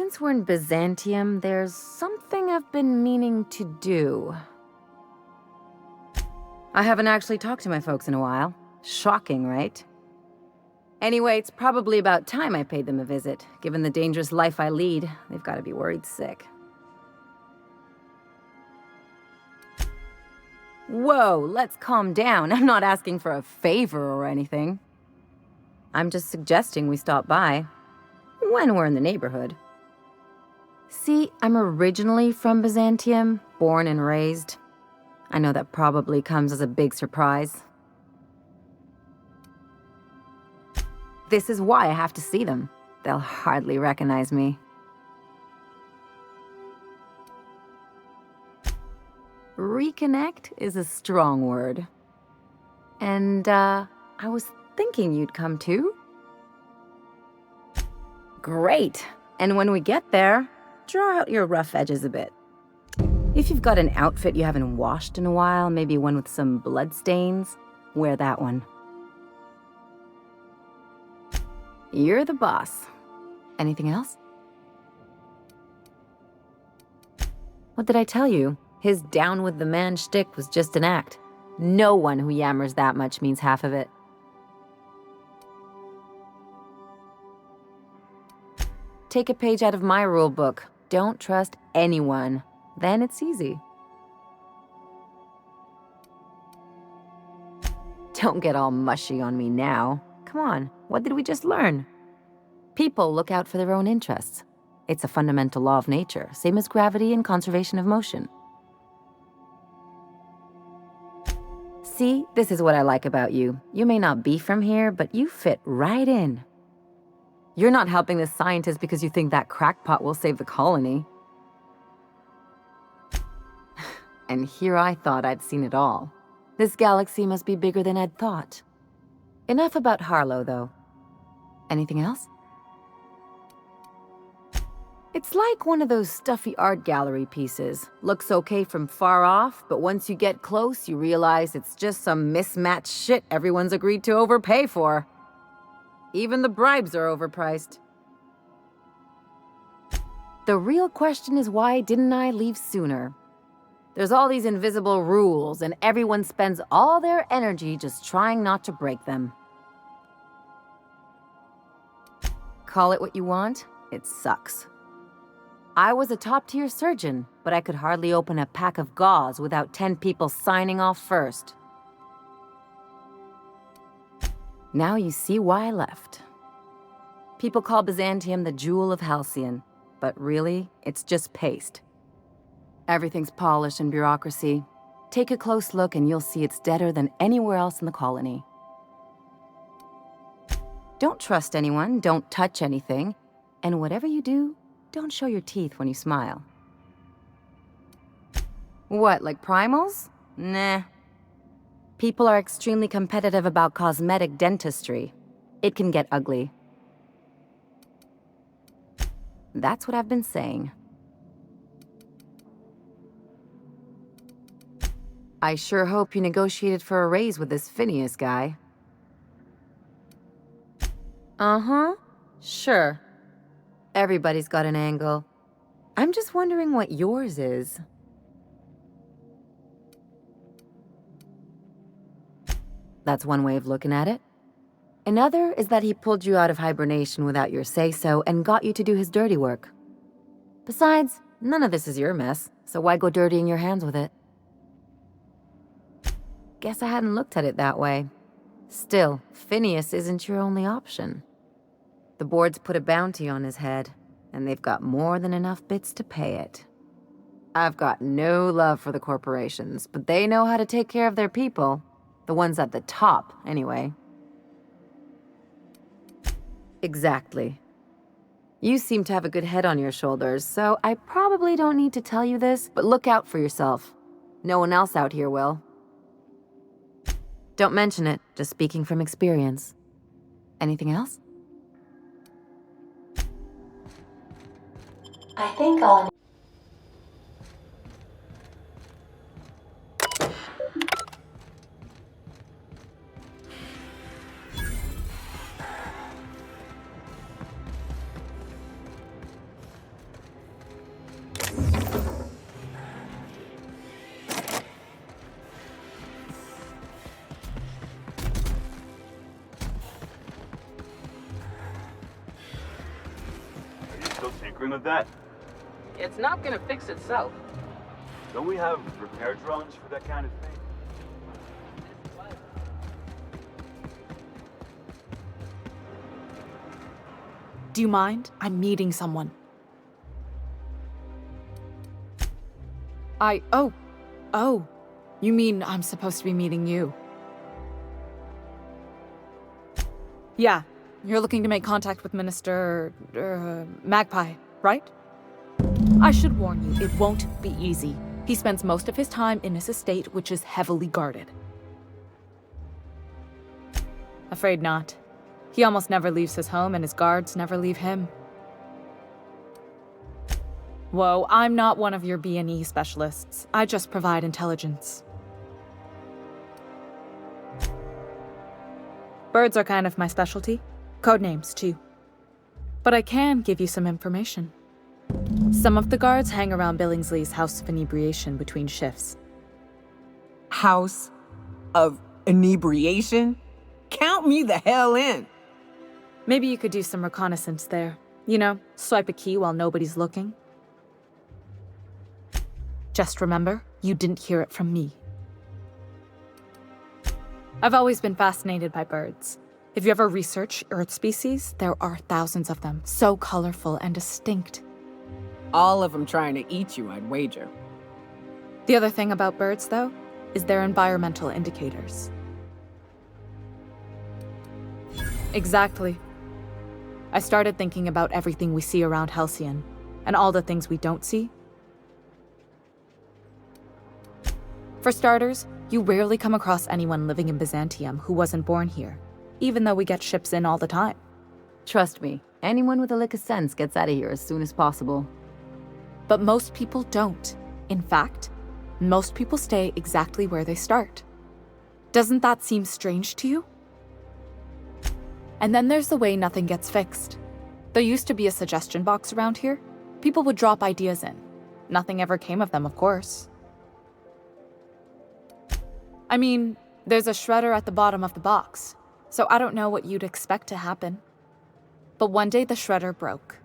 Since we're in Byzantium, there's something I've been meaning to do. I haven't actually talked to my folks in a while. Shocking, right? Anyway, it's probably about time I paid them a visit. Given the dangerous life I lead, they've got to be worried sick. Whoa, let's calm down. I'm not asking for a favor or anything. I'm just suggesting we stop by. When we're in the neighborhood. See, I'm originally from Byzantium, born and raised. I know that probably comes as a big surprise. This is why I have to see them. They'll hardly recognize me. Reconnect is a strong word. And, I was thinking you'd come too. Great! And when we get there, draw out your rough edges a bit. If you've got an outfit you haven't washed in a while, maybe one with some bloodstains, wear that one. You're the boss. Anything else? What did I tell you? His down with the man shtick was just an act. No one who yammers that much means half of it. Take a page out of my rule book. Don't trust anyone. Then it's easy. Don't get all mushy on me now. Come on, what did we just learn? People look out for their own interests. It's a fundamental law of nature, same as gravity and conservation of motion. See, this is what I like about you. You may not be from here, but you fit right in. You're not helping the scientists because you think that crackpot will save the colony. And here I thought I'd seen it all. This galaxy must be bigger than I'd thought. Enough about Harlow, though. Anything else? It's like one of those stuffy art gallery pieces. Looks okay from far off, but once you get close, you realize it's just some mismatched shit everyone's agreed to overpay for. Even the bribes are overpriced. The real question is, why didn't I leave sooner? There's all these invisible rules, and everyone spends all their energy just trying not to break them. Call it what you want, it sucks. I was a top-tier surgeon, but I could hardly open a pack of gauze without 10 people signing off first. Now you see why I left. People call Byzantium the jewel of Halcyon, but really, it's just paste. Everything's polish and bureaucracy. Take a close look and you'll see it's deader than anywhere else in the colony. Don't trust anyone, don't touch anything, and whatever you do, don't show your teeth when you smile. What, like primals? Nah. People are extremely competitive about cosmetic dentistry. It can get ugly. That's what I've been saying. I sure hope you negotiated for a raise with this Phineas guy. Uh-huh. Sure. Everybody's got an angle. I'm just wondering what yours is. That's one way of looking at it. Another is that he pulled you out of hibernation without your say-so and got you to do his dirty work. Besides, none of this is your mess, so why go dirtying your hands with it? Guess I hadn't looked at it that way. Still, Phineas isn't your only option. The board's put a bounty on his head, and they've got more than enough bits to pay it. I've got no love for the corporations, but they know how to take care of their people. The ones at the top, anyway. Exactly. You seem to have a good head on your shoulders, so I probably don't need to tell you this, but look out for yourself. No one else out here will. Don't mention it, just speaking from experience. Anything else? I think I'll... still tinkering with that? It's not gonna fix itself. Don't we have repair drones for that kind of thing? Do you mind? I'm meeting someone. Oh. You mean I'm supposed to be meeting you? Yeah, you're looking to make contact with Minister... Magpie, right? I should warn you, it won't be easy. He spends most of his time in his estate, which is heavily guarded. Afraid not. He almost never leaves his home, and his guards never leave him. Whoa, I'm not one of your B&E specialists. I just provide intelligence. Birds are kind of my specialty. Codenames, too. But I can give you some information. Some of the guards hang around Billingsley's House of Inebriation between shifts. House of Inebriation? Count me the hell in! Maybe you could do some reconnaissance there. You know, swipe a key while nobody's looking. Just remember, you didn't hear it from me. I've always been fascinated by birds. If you ever research Earth species, there are thousands of them, so colorful and distinct. All of them trying to eat you, I'd wager. The other thing about birds, though, is their environmental indicators. Exactly. I started thinking about everything we see around Halcyon, and all the things we don't see. For starters, you rarely come across anyone living in Byzantium who wasn't born here, even though we get ships in all the time. Trust me, anyone with a lick of sense gets out of here as soon as possible. But most people don't. In fact, most people stay exactly where they start. Doesn't that seem strange to you? And then there's the way nothing gets fixed. There used to be a suggestion box around here. People would drop ideas in. Nothing ever came of them, of course. I mean, there's a shredder at the bottom of the box, so I don't know what you'd expect to happen. But one day the shredder broke.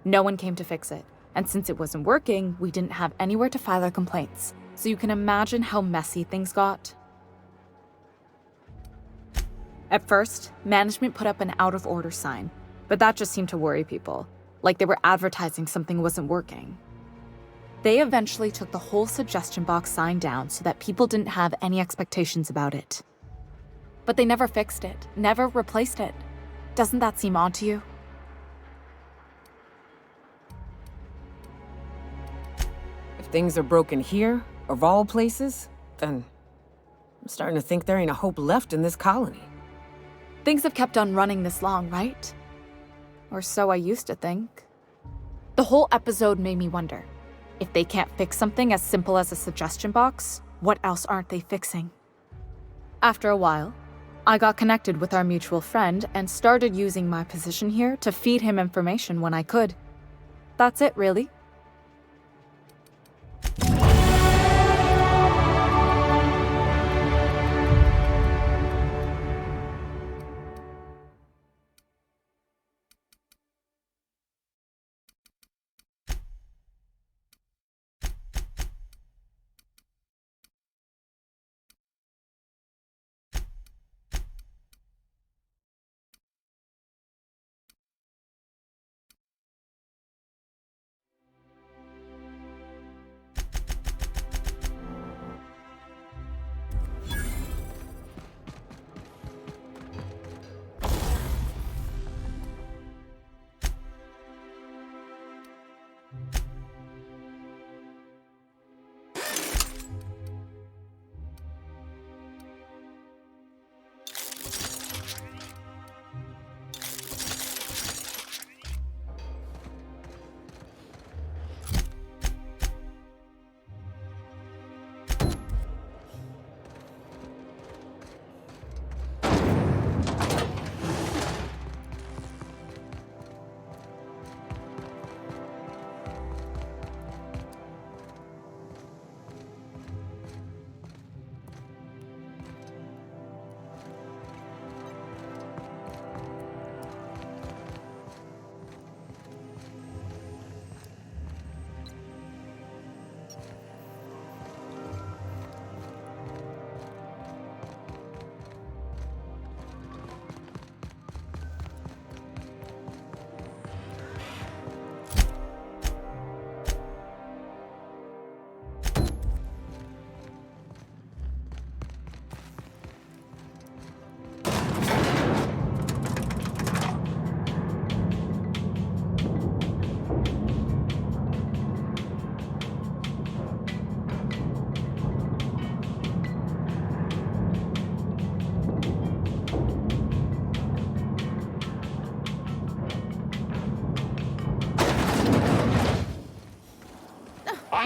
No one came to fix it, and since it wasn't working, we didn't have anywhere to file our complaints, so you can imagine how messy things got. At first, management put up an out-of-order sign, but that just seemed to worry people, like they were advertising something wasn't working. They eventually took the whole suggestion box sign down so that people didn't have any expectations about it. But they never fixed it, never replaced it. Doesn't that seem odd to you? If things are broken here, of all places, then I'm starting to think there ain't a hope left in this colony. Things have kept on running this long, right? Or so I used to think. The whole episode made me wonder. If they can't fix something as simple as a suggestion box, what else aren't they fixing? After a while, I got connected with our mutual friend and started using my position here to feed him information when I could. That's it, really.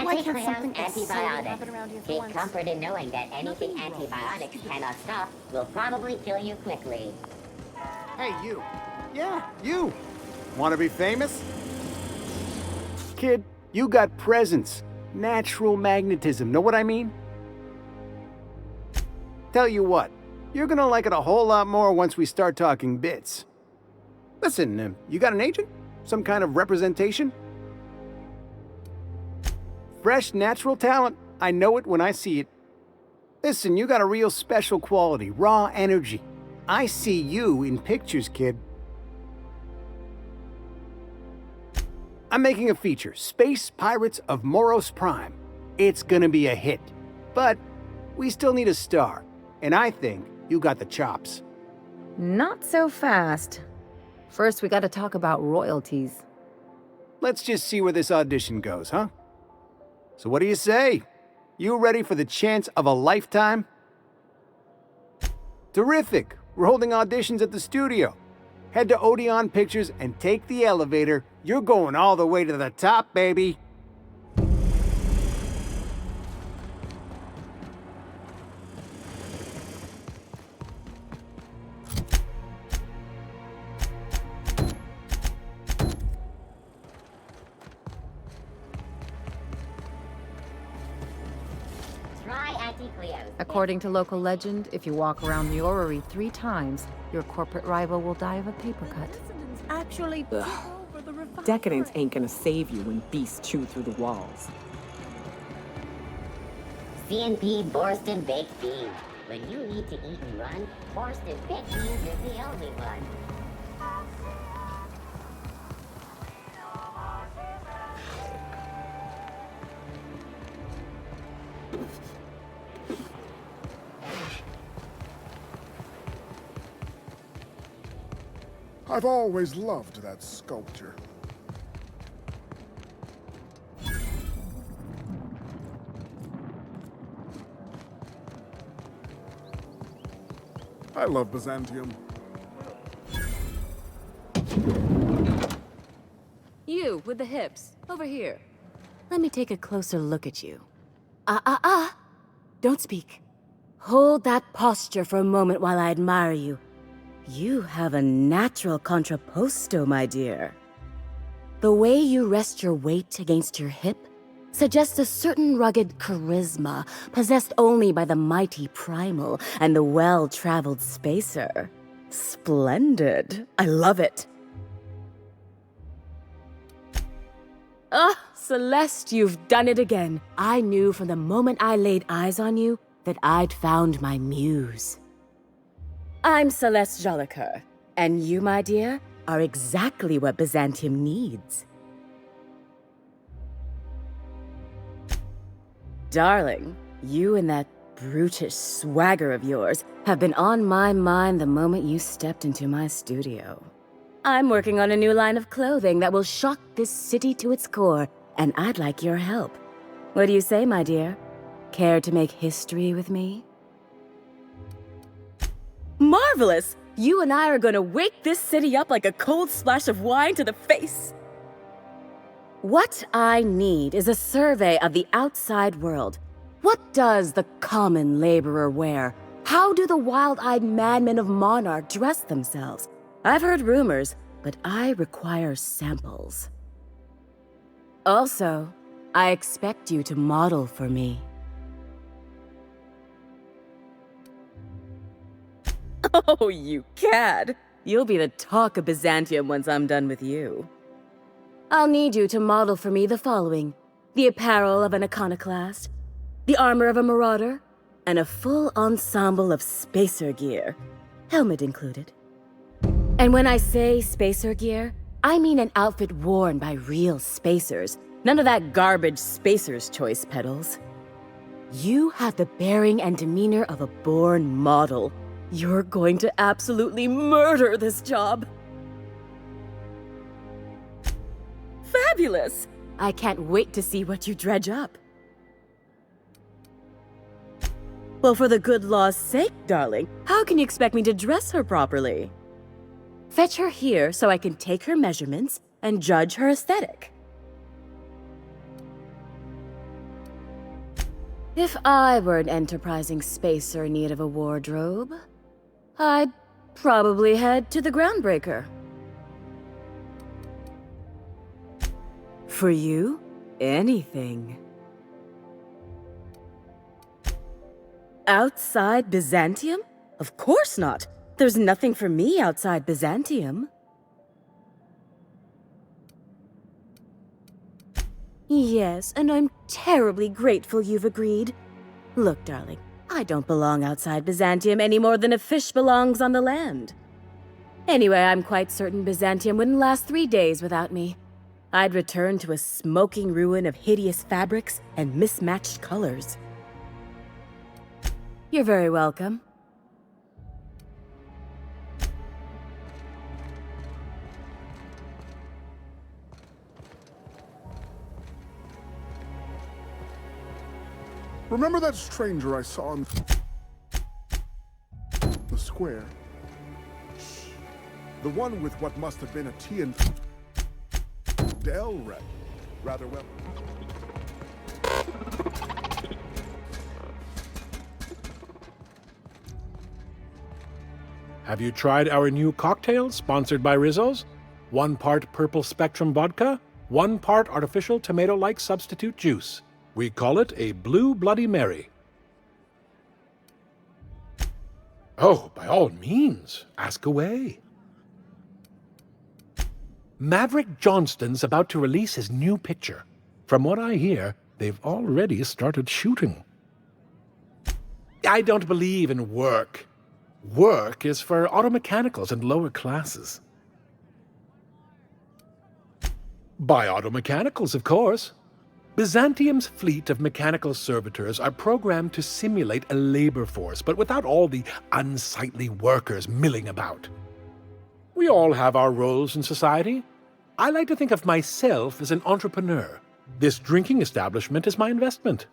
Anticleon antibiotics. Take comfort in knowing that anything antibiotics cannot stop will probably kill you quickly. Hey, you. Yeah, you. Want to be famous? Kid, you got presence. Natural magnetism, know what I mean? Tell you what, you're gonna like it a whole lot more once we start talking bits. Listen, you got an agent? Some kind of representation? Fresh, natural talent. I know it when I see it. Listen, you got a real special quality, raw energy. I see you in pictures, kid. I'm making a feature, Space Pirates of Moros Prime. It's gonna be a hit. But we still need a star, and I think you got the chops. Not so fast. First, we gotta talk about royalties. Let's just see where this audition goes, huh? So what do you say? You ready for the chance of a lifetime? Terrific! We're holding auditions at the studio. Head to Odeon Pictures and take the elevator. You're going all the way to the top, baby. Try Anticleon. According to local legend, if you walk around the orrery 3 times, your corporate rival will die of a paper cut. Decadence ain't gonna save you when beasts chew through the walls. CNP Borston Baked Beans. When you need to eat and run, Borston Baked Beans is the only one. I've always loved that sculpture. I love Byzantium. You, with the hips. Over here. Let me take a closer look at you. Don't speak. Hold that posture for a moment while I admire you. You have a natural contrapposto, my dear. The way you rest your weight against your hip suggests a certain rugged charisma possessed only by the mighty primal and the well-traveled spacer. Splendid. I love it. Celeste, you've done it again. I knew from the moment I laid eyes on you that I'd found my muse. I'm Celeste Jolicoeur, and you, my dear, are exactly what Byzantium needs. Darling, you and that brutish swagger of yours have been on my mind the moment you stepped into my studio. I'm working on a new line of clothing that will shock this city to its core, and I'd like your help. What do you say, my dear? Care to make history with me? Marvelous! You and I are gonna wake this city up like a cold splash of wine to the face. What I need is a survey of the outside world. What does the common laborer wear? How do the wild-eyed madmen of Monarch dress themselves? I've heard rumors, but I require samples. Also, I expect you to model for me. Oh, you cad! You'll be the talk of Byzantium once I'm done with you. I'll need you to model for me the following: the apparel of an iconoclast, the armor of a marauder, and a full ensemble of spacer gear, helmet included. And when I say spacer gear, I mean an outfit worn by real spacers, none of that garbage spacer's choice pedals. You have the bearing and demeanor of a born model. You're going to absolutely murder this job. Fabulous! I can't wait to see what you dredge up. Well, for the good law's sake, darling, how can you expect me to dress her properly? Fetch her here so I can take her measurements and judge her aesthetic. If I were an enterprising spacer in need of a wardrobe, I'd probably head to the Groundbreaker. For you, anything. Outside Byzantium? Of course not. There's nothing for me outside Byzantium. Yes, and I'm terribly grateful you've agreed. Look, darling, I don't belong outside Byzantium any more than a fish belongs on the land. Anyway, I'm quite certain Byzantium wouldn't last 3 days without me. I'd return to a smoking ruin of hideous fabrics and mismatched colors. You're very welcome. Remember that stranger I saw in the square? The one with what must have been a T and L red. Rather well. Have you tried our new cocktail sponsored by Rizzo's? 1 part purple spectrum vodka, 1 part artificial tomato-like substitute juice. We call it a Blue Bloody Mary. Oh, by all means, ask away. Maverick Johnston's about to release his new picture. From what I hear, they've already started shooting. I don't believe in work. Work is for auto mechanicals and lower classes. By auto mechanicals, of course. Byzantium's fleet of mechanical servitors are programmed to simulate a labor force, but without all the unsightly workers milling about. We all have our roles in society. I like to think of myself as an entrepreneur. This drinking establishment is my investment.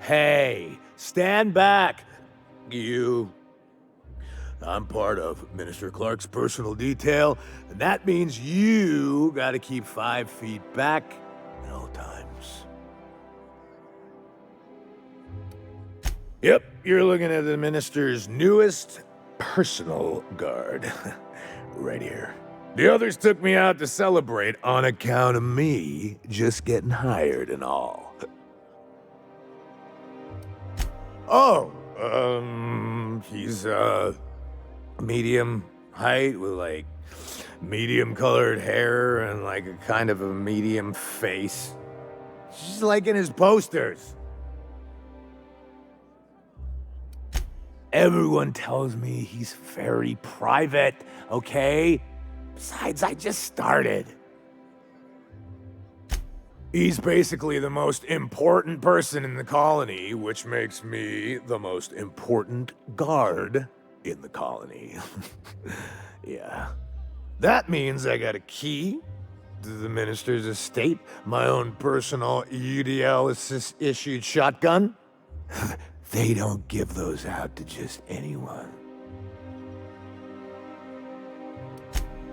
Hey, stand back, you. I'm part of Minister Clark's personal detail, and that means you gotta keep 5 feet back at all times. Yep, you're looking at the minister's newest personal guard. Right here. The others took me out to celebrate on account of me just getting hired and all. Oh, he's, medium height with, like, medium colored hair and, like, a kind of a medium face. Just like in his posters. Everyone tells me he's very private, okay? Besides, I just started. He's basically the most important person in the colony, which makes me the most important guard in the colony. Yeah. That means I got a key to the minister's estate, my own personal UDL-issued shotgun. They don't give those out to just anyone.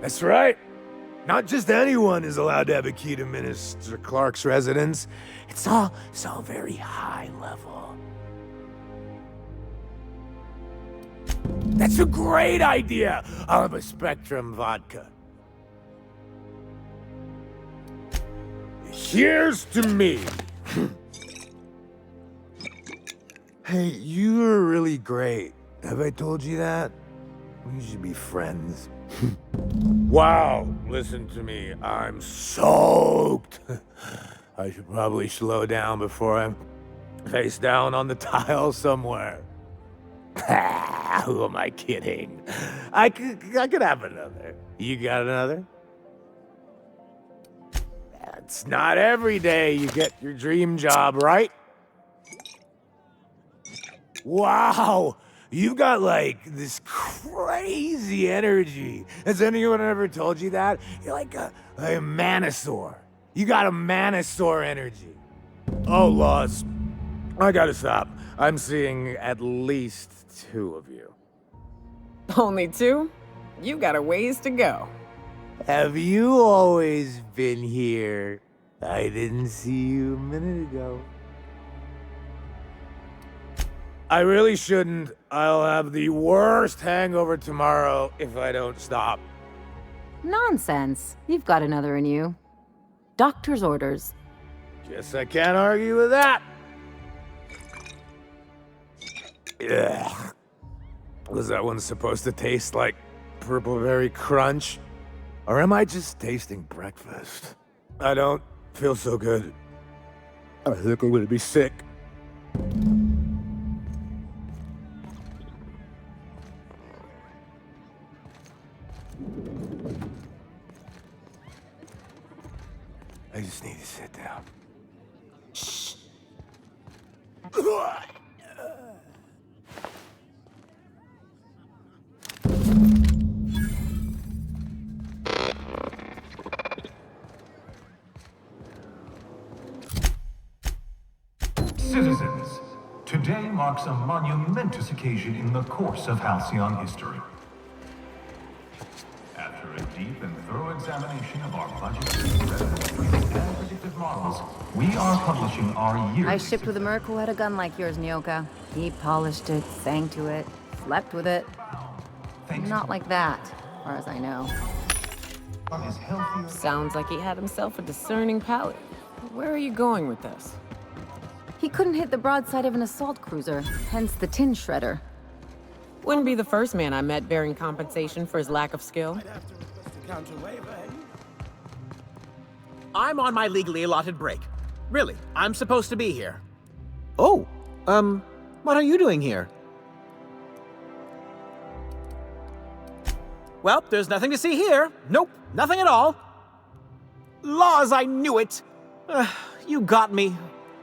That's right. Not just anyone is allowed to have a key to Minister Clark's residence. It's all so very high level. That's a great idea! I'll have a Spectrum vodka. Here's to me. Hey, you're really great. Have I told you that? We should be friends. Wow, listen to me. I'm soaked. I should probably slow down before I'm face down on the tile somewhere. Who am I kidding? I could have another. You got another? It's not every day you get your dream job, right? Wow! You've got, like, this crazy energy. Has anyone ever told you that? You're like a manosaur. You got a manosaur energy. Oh, laws. I gotta stop. I'm seeing at least 2 of you. Only 2? You got a ways to go. Have you always been here? I didn't see you a minute ago. I really shouldn't. I'll have the worst hangover tomorrow if I don't stop. Nonsense. You've got another in you. Doctor's orders. Guess I can't argue with that. Ugh. Was that one supposed to taste like Purpleberry Crunch? Or am I just tasting breakfast? I don't feel so good. I think I'm gonna be sick. I just need to sit down. Shh. Citizens, today marks a monumentous occasion in the course of Halcyon history. After a deep and thorough examination of our budget, and predictive models, we are publishing our yearly... I shipped with a merc who had a gun like yours, Nyoka. He polished it, sang to it, slept with it. Not like that, as far as I know. Sounds like he had himself a discerning palate. Where are you going with this? He couldn't hit the broadside of an assault cruiser, hence the tin shredder. Wouldn't be the first man I met bearing compensation for his lack of skill. I'm on my legally allotted break. Really, I'm supposed to be here. Oh, what are you doing here? Well, there's nothing to see here. Nope, nothing at all. Laws, I knew it. You got me.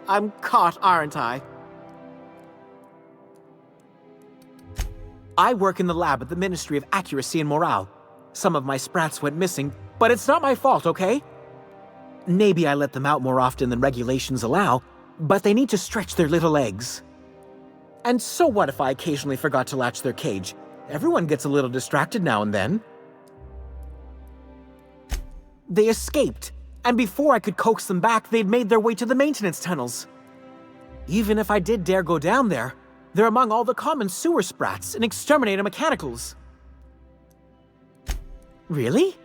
I'm caught, aren't I? I work in the lab at the Ministry of Accuracy and Morale. Some of my sprats went missing, but it's not my fault, okay? Maybe I let them out more often than regulations allow, but they need to stretch their little legs. And so what if I occasionally forgot to latch their cage? Everyone gets a little distracted now and then. They escaped, and before I could coax them back, they'd made their way to the maintenance tunnels. Even if I did dare go down there, they're among all the common sewer sprats and exterminator mechanicals. Really?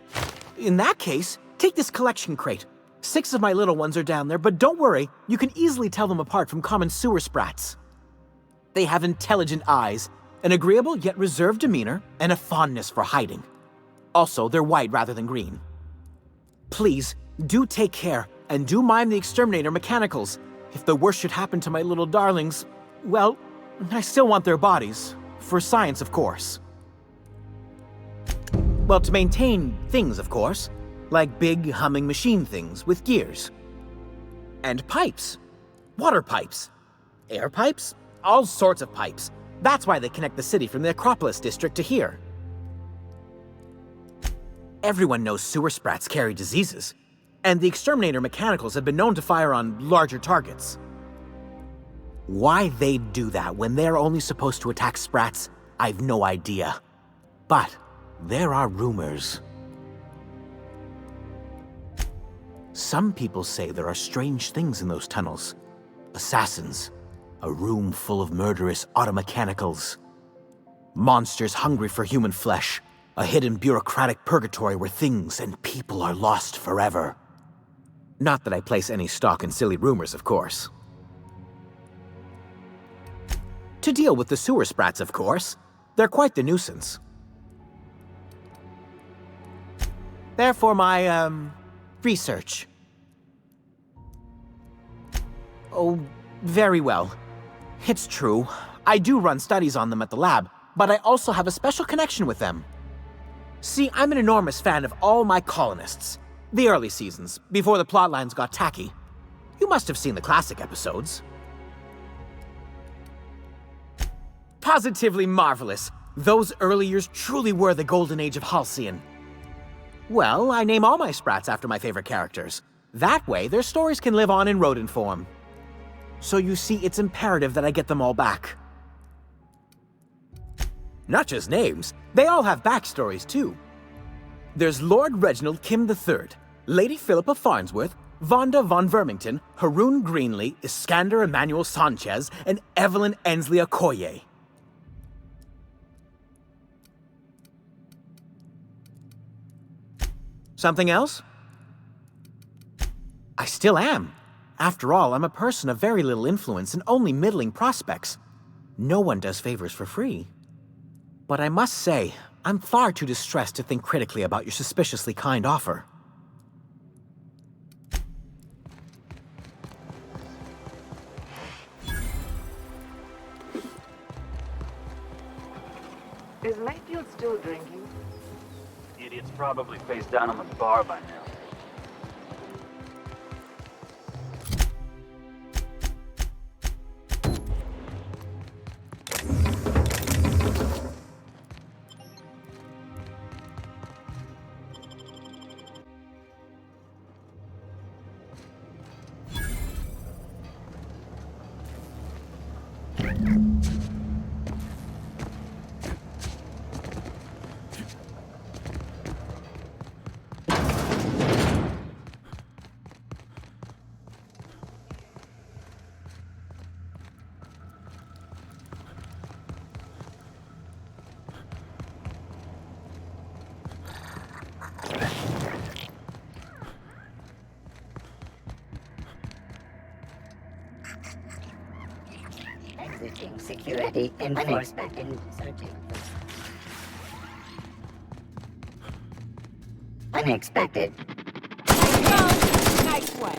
In that case, take this collection crate. 6 of my little ones are down there, but don't worry, you can easily tell them apart from common sewer sprats. They have intelligent eyes, an agreeable yet reserved demeanor, and a fondness for hiding. Also, they're white rather than green. Please, do take care, and do mind the exterminator mechanicals. If the worst should happen to my little darlings, well, I still want their bodies. For science, of course. Well, to maintain things, of course. Like big, humming machine things with gears. And pipes. Water pipes. Air pipes. All sorts of pipes. That's why they connect the city from the Acropolis district to here. Everyone knows sewer sprats carry diseases. And the exterminator mechanicals have been known to fire on larger targets. Why they'd do that when they're only supposed to attack sprats, I've no idea. But there are rumors. Some people say there are strange things in those tunnels. Assassins. A room full of murderous automechanicals. Monsters hungry for human flesh. A hidden bureaucratic purgatory where things and people are lost forever. Not that I place any stock in silly rumors, of course. To deal with the sewer sprats, of course. They're quite the nuisance. Therefore, my, research. Oh, very well. It's true. I do run studies on them at the lab, but I also have a special connection with them. See, I'm an enormous fan of all my colonists. The early seasons, before the plotlines got tacky. You must have seen the classic episodes. Positively marvelous. Those early years truly were the golden age of Halcyon. Well, I name all my sprats after my favorite characters. That way, their stories can live on in rodent form. So you see, it's imperative that I get them all back. Not just names, they all have backstories too. There's Lord Reginald Kim III, Lady Philippa Farnsworth, Vonda von Vermington, Haroon Greenlee, Iskander Emmanuel Sanchez, and Evelyn Ensley Okoye. Something else? I still am. After all, I'm a person of very little influence and only middling prospects. No one does favors for free. But I must say, I'm far too distressed to think critically about your suspiciously kind offer. Is Mayfield still drinking? Idiot's probably face down on the bar by now. Exiting security enforcement. Searching. Unexpected. Nice one.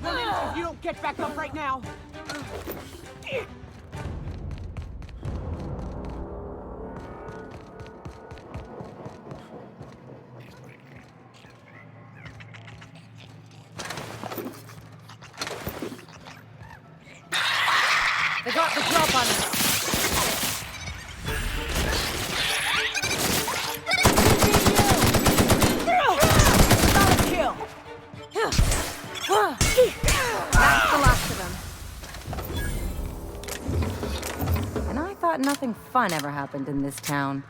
If you don't get back up right now. They got the drop on us. That's the last of them. And I thought nothing fun ever happened in this town.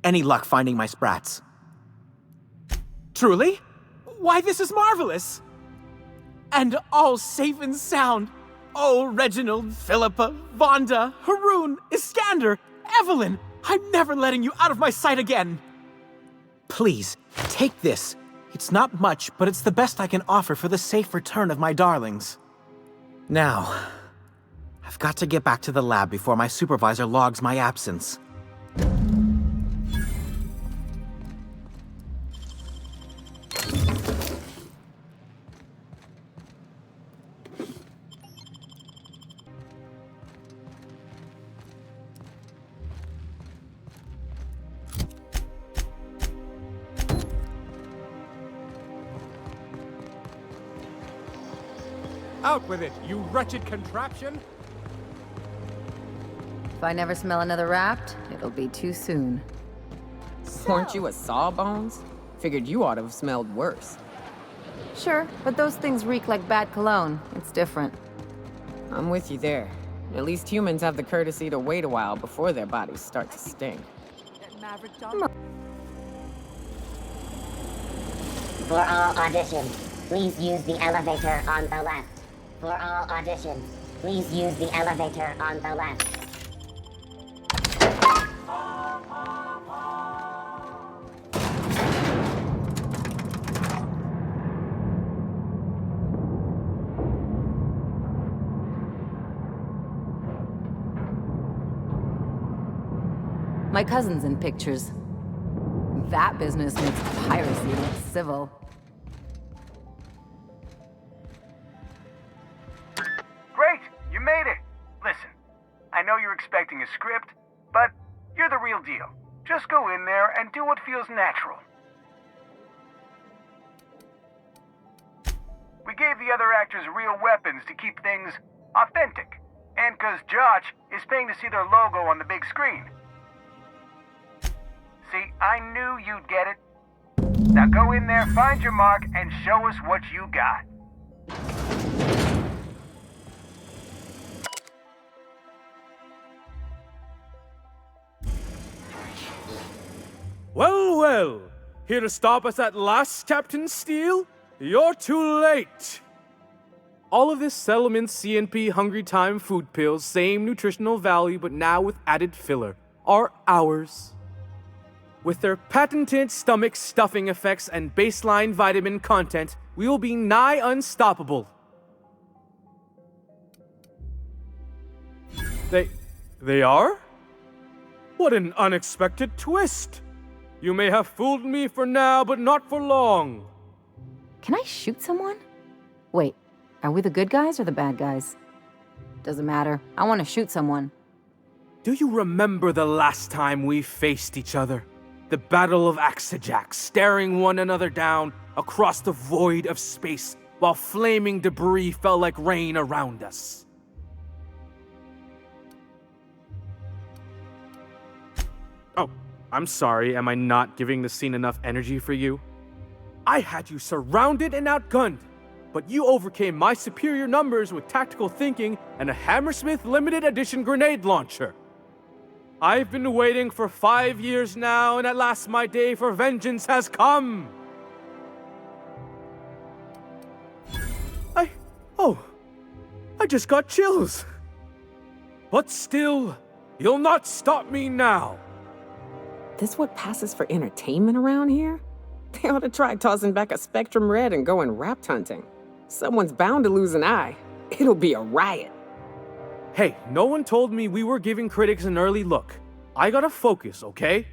Any luck finding my sprats? Truly? Why, this is marvelous! And all safe and sound. Oh, Reginald, Philippa, Vonda, Haroon, Iskander, Evelyn, I'm never letting you out of my sight again. Please, take this. It It's not much, but it's the best I can offer for the safe return of my darlings. Now, I've got to get back to the lab before my supervisor logs my absence. Out with it, you wretched contraption! If I never smell another raft, it'll be too soon. Weren't you a sawbones? Figured you ought to have smelled worse. Sure, but those things reek like bad cologne. It's different. I'm with you there. At least humans have the courtesy to wait a while before their bodies start to stink. For all auditions, please use the elevator on the left. For all auditions, please use the elevator on the left. My cousin's in pictures. That business makes piracy look civil. Great! You made it! Listen, I know you're expecting a script, but you're the real deal. Just go in there and do what feels natural. We gave the other actors real weapons to keep things authentic. And 'cause Josh is paying to see their logo on the big screen. See, I knew you'd get it. Now go in there, find your mark, and show us what you got. Well, well. Here to stop us at last, Captain Steele? You're too late. All of this settlement CNP Hungry Time food pills, same nutritional value, but now with added filler, are ours. With their patented stomach stuffing effects and baseline vitamin content, we will be nigh unstoppable. They are? What an unexpected twist! You may have fooled me for now, but not for long. Can I shoot someone? Wait, are we the good guys or the bad guys? Doesn't matter. I want to shoot someone. Do you remember the last time we faced each other? The Battle of Axejack, staring one another down across the void of space while flaming debris fell like rain around us. Oh, I'm sorry, am I not giving the scene enough energy for you? I had you surrounded and outgunned, but you overcame my superior numbers with tactical thinking and a Hammersmith limited edition grenade launcher. I've been waiting for 5 years now, and at last my day for vengeance has come! I just got chills. But still, you'll not stop me now. This what passes for entertainment around here? They ought to try tossing back a Spectrum Red and going rapt hunting. Someone's bound to lose an eye. It'll be a riot. Hey, no one told me we were giving critics an early look. I gotta focus, okay?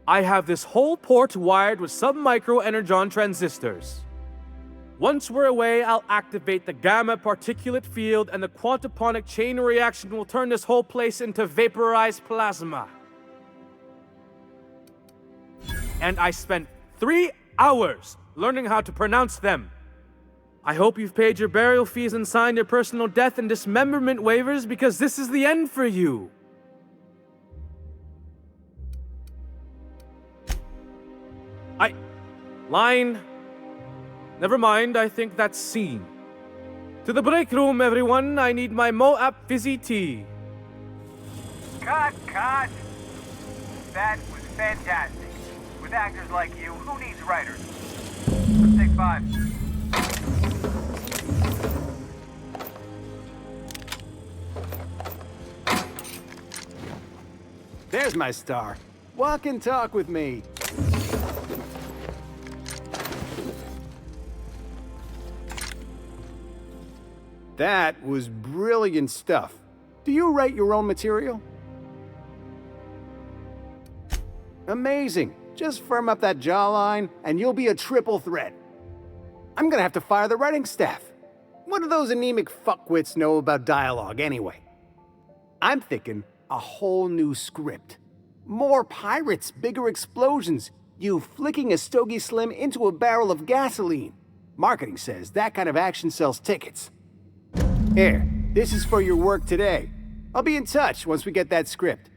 I have this whole port wired with sub-micro energon transistors. Once we're away, I'll activate the gamma particulate field and the quantaponic chain reaction will turn this whole place into vaporized plasma. And I spent 3 hours learning how to pronounce them. I hope you've paid your burial fees and signed your personal death and dismemberment waivers because this is the end for you. Line. Never mind, I think that's scene. To the break room, everyone. I need my Moab fizzy tea. Cut! That was fantastic. With actors like you, who needs writers? Let's take 5. There's my star. Walk and talk with me. That was brilliant stuff. Do you write your own material? Amazing. Just firm up that jawline, and you'll be a triple threat. I'm gonna have to fire the writing staff. What do those anemic fuckwits know about dialogue anyway? I'm thinking a whole new script. More pirates, bigger explosions, you flicking a Stogie Slim into a barrel of gasoline. Marketing says that kind of action sells tickets. Here, this is for your work today. I'll be in touch once we get that script.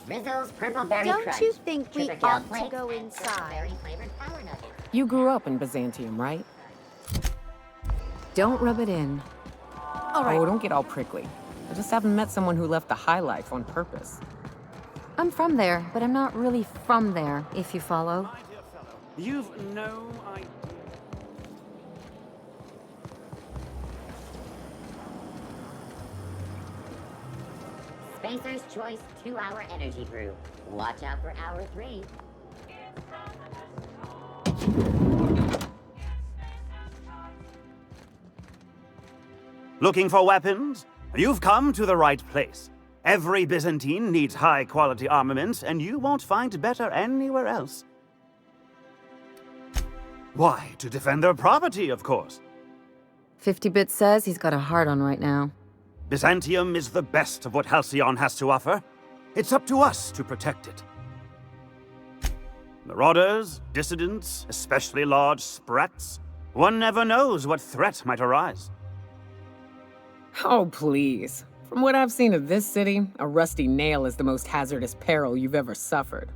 Rizzo's Purple Berry Don't Crunch. you think we Sugar gel ought to flakes, go Purple inside? berry flavored power nuggets. You grew up in Byzantium, right? Don't rub it in. All right. Oh, don't get all prickly. I just haven't met someone who left the high life on purpose. I'm from there, but I'm not really from there, if you follow. You've no idea. Spacer's Choice 2-hour energy brew. Watch out for hour 3. Looking for weapons? You've come to the right place. Every Byzantine needs high-quality armaments, and you won't find better anywhere else. Why? To defend their property, of course. 50-Bit says he's got a heart on right now. Byzantium is the best of what Halcyon has to offer. It's up to us to protect it. Marauders, dissidents, especially large sprats. One never knows what threat might arise. Oh, please. From what I've seen of this city, a rusty nail is the most hazardous peril you've ever suffered.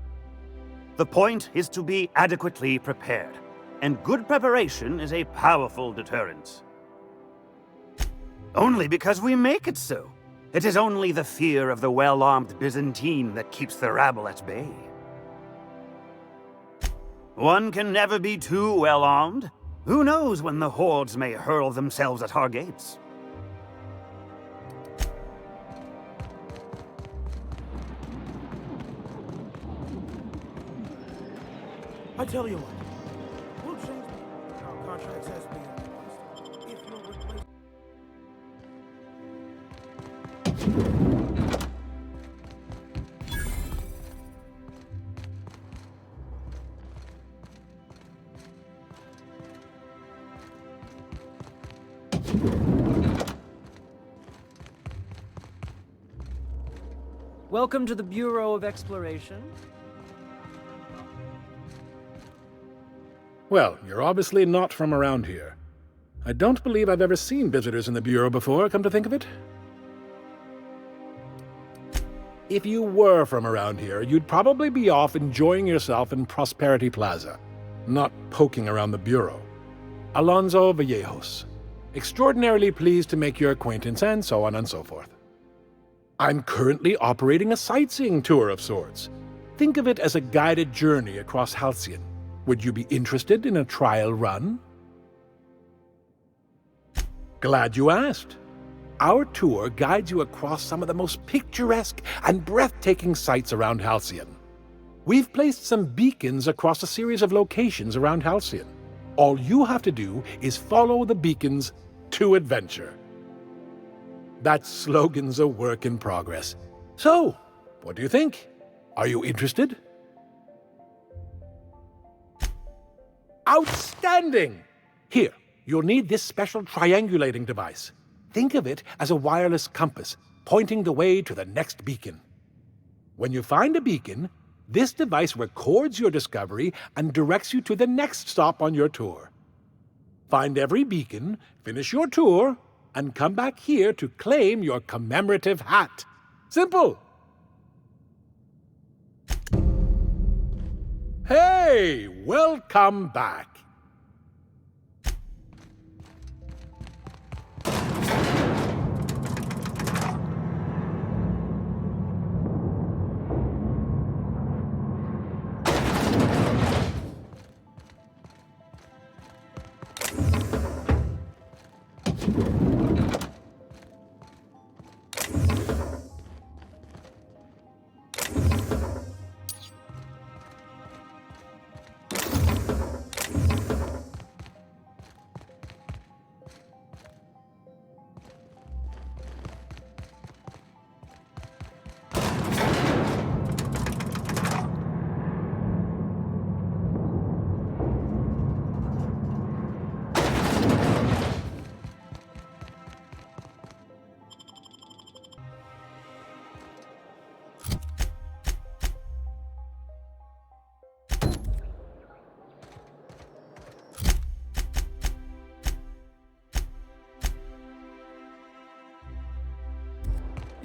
The point is to be adequately prepared, and good preparation is a powerful deterrent. Only because we make it so. It is only the fear of the well-armed Byzantine that keeps the rabble at bay. One can never be too well-armed. Who knows when the hordes may hurl themselves at our gates? I tell you what, we'll change our contracts as being if you'll replace. Welcome to the Bureau of Exploration. Well, you're obviously not from around here. I don't believe I've ever seen visitors in the Bureau before, come to think of it. If you were from around here, you'd probably be off enjoying yourself in Prosperity Plaza, not poking around the Bureau. Alonso Vallejos. Extraordinarily pleased to make your acquaintance, and so on and so forth. I'm currently operating a sightseeing tour of sorts. Think of it as a guided journey across Halcyon. Would you be interested in a trial run? Glad you asked. Our tour guides you across some of the most picturesque and breathtaking sights around Halcyon. We've placed some beacons across a series of locations around Halcyon. All you have to do is follow the beacons to adventure. That slogan's a work in progress. So, what do you think? Are you interested? Outstanding! Here, you'll need this special triangulating device. Think of it as a wireless compass, pointing the way to the next beacon. When you find a beacon, this device records your discovery and directs you to the next stop on your tour. Find every beacon, finish your tour, and come back here to claim your commemorative hat. Simple! Hey, welcome back.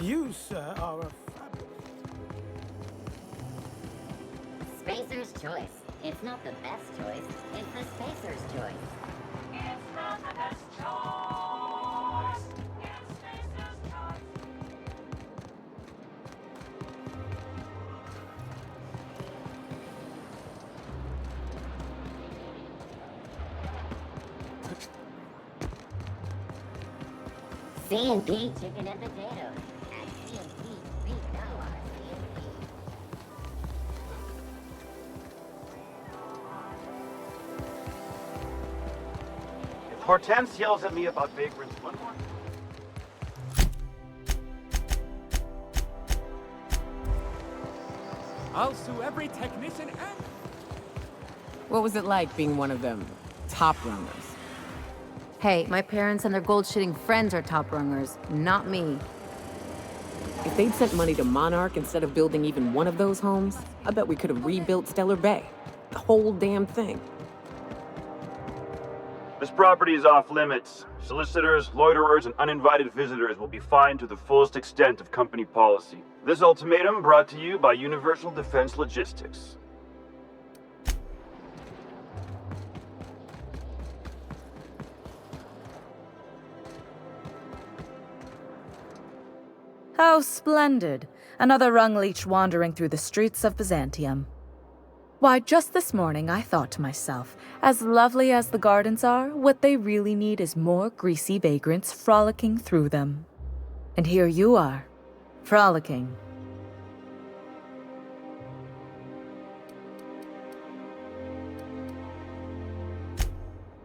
You, sir, are a Spacer's choice. It's not the best choice, it's the Spacer's choice. It's not the best choice, it's Spacer's choice. C&P chicken and potatoes. At C&P, we know our C&P. If Hortense yells at me about vagrants one more I'll sue every technician and... What was it like being one of them top runners? Hey, my parents and their gold-shitting friends are top rungers, not me. If they'd sent money to Monarch instead of building even one of those homes, I bet we could have rebuilt Stellar Bay. The whole damn thing. This property is off limits. Solicitors, loiterers, and uninvited visitors will be fined to the fullest extent of company policy. This ultimatum brought to you by Universal Defense Logistics. How splendid. Another rung leech wandering through the streets of Byzantium. Why, just this morning I thought to myself, as lovely as the gardens are, what they really need is more greasy vagrants frolicking through them. And here you are, frolicking.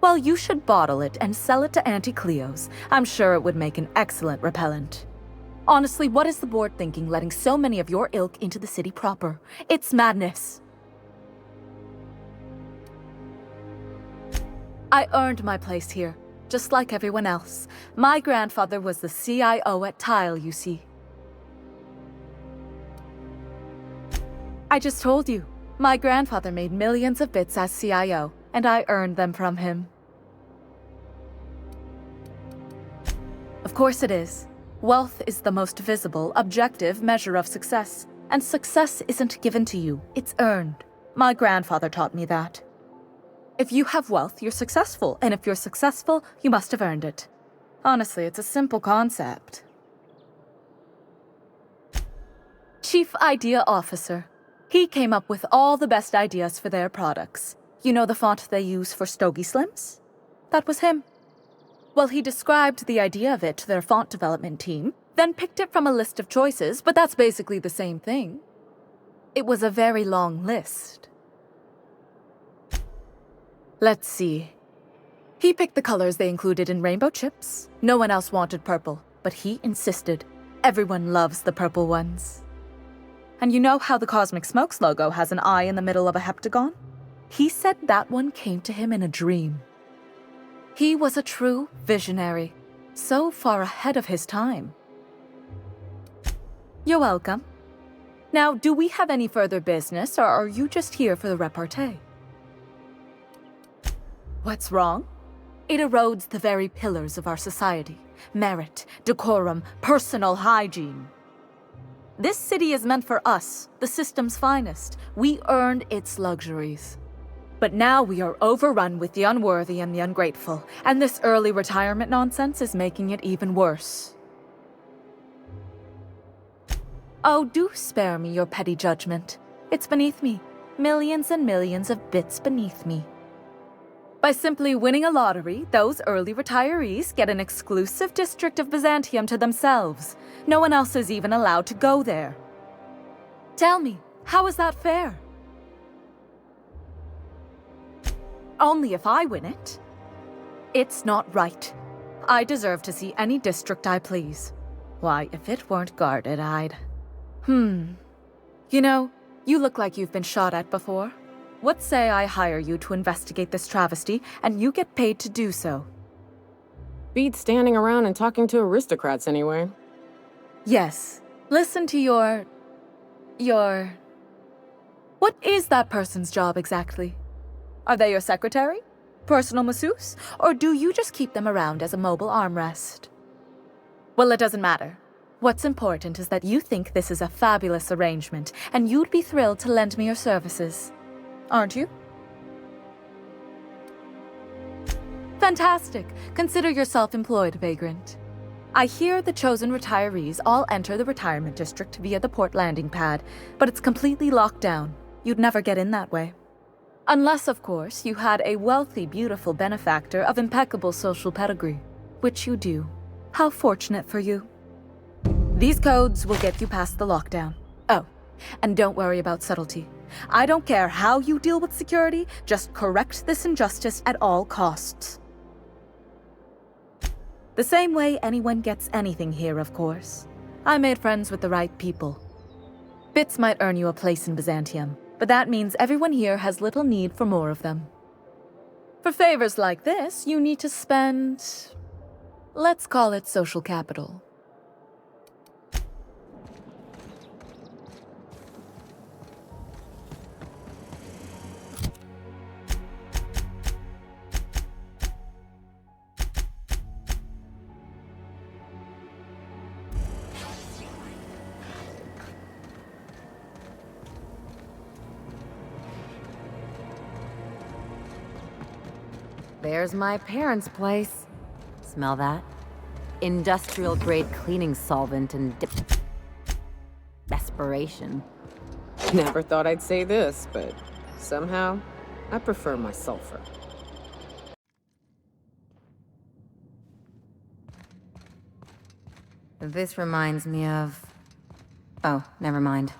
Well, you should bottle it and sell it to Auntie Cleo's. I'm sure it would make an excellent repellent. Honestly, what is the board thinking letting so many of your ilk into the city proper? It's madness. I earned my place here, just like everyone else. My grandfather was the CIO at Tile, you see. I just told you. My grandfather made millions of bits as CIO, and I earned them from him. Of course it is. Wealth is the most visible, objective measure of success. And success isn't given to you, it's earned. My grandfather taught me that. If you have wealth, you're successful, and if you're successful, you must have earned it. Honestly, it's a simple concept. Chief Idea Officer. He came up with all the best ideas for their products. You know the font they use for Stogie Slims? That was him. Well, he described the idea of it to their font development team, then picked it from a list of choices, but that's basically the same thing. It was a very long list. Let's see. He picked the colors they included in rainbow chips. No one else wanted purple, but he insisted. Everyone loves the purple ones. And you know how the Cosmic Smokes logo has an eye in the middle of a heptagon? He said that one came to him in a dream. He was a true visionary, so far ahead of his time. You're welcome. Now, do we have any further business, or are you just here for the repartee? What's wrong? It erodes the very pillars of our society. Merit, decorum, personal hygiene. This city is meant for us, the system's finest. We earned its luxuries. But now we are overrun with the unworthy and the ungrateful, and this early retirement nonsense is making it even worse. Oh, do spare me your petty judgment. It's beneath me. Millions and millions of bits beneath me. By simply winning a lottery, those early retirees get an exclusive district of Byzantium to themselves. No one else is even allowed to go there. Tell me, how is that fair? Only if I win it. It's not right. I deserve to see any district I please. Why, if it weren't guarded, I'd... You know, you look like you've been shot at before. What say I hire you to investigate this travesty, and you get paid to do so? Beats standing around and talking to aristocrats anyway. Yes. Listen to your... What is that person's job exactly? Are they your secretary? Personal masseuse? Or do you just keep them around as a mobile armrest? Well, it doesn't matter. What's important is that you think this is a fabulous arrangement, and you'd be thrilled to lend me your services. Aren't you? Fantastic. Consider yourself employed, vagrant. I hear the chosen retirees all enter the retirement district via the port landing pad, but it's completely locked down. You'd never get in that way. Unless, of course, you had a wealthy, beautiful benefactor of impeccable social pedigree, which you do. How fortunate for you. These codes will get you past the lockdown. Oh, and don't worry about subtlety. I don't care how you deal with security, just correct this injustice at all costs. The same way anyone gets anything here, of course. I made friends with the right people. Bits might earn you a place in Byzantium, but that means everyone here has little need for more of them. For favors like this, you need to spend... let's call it social capital. There's my parents' place. Smell that? Industrial-grade cleaning solvent and desperation. Never thought I'd say this, but somehow, I prefer my sulfur. This reminds me of... Oh, never mind.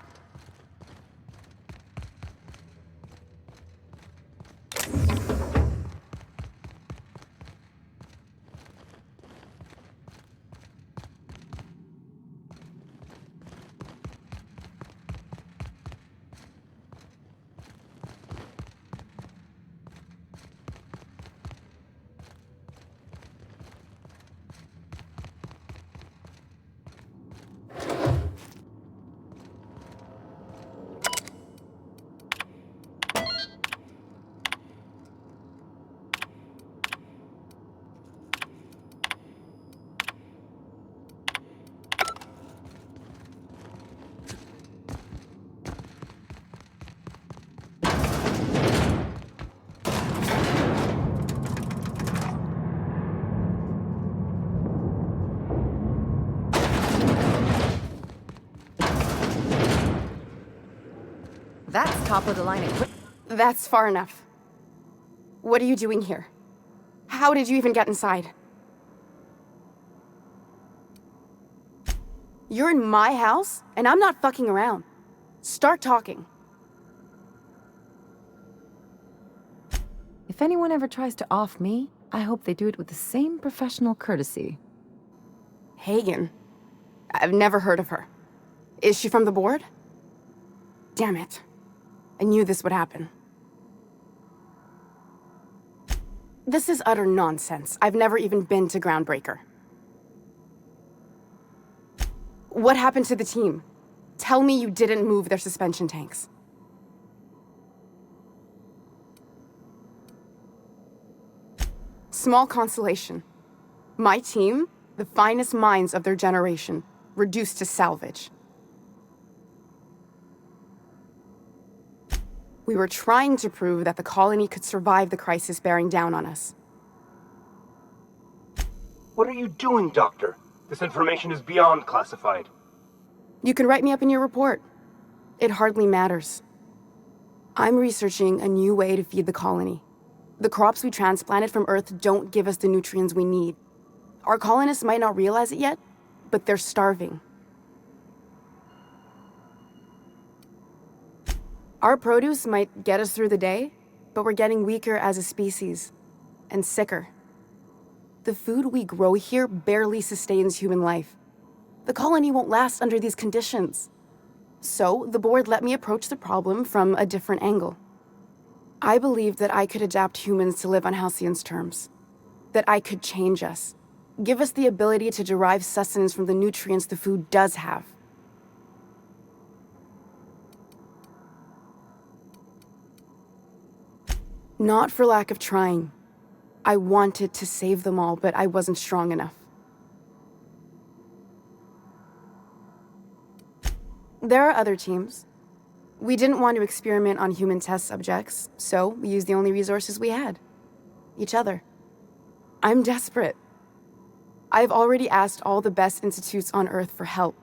That's top-of-the-line equipment. That's far enough. What are you doing here? How did you even get inside? You're in my house, and I'm not fucking around. Start talking. If anyone ever tries to off me, I hope they do it with the same professional courtesy. Hagen. I've never heard of her. Is she from the board? Damn it. I knew this would happen. This is utter nonsense. I've never even been to Groundbreaker. What happened to the team? Tell me you didn't move their suspension tanks. Small consolation. My team, the finest minds of their generation, reduced to salvage. We were trying to prove that the colony could survive the crisis bearing down on us. What are you doing, Doctor? This information is beyond classified. You can write me up in your report. It hardly matters. I'm researching a new way to feed the colony. The crops we transplanted from Earth don't give us the nutrients we need. Our colonists might not realize it yet, but they're starving. Our produce might get us through the day, but we're getting weaker as a species, and sicker. The food we grow here barely sustains human life. The colony won't last under these conditions. So, the board let me approach the problem from a different angle. I believed that I could adapt humans to live on Halcyon's terms. That I could change us. Give us the ability to derive sustenance from the nutrients the food does have. Not for lack of trying. I wanted to save them all, but I wasn't strong enough. There are other teams. We didn't want to experiment on human test subjects, so we used the only resources we had. Each other. I'm desperate. I've already asked all the best institutes on Earth for help.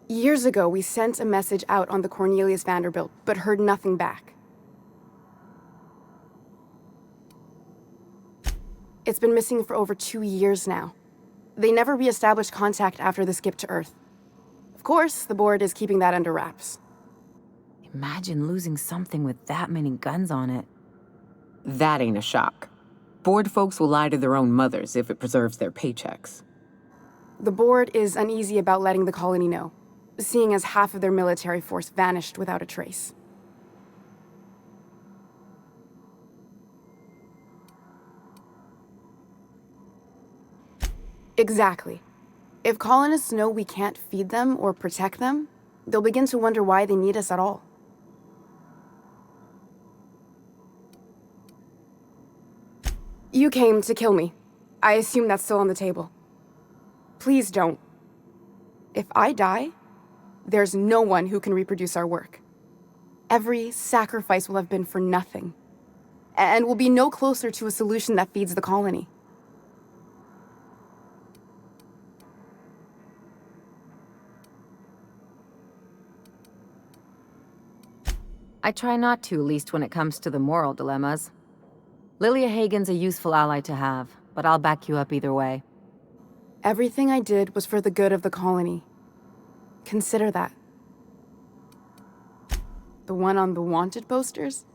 Years ago, we sent a message out on the Cornelius Vanderbilt, but heard nothing back. It's been missing for over 2 years now. They never re-established contact after the skip to Earth. Of course, the board is keeping that under wraps. Imagine losing something with that many guns on it. That ain't a shock. Board folks will lie to their own mothers if it preserves their paychecks. The board is uneasy about letting the colony know, seeing as half of their military force vanished without a trace. Exactly. If colonists know we can't feed them or protect them, they'll begin to wonder why they need us at all. You came to kill me. I assume that's still on the table. Please don't. If I die, there's no one who can reproduce our work. Every sacrifice will have been for nothing. And we'll be no closer to a solution that feeds the colony. I try not to, least when it comes to the moral dilemmas. Lilia Hagen's a useful ally to have, but I'll back you up either way. Everything I did was for the good of the colony. Consider that. The one on the wanted posters?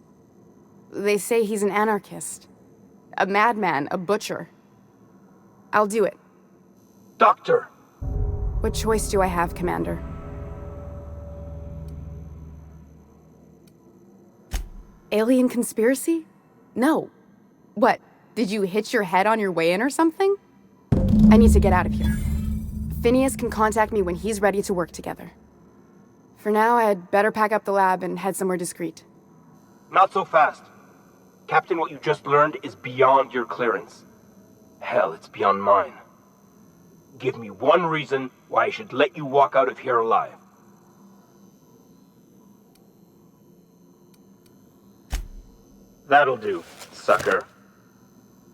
They say he's an anarchist. A madman, a butcher. I'll do it. Doctor! What choice do I have, Commander? Alien conspiracy? No. What, did you hit your head on your way in or something? I need to get out of here. Phineas can contact me when he's ready to work together. For now, I'd better pack up the lab and head somewhere discreet. Not so fast. Captain, what you just learned is beyond your clearance. Hell, it's beyond mine. Give me one reason why I should let you walk out of here alive. That'll do, sucker.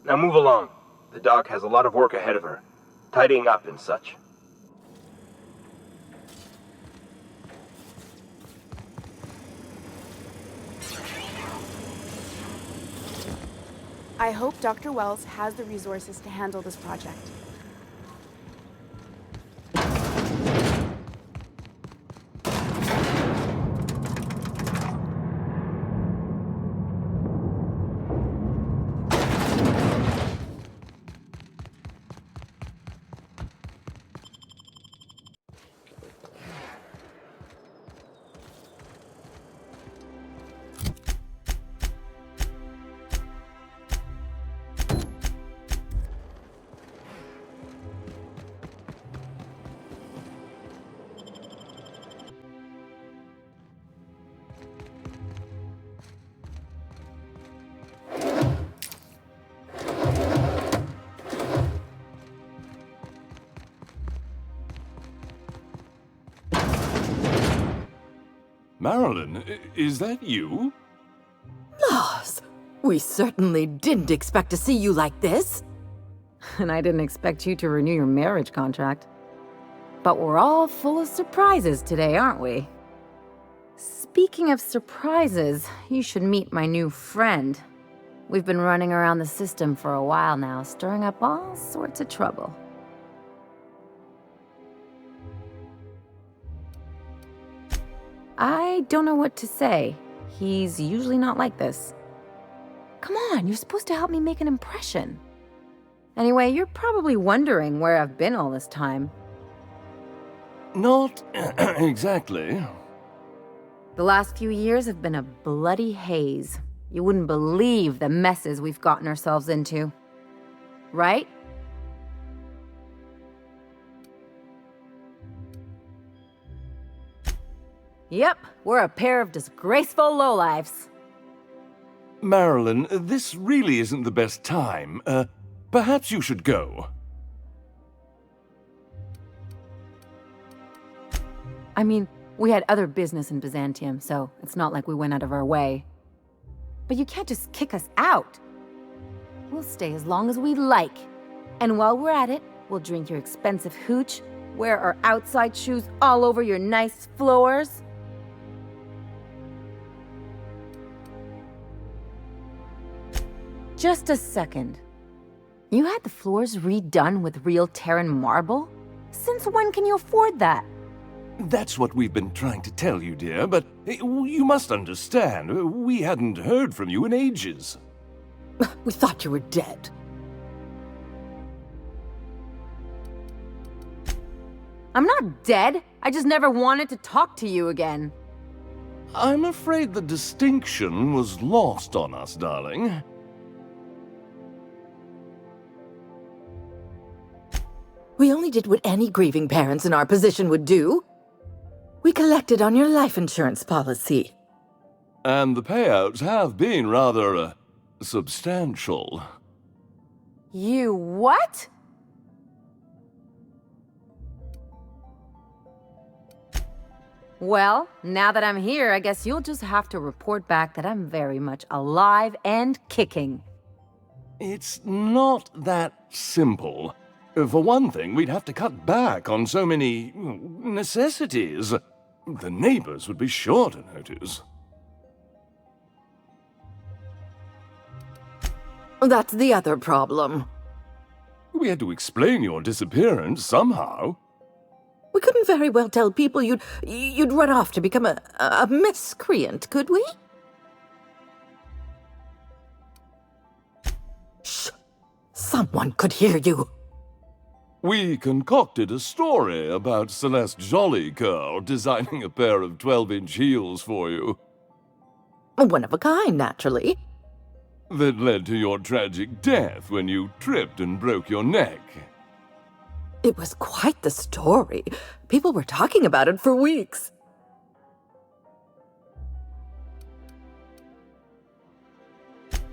Now move along. The doc has a lot of work ahead of her. Tidying up and such. I hope Dr. Wells has the resources to handle this project. Marilyn, is that you? We certainly didn't expect to see you like this. And I didn't expect you to renew your marriage contract. But we're all full of surprises today, aren't we? Speaking of surprises, you should meet my new friend. We've been running around the system for a while now, stirring up all sorts of trouble. I don't know what to say. He's usually not like this. Come on, you're supposed to help me make an impression. Anyway, you're probably wondering where I've been all this time. Not exactly. The last few years have been a bloody haze. You wouldn't believe the messes we've gotten ourselves into. Right? Yep, we're a pair of disgraceful lowlifes. Marilyn, this really isn't the best time. Perhaps you should go. I mean, we had other business in Byzantium, so it's not like we went out of our way. But you can't just kick us out. We'll stay as long as we like. And while we're at it, we'll drink your expensive hooch, wear our outside shoes all over your nice floors. Just a second. You had the floors redone with real Terran marble? Since when can you afford that? That's what we've been trying to tell you, dear, but you must understand, we hadn't heard from you in ages. We thought you were dead. I'm not dead. I just never wanted to talk to you again. I'm afraid the distinction was lost on us, darling. We only did what any grieving parents in our position would do. We collected on your life insurance policy. And the payouts have been rather, substantial. You what? Well, now that I'm here, I guess you'll just have to report back that I'm very much alive and kicking. It's not that simple. For one thing, we'd have to cut back on so many necessities. The neighbors would be sure to notice. That's the other problem. We had to explain your disappearance somehow. We couldn't very well tell people you'd run off to become a miscreant, could we? Shh! Someone could hear you. We concocted a story about Celeste Jollycurl designing a pair of 12-inch heels for you. One of a kind, naturally. That led to your tragic death when you tripped and broke your neck. It was quite the story. People were talking about it for weeks.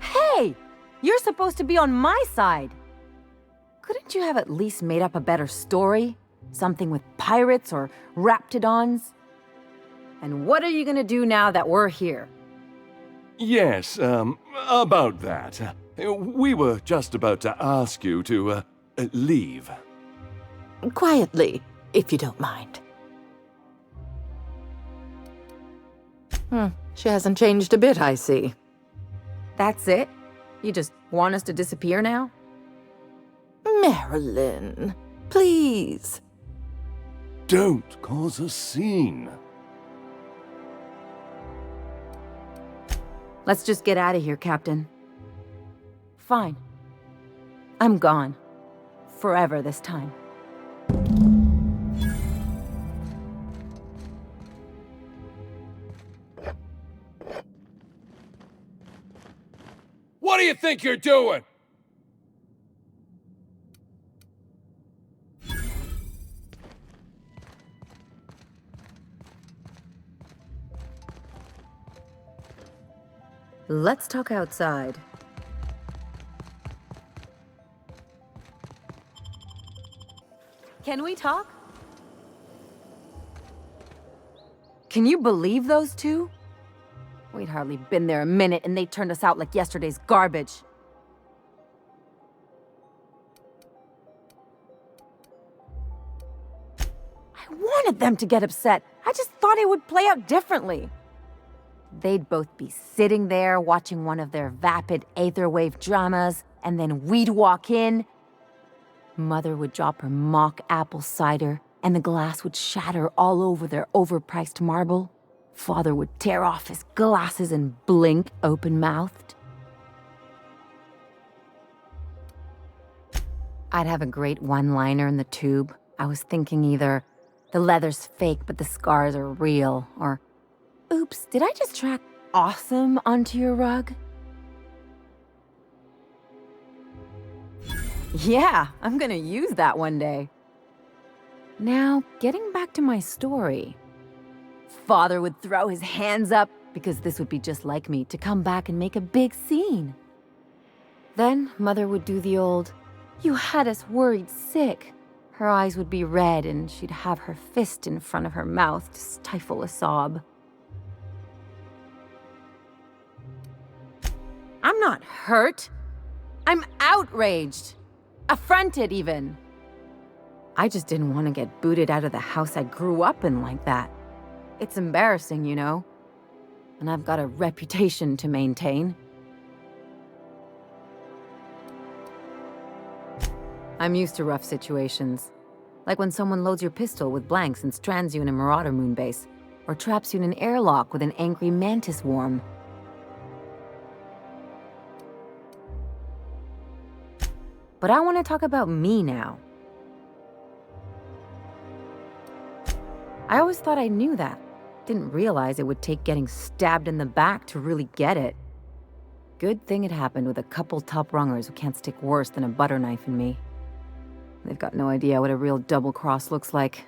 Hey! You're supposed to be on my side! Couldn't you have at least made up a better story? Something with pirates or raptidons? And what are you gonna do now that we're here? Yes, about that. We were just about to ask you to, leave. Quietly, if you don't mind. She hasn't changed a bit, I see. That's it? You just want us to disappear now? Marilyn, please. Don't cause a scene. Let's just get out of here, Captain. Fine. I'm gone. Forever this time. What do you think you're doing? Let's talk outside. Can we talk? Can you believe those two? We'd hardly been there a minute and they turned us out like yesterday's garbage. I wanted them to get upset. I just thought it would play out differently. They'd both be sitting there watching one of their vapid aetherwave dramas, and then we'd walk in. Mother would drop her mock apple cider, and the glass would shatter all over their overpriced marble. Father would tear off his glasses and blink open-mouthed. I'd have a great one-liner in the tube. I was thinking either, the leather's fake but the scars are real, or, oops, did I just track awesome onto your rug? Yeah, I'm gonna use that one day. Now, getting back to my story. Father would throw his hands up, because this would be just like me, to come back and make a big scene. Then Mother would do the old, "You had us worried sick." Her eyes would be red and she'd have her fist in front of her mouth to stifle a sob. I'm not hurt. I'm outraged. Affronted, even. I just didn't want to get booted out of the house I grew up in like that. It's embarrassing, you know. And I've got a reputation to maintain. I'm used to rough situations. Like when someone loads your pistol with blanks and strands you in a Marauder moonbase, or traps you in an airlock with an angry mantis worm. But I want to talk about me now. I always thought I knew that. Didn't realize it would take getting stabbed in the back to really get it. Good thing it happened with a couple top-rungers who can't stick worse than a butter knife in me. They've got no idea what a real double-cross looks like.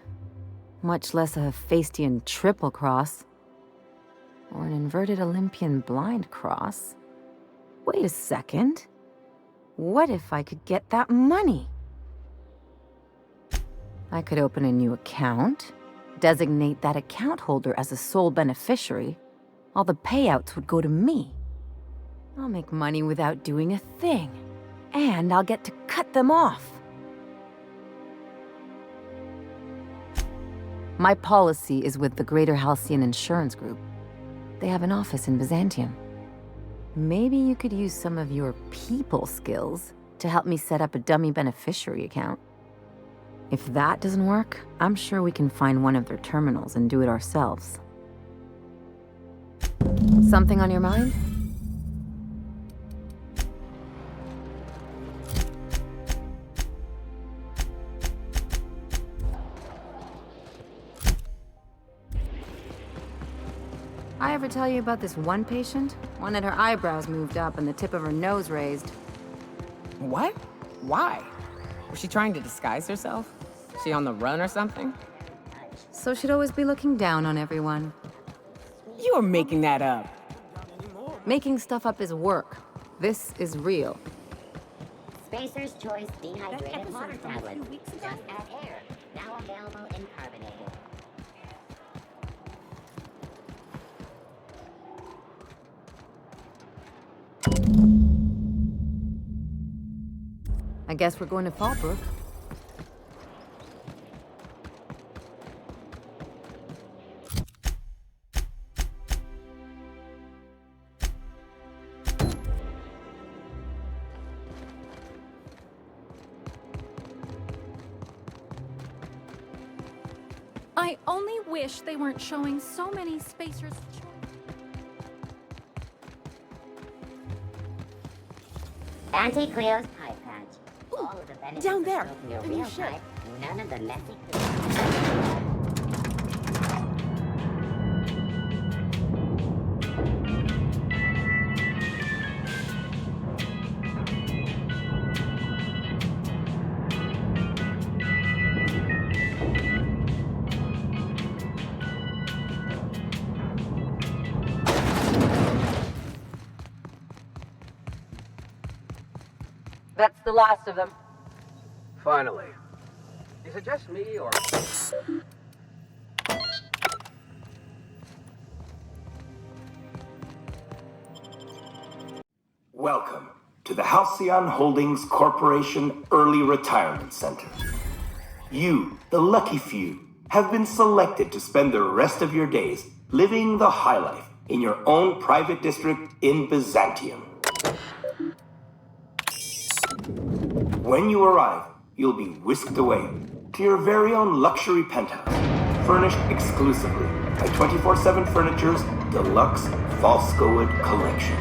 Much less a Hephaestian triple-cross. Or an inverted Olympian blind cross. Wait a second. What if I could get that money? I could open a new account, designate that account holder as a sole beneficiary. All the payouts would go to me. I'll make money without doing a thing. And I'll get to cut them off. My policy is with the Greater Halcyon Insurance Group. They have an office in Byzantium. Maybe you could use some of your people skills to help me set up a dummy beneficiary account. If that doesn't work, I'm sure we can find one of their terminals and do it ourselves. Something on your mind? I ever tell you about this one patient? One had her eyebrows moved up and the tip of her nose raised. What? Why? Was she trying to disguise herself? She on the run or something? So she'd always be looking down on everyone. You are making that up. Making stuff up is work. This is real. Spacer's Choice dehydrated water tablets. Just add air. Now available in carbonated. I guess we're going to Fallbrook. I only wish they weren't showing so many Spacer's Choice. Auntie Cleo's pipe patch. All of the benefits down there, of smoking a in your real ship. pipe, none of the messy. That's the last of them. Finally. Is it just me, or... Welcome to the Halcyon Holdings Corporation Early Retirement Center. You, the lucky few, have been selected to spend the rest of your days living the high life in your own private district in Byzantium. When you arrive, you'll be whisked away to your very own luxury penthouse, furnished exclusively by 24/7 Furniture's deluxe Falscowood collection.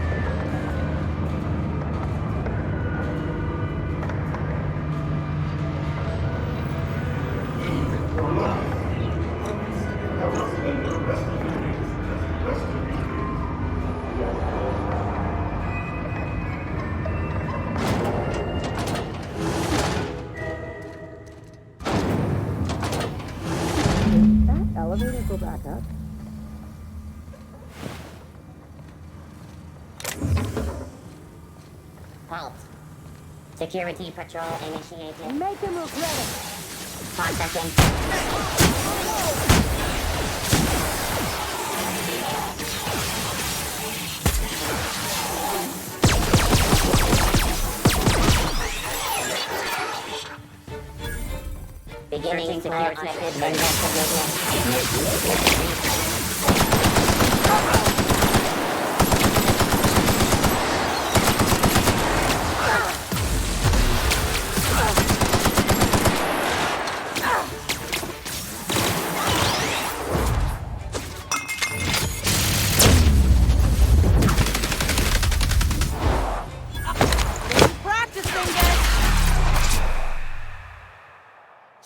Elevator go back up. Halt. Security patrol initiated. Make him look ready. Processing. Beginning security Practicing this.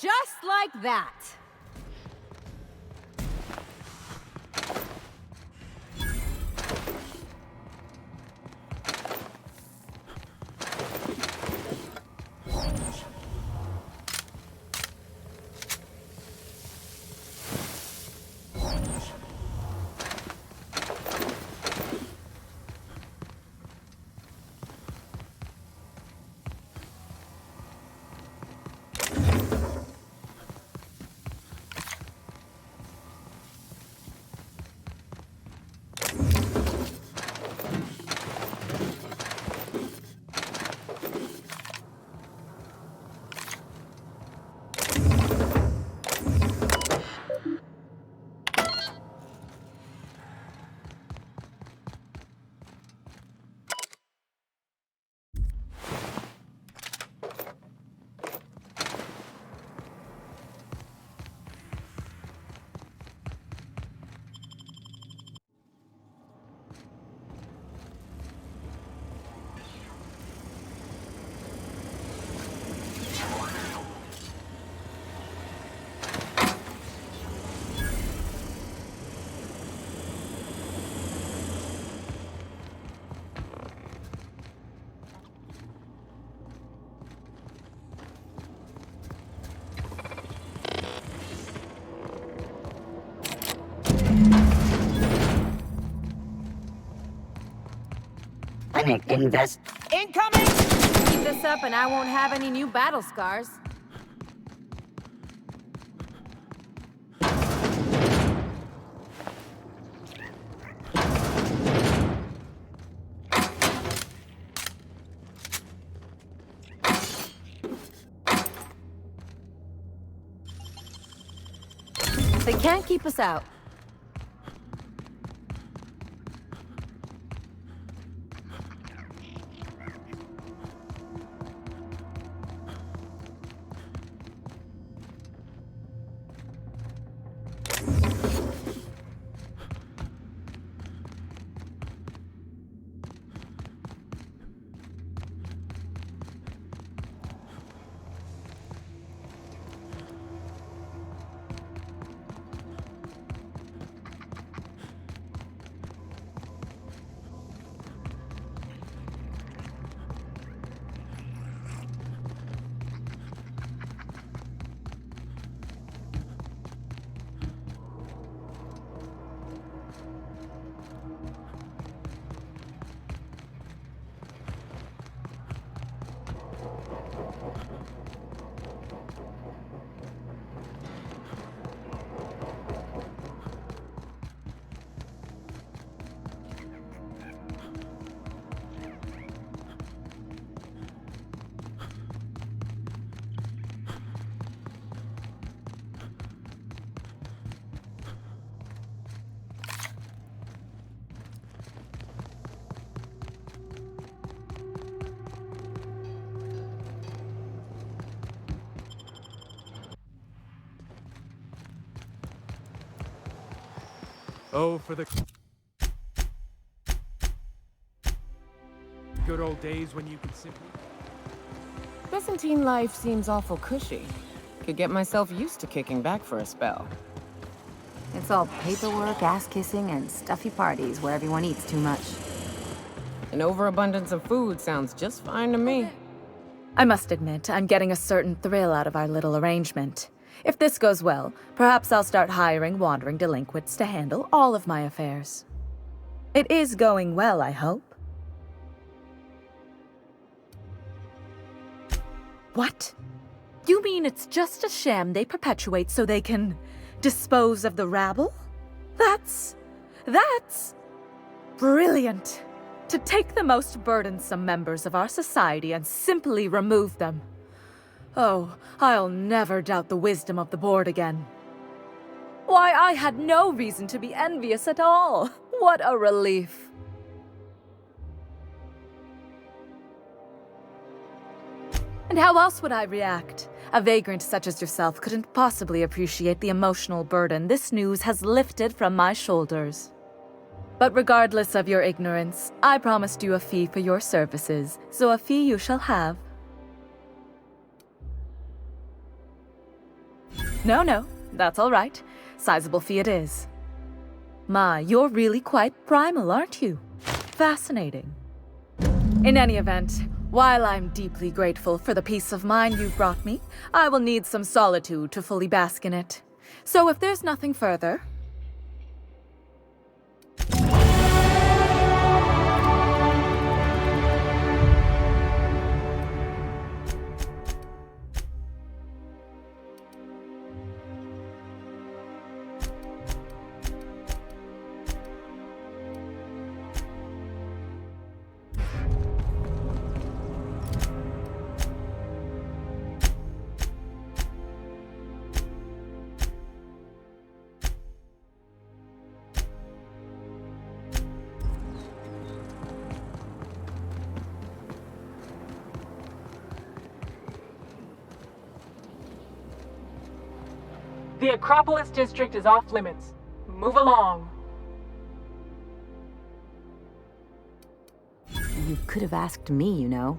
Just like that. Invest. Incoming! Keep this up and I won't have any new battle scars. They can't keep us out. Oh, for the good old days when you could simply... Byzantine life seems awful cushy. Could get myself used to kicking back for a spell. It's all paperwork, ass-kissing, and stuffy parties where everyone eats too much. An overabundance of food sounds just fine to me. I must admit, I'm getting a certain thrill out of our little arrangement. If this goes well, perhaps I'll start hiring wandering delinquents to handle all of my affairs. It is going well, I hope. What? You mean it's just a sham they perpetuate so they can dispose of the rabble? That's brilliant. To take the most burdensome members of our society and simply remove them. Oh, I'll never doubt the wisdom of the board again. Why, I had no reason to be envious at all. What a relief. And how else would I react? A vagrant such as yourself couldn't possibly appreciate the emotional burden this news has lifted from my shoulders. But regardless of your ignorance, I promised you a fee for your services, so a fee you shall have. No, that's all right. Sizable fee it is. My, you're really quite primal, aren't you? Fascinating. In any event, while I'm deeply grateful for the peace of mind you've brought me, I will need some solitude to fully bask in it. So if there's nothing further... The Acropolis district is off limits. Move along. You could have asked me, you know.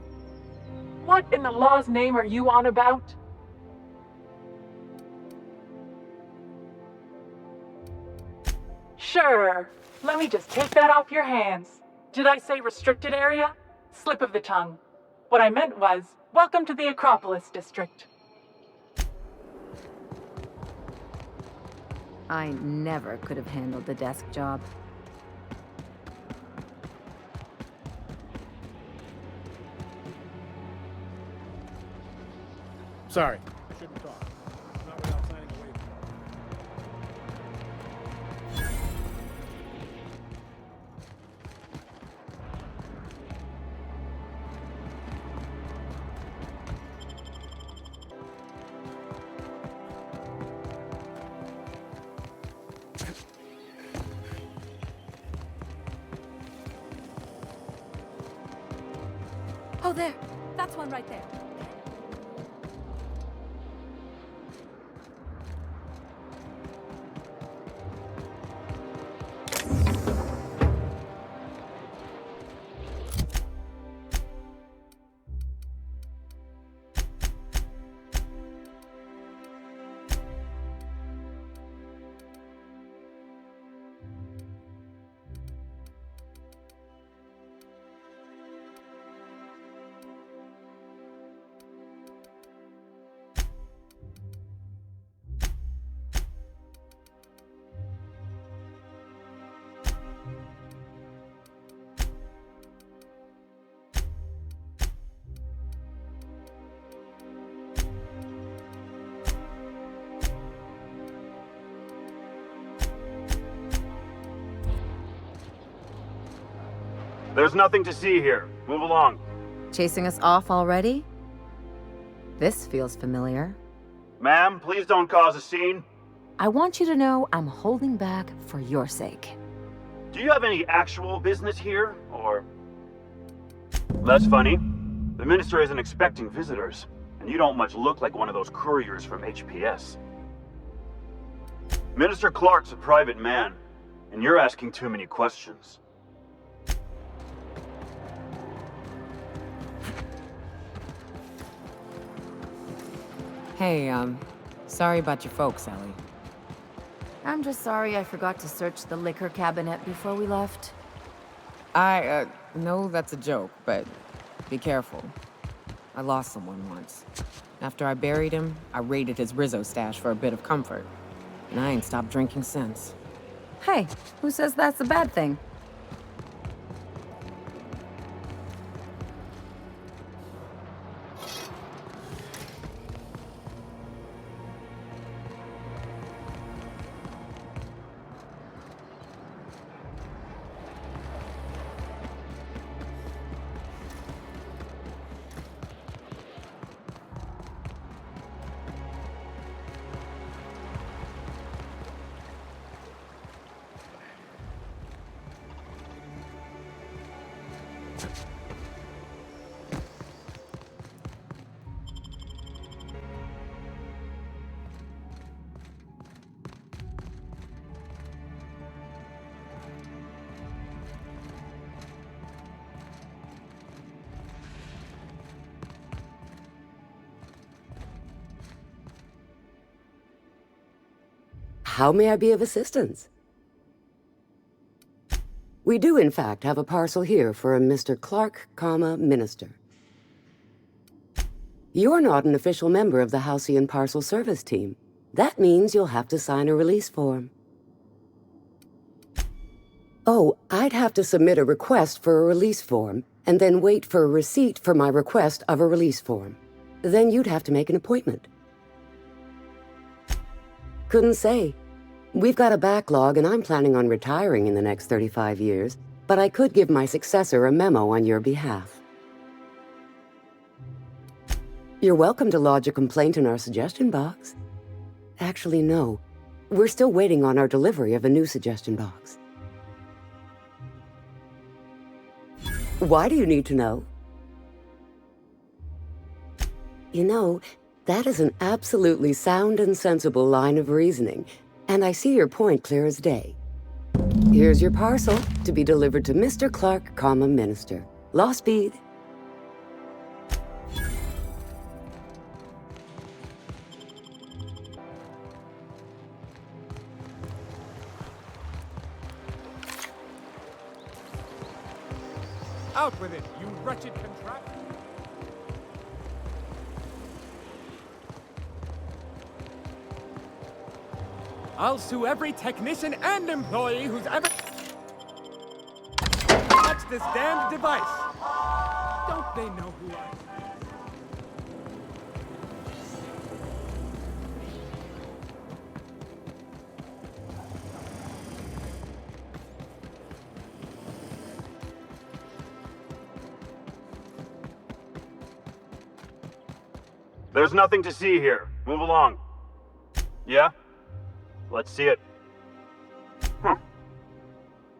What in the law's name are you on about? Sure. Let me just take that off your hands. Did I say restricted area? Slip of the tongue. What I meant was, welcome to the Acropolis district. I never could have handled the desk job. Sorry. Shouldn't talk. Not without signing a waiver. Oh, there. That's one right there. There's nothing to see here. Move along. Chasing us off already? This feels familiar. Ma'am, please don't cause a scene. I want you to know I'm holding back for your sake. Do you have any actual business here, or... That's funny. The minister isn't expecting visitors, and you don't much look like one of those couriers from HPS. Minister Clark's a private man. and you're asking too many questions. Hey, sorry about your folks, Ellie. I'm just sorry I forgot to search the liquor cabinet before we left. I know that's a joke, but be careful. I lost someone once. After I buried him, I raided his Rizzo stash for a bit of comfort. And I ain't stopped drinking since. Hey, who says that's a bad thing? How may I be of assistance? We do, in fact, have a parcel here for a Mr. Clark, Minister. You're not an official member of the Halcyon Parcel Service Team. That means you'll have to sign a release form. Oh, I'd have to submit a request for a release form, and then wait for a receipt for my request of a release form. Then you'd have to make an appointment. Couldn't say. We've got a backlog, and I'm planning on retiring in the next 35 years, but I could give my successor a memo on your behalf. You're welcome to lodge a complaint in our suggestion box. Actually, no. We're still waiting on our delivery of a new suggestion box. Why do you need to know? You know, that is an absolutely sound and sensible line of reasoning, and I see your point clear as day. Here's your parcel to be delivered to Mr. Clark, Minister. Law speed. Out with it, you wretched contractor! I'll sue every technician and employee who's ever touched this damned device! Don't they know who I am? There's nothing to see here. Move along. Yeah? Let's see it.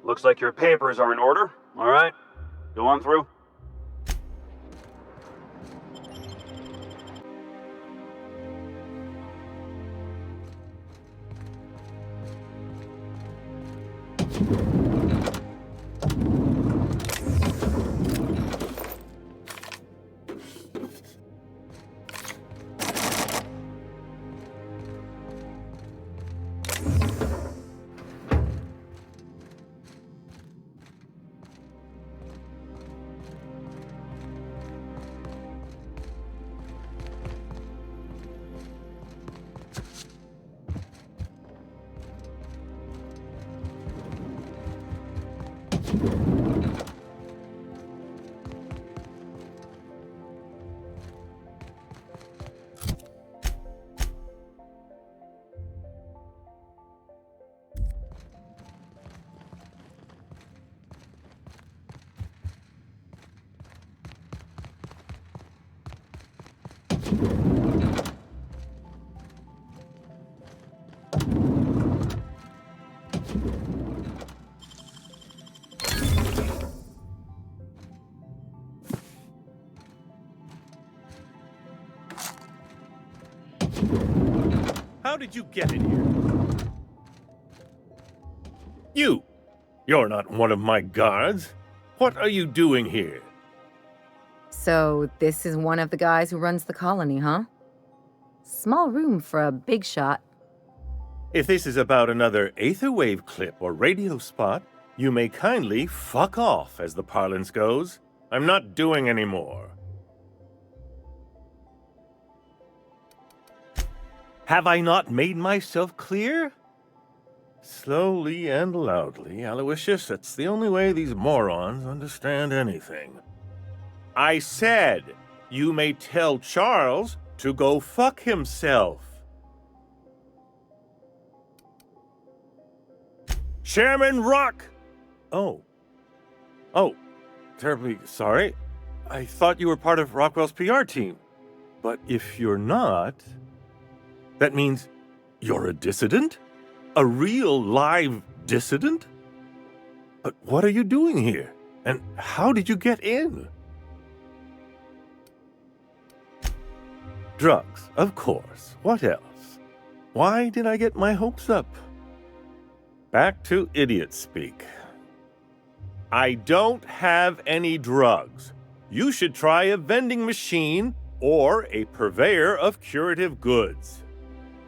Looks like your papers are in order. All right. Go on through. How did you get in here? You! You're not one of my guards. What are you doing here? So, this is one of the guys who runs the colony, huh? Small room for a big shot. If this is about another aetherwave clip or radio spot, you may kindly fuck off, as the parlance goes. I'm not doing any more. Have I not made myself clear? Slowly and loudly, Aloysius, that's the only way these morons understand anything. I said, you may tell Charles to go fuck himself. Chairman Rock! Oh, terribly sorry. I thought you were part of Rockwell's PR team. But if you're not, that means you're a dissident? A real live dissident? But what are you doing here? And how did you get in? Drugs, of course. What else? Why did I get my hopes up? Back to idiot speak. I don't have any drugs. You should try a vending machine or a purveyor of curative goods.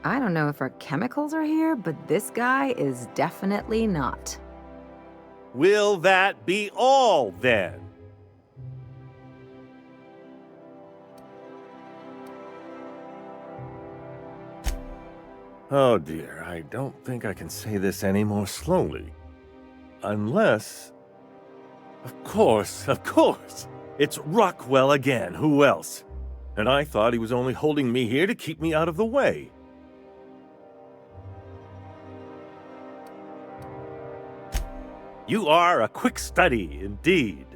I don't know if our chemicals are here, but this guy is definitely not. Will that be all, then? Oh dear, I don't think I can say this any more slowly. Unless... Of course! It's Rockwell again, who else? And I thought he was only holding me here to keep me out of the way. You are a quick study, indeed.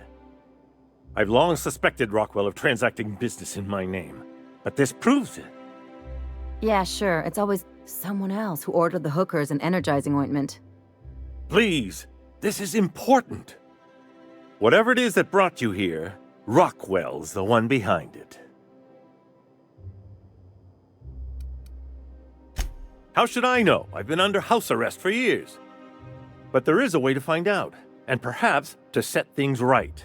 I've long suspected Rockwell of transacting business in my name, but this proves it. Yeah, sure, it's always someone else who ordered the hookers and energizing ointment. Please, this is important. Whatever it is that brought you here, Rockwell's the one behind it. How should I know? I've been under house arrest for years. But there is a way to find out, and perhaps to set things right.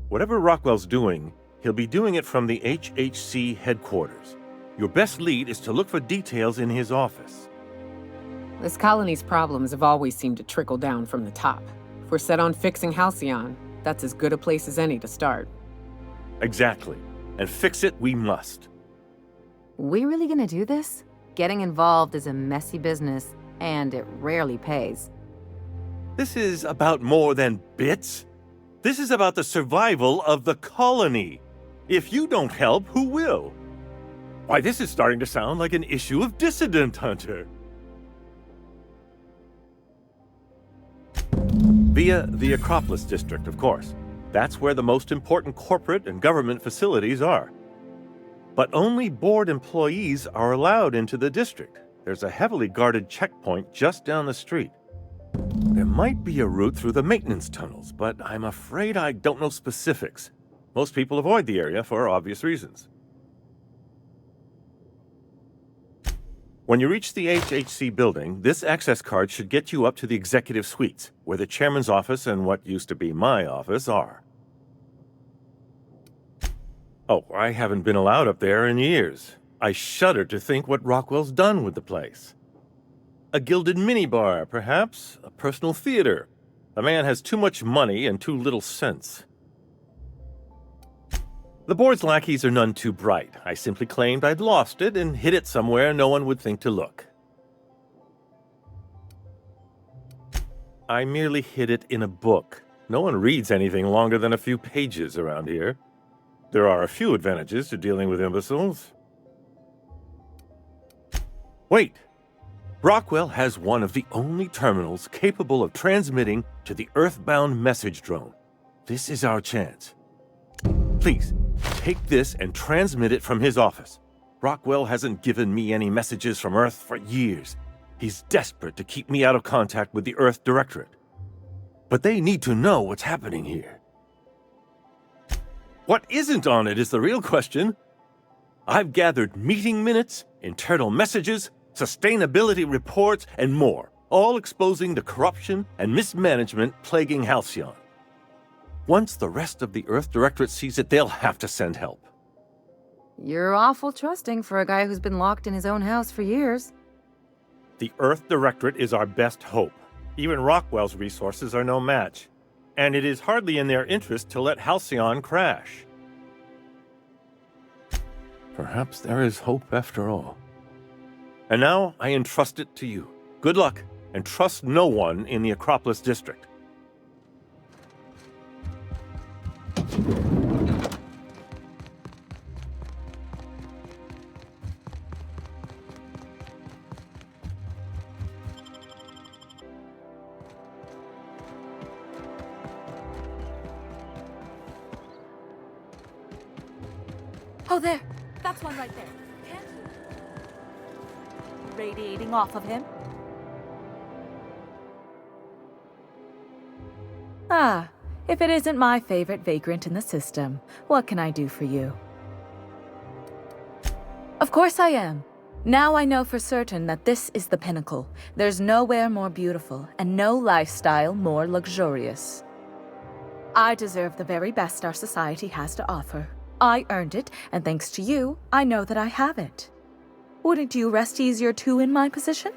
Whatever Rockwell's doing, he'll be doing it from the HHC headquarters. Your best lead is to look for details in his office. This colony's problems have always seemed to trickle down from the top. If we're set on fixing Halcyon, that's as good a place as any to start. Exactly. And fix it we must. We really gonna do this? Getting involved is a messy business, and it rarely pays. This is about more than bits. This is about the survival of the colony. If you don't help, who will? Why, this is starting to sound like an issue of Dissident Hunter. Via the Acropolis District, of course. That's where the most important corporate and government facilities are. But only board employees are allowed into the district. There's a heavily guarded checkpoint just down the street. There might be a route through the maintenance tunnels, but I'm afraid I don't know specifics. Most people avoid the area for obvious reasons. When you reach the HHC building, this access card should get you up to the executive suites, where the chairman's office and what used to be my office are. Oh, I haven't been allowed up there in years. I shudder to think what Rockwell's done with the place. A gilded minibar, perhaps? A personal theater. The man has too much money and too little sense. The board's lackeys are none too bright. I simply claimed I'd lost it and hid it somewhere no one would think to look. I merely hid it in a book. No one reads anything longer than a few pages around here. There are a few advantages to dealing with imbeciles. Wait! Rockwell has one of the only terminals capable of transmitting to the Earthbound message drone. This is our chance. Please, take this and transmit it from his office. Rockwell hasn't given me any messages from Earth for years. He's desperate to keep me out of contact with the Earth Directorate. But they need to know what's happening here. What isn't on it is the real question. I've gathered meeting minutes, internal messages, sustainability reports, and more. all exposing the corruption and mismanagement plaguing Halcyon. Once the rest of the Earth Directorate sees it, they'll have to send help. You're awful trusting for a guy who's been locked in his own house for years. The Earth Directorate is our best hope. Even Rockwell's resources are no match. And it is hardly in their interest to let Halcyon crash. Perhaps there is hope after all. And now I entrust it to you. Good luck, and trust no one in the Acropolis District. Oh, there. That's one right there. Can't you? Radiating off of him. Ah, if it isn't my favorite vagrant in the system, what can I do for you? Of course I am. Now I know for certain that this is the pinnacle. There's nowhere more beautiful, and no lifestyle more luxurious. I deserve the very best our society has to offer. I earned it, and thanks to you, I know that I have it. Wouldn't you rest easier too in my position?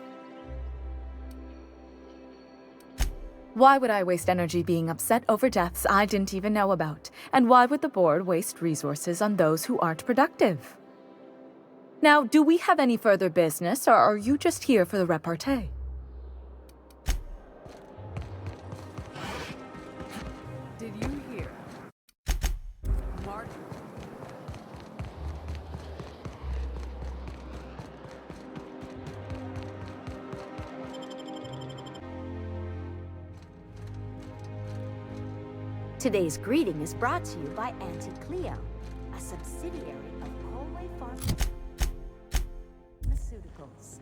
Why would I waste energy being upset over deaths I didn't even know about? And why would the board waste resources on those who aren't productive? Now, do we have any further business, or are you just here for the repartee? Did you hear? Martin. Today's greeting is brought to you by Auntie Cleo, a subsidiary of Polway Pharmaceuticals.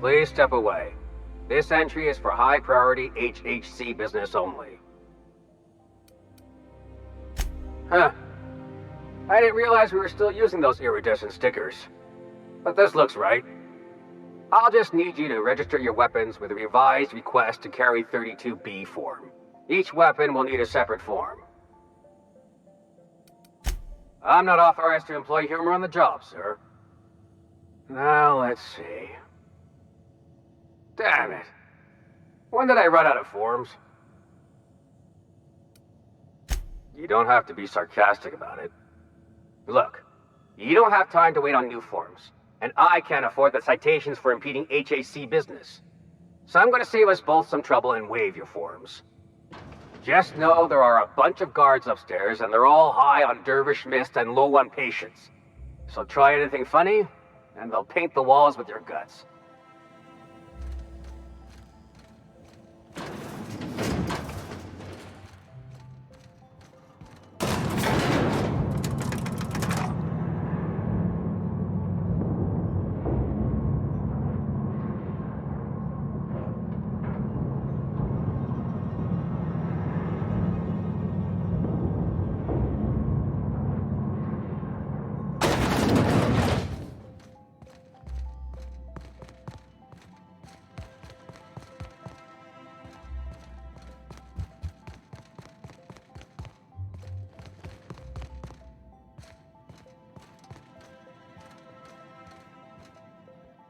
Please step away. This entry is for high-priority HHC business only. Huh. I didn't realize we were still using those iridescent stickers. But this looks right. I'll just need you to register your weapons with a revised request to carry 32B form. Each weapon will need a separate form. I'm not authorized to employ humor on the job, sir. Now, let's see. Damn it. When did I run out of forms? You don't have to be sarcastic about it. Look, you don't have time to wait on new forms, and I can't afford the citations for impeding HAC business. So I'm going to save us both some trouble and waive your forms. Just know there are a bunch of guards upstairs, and they're all high on dervish mist and low on patience. So try anything funny, and they'll paint the walls with your guts.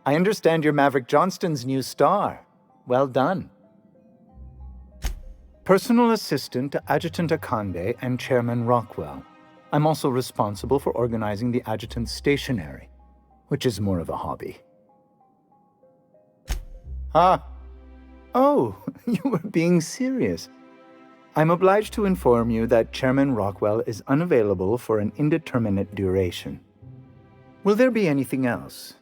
I understand you're Maverick Johnston's new star. Well done. Personal assistant to Adjutant Akande and Chairman Rockwell. I'm also responsible for organizing the adjutant's stationery, which is more of a hobby. Ah. Oh, you were being serious. I'm obliged to inform you that Chairman Rockwell is unavailable for an indeterminate duration. Will there be anything else?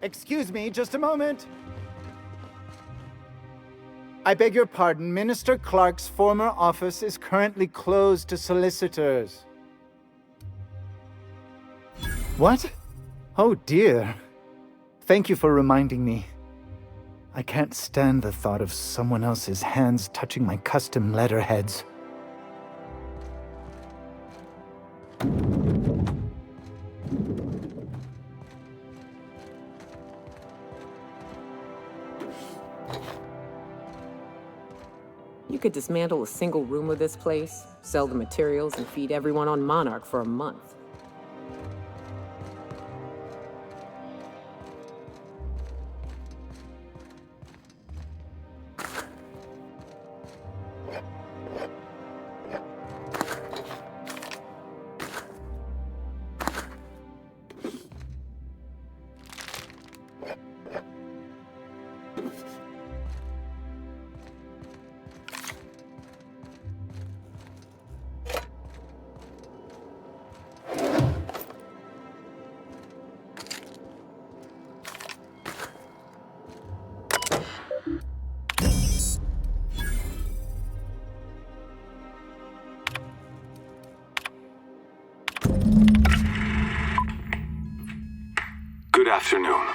Excuse me, just a moment. I beg your pardon, Minister Clark's former office is currently closed to solicitors. What? Oh dear. Thank you for reminding me. I can't stand the thought of someone else's hands touching my custom letterheads. You could dismantle a single room of this place, sell the materials, and feed everyone on Monarch for a month. Good afternoon.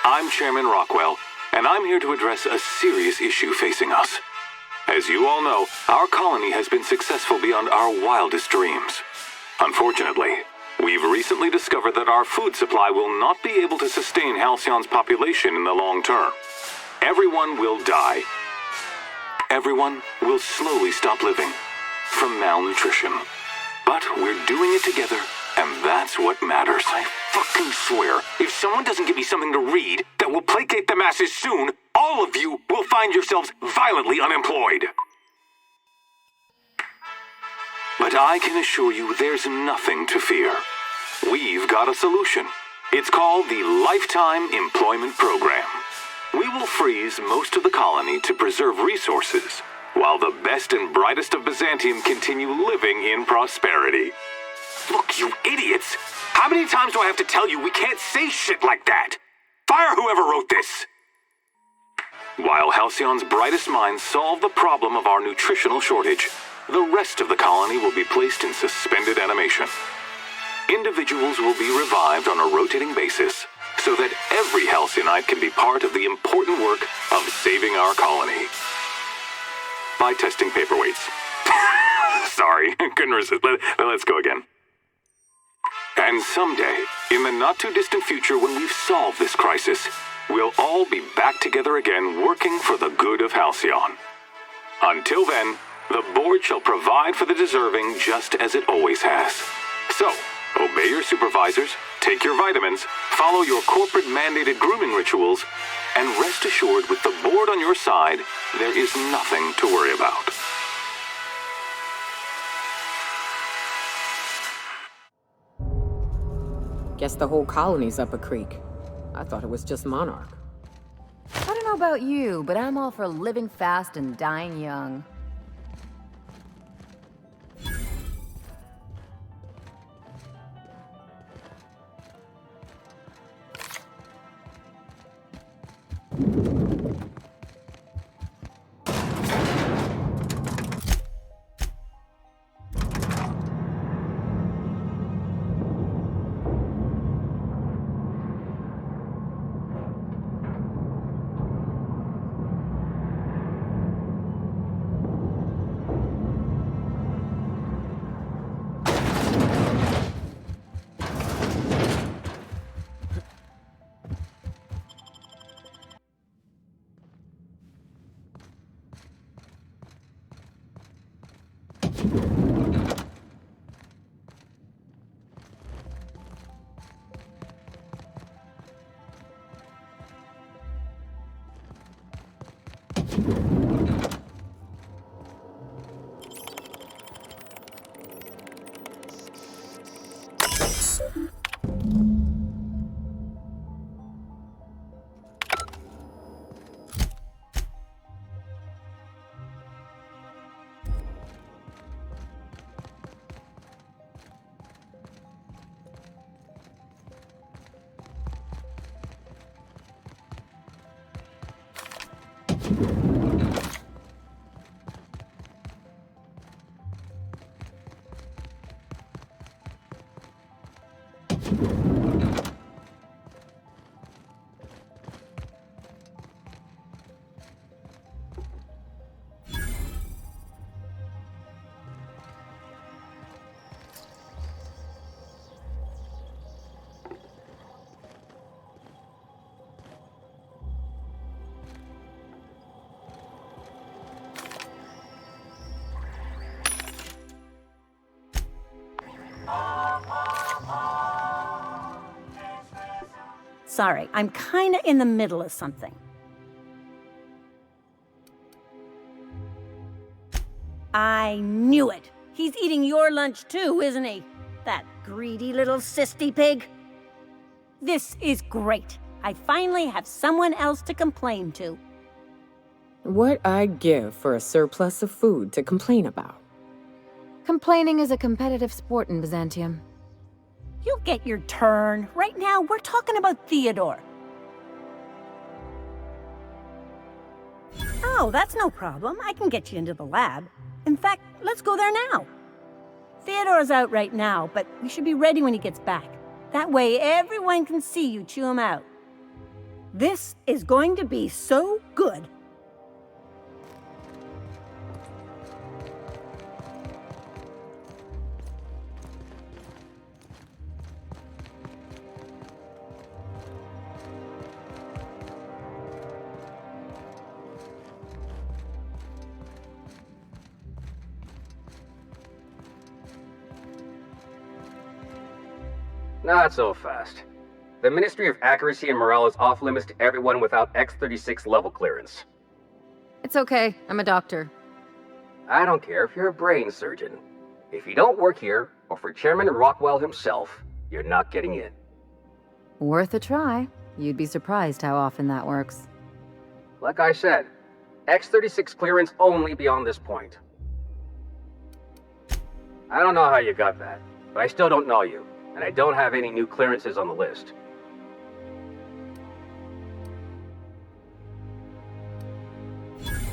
I'm Chairman Rockwell, and I'm here to address a serious issue facing us. As you all know, our colony has been successful beyond our wildest dreams. Unfortunately, we've recently discovered that our food supply will not be able to sustain Halcyon's population in the long term. Everyone will die. Everyone will slowly stop living from malnutrition. But we're doing it together, and that's what matters. I fucking swear, if someone doesn't give me something to read that will placate the masses soon, all of you will find yourselves violently unemployed. But I can assure you there's nothing to fear. We've got a solution. It's called the Lifetime Employment Program. We will freeze most of the colony to preserve resources, while the best and brightest of Byzantium continue living in prosperity. Look, you idiots! How many times do I have to tell you we can't say shit like that? Fire whoever wrote this! While Halcyon's brightest minds solve the problem of our nutritional shortage, the rest of the colony will be placed in suspended animation. Individuals will be revived on a rotating basis, so that every Halcyonite can be part of the important work of saving our colony. By testing paperweights. Sorry, couldn't resist. Let's go again. And someday, in the not-too-distant future when we've solved this crisis, we'll all be back together again working for the good of Halcyon. Until then, the board shall provide for the deserving just as it always has. So, obey your supervisors, take your vitamins, follow your corporate-mandated grooming rituals, and rest assured with the board on your side, there is nothing to worry about. Guess the whole colony's up a creek. I thought it was just Monarch. I don't know about you, but I'm all for living fast and dying young. Sorry, I'm kinda in the middle of something. I knew it! He's eating your lunch too, isn't he? That greedy little cysty pig. This is great. I finally have someone else to complain to. What I'd give for a surplus of food to complain about. Complaining is a competitive sport in Byzantium. You'll get your turn. Right now, we're talking about Theodore. Oh, that's no problem. I can get you into the lab. In fact, let's go there now. Theodore's out right now, but we should be ready when he gets back. That way, everyone can see you chew him out. This is going to be so good. Not so fast. The Ministry of Accuracy and Morale is off limits to everyone without X-36 level clearance. It's okay. I'm a doctor. I don't care if you're a brain surgeon. If you don't work here, or for Chairman Rockwell himself, you're not getting in. Worth a try. You'd be surprised how often that works. Like I said, X-36 clearance only beyond this point. I don't know how you got that, but I still don't know you, and I don't have any new clearances on the list.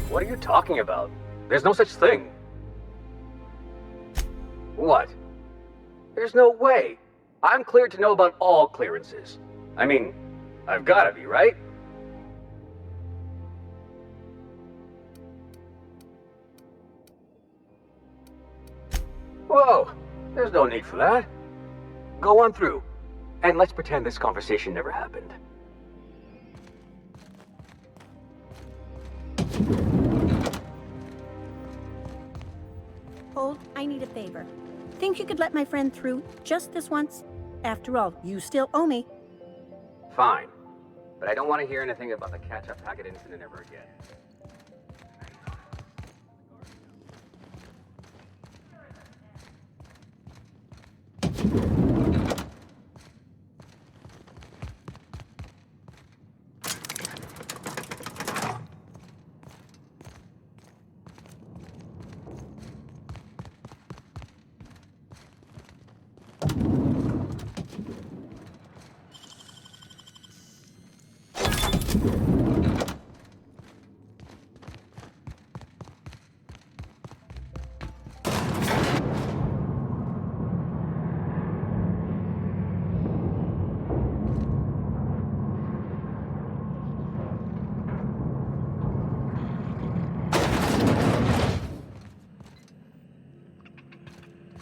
What are you talking about? There's no such thing. What? There's no way. I'm cleared to know about all clearances. I mean, I've gotta be, right? Whoa, there's no need for that. Go on through, and let's pretend this conversation never happened. Hold, I need a favor. Think you could let my friend through just this once? After all, you still owe me. Fine, but I don't want to hear anything about the catch-up packet incident ever again.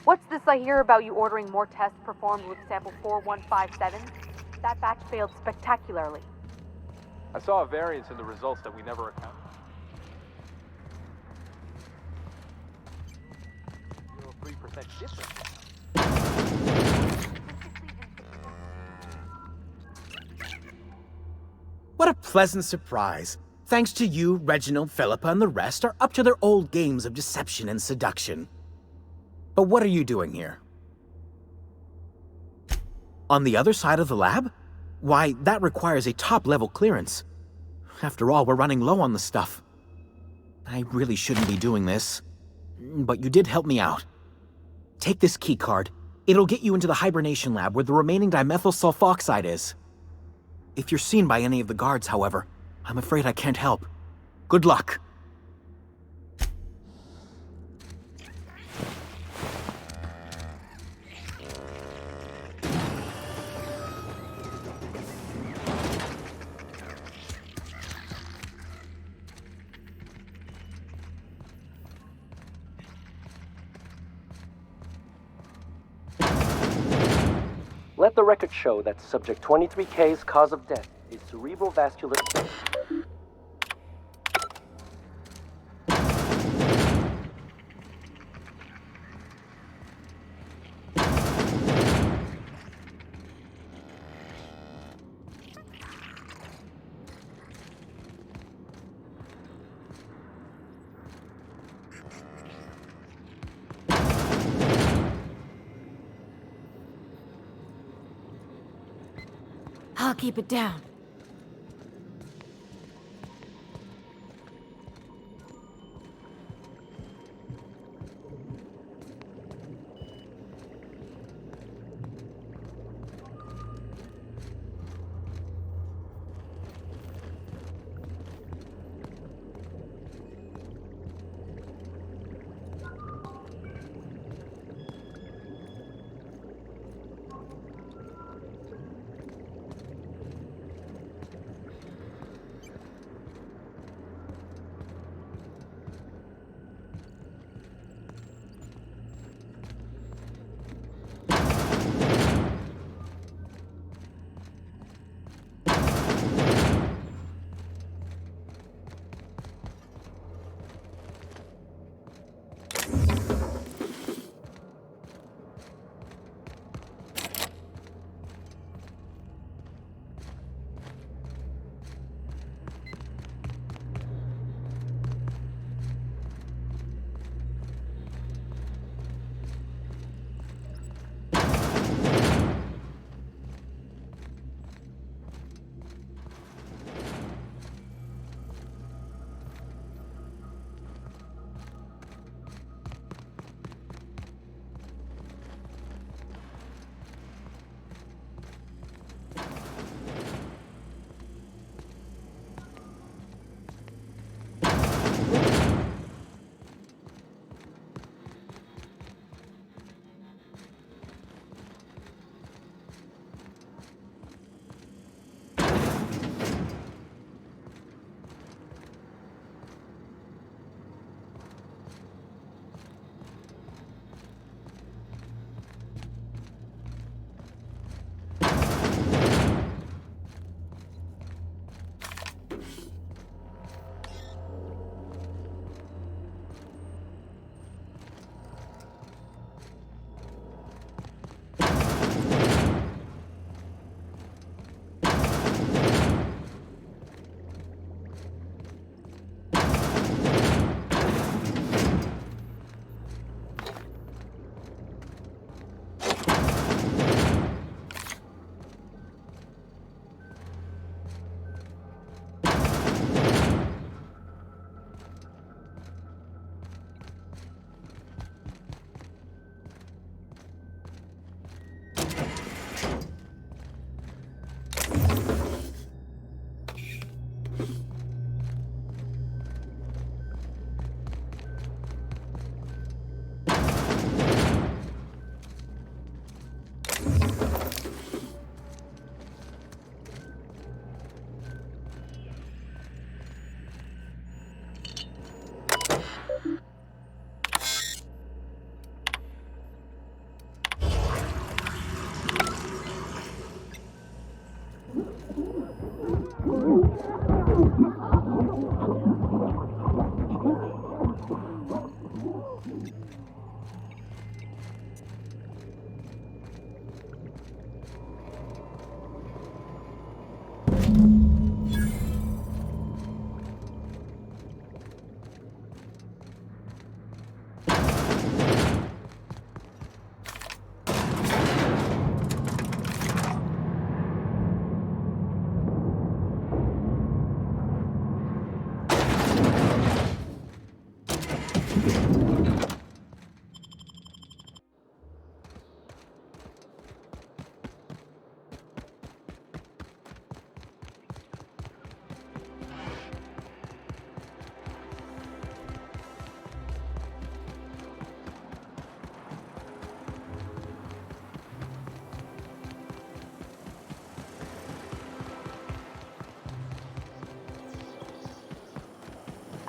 What's this I hear about you ordering more tests performed with sample 4157? That batch failed spectacularly. I saw a variance in the results that we never accounted for. 0.3% difference. What a pleasant surprise. Thanks to you, Reginald, Philippa, and the rest are up to their old games of deception and seduction. But what are you doing here? On the other side of the lab? Why, that requires a top-level clearance. After all, we're running low on the stuff. I really shouldn't be doing this, but you did help me out. Take this keycard. It'll get you into the hibernation lab where the remaining dimethyl sulfoxide is. If you're seen by any of the guards, however, I'm afraid I can't help. Good luck. Let the record show that Subject 23K's cause of death is cerebral vascular... I'll keep it down.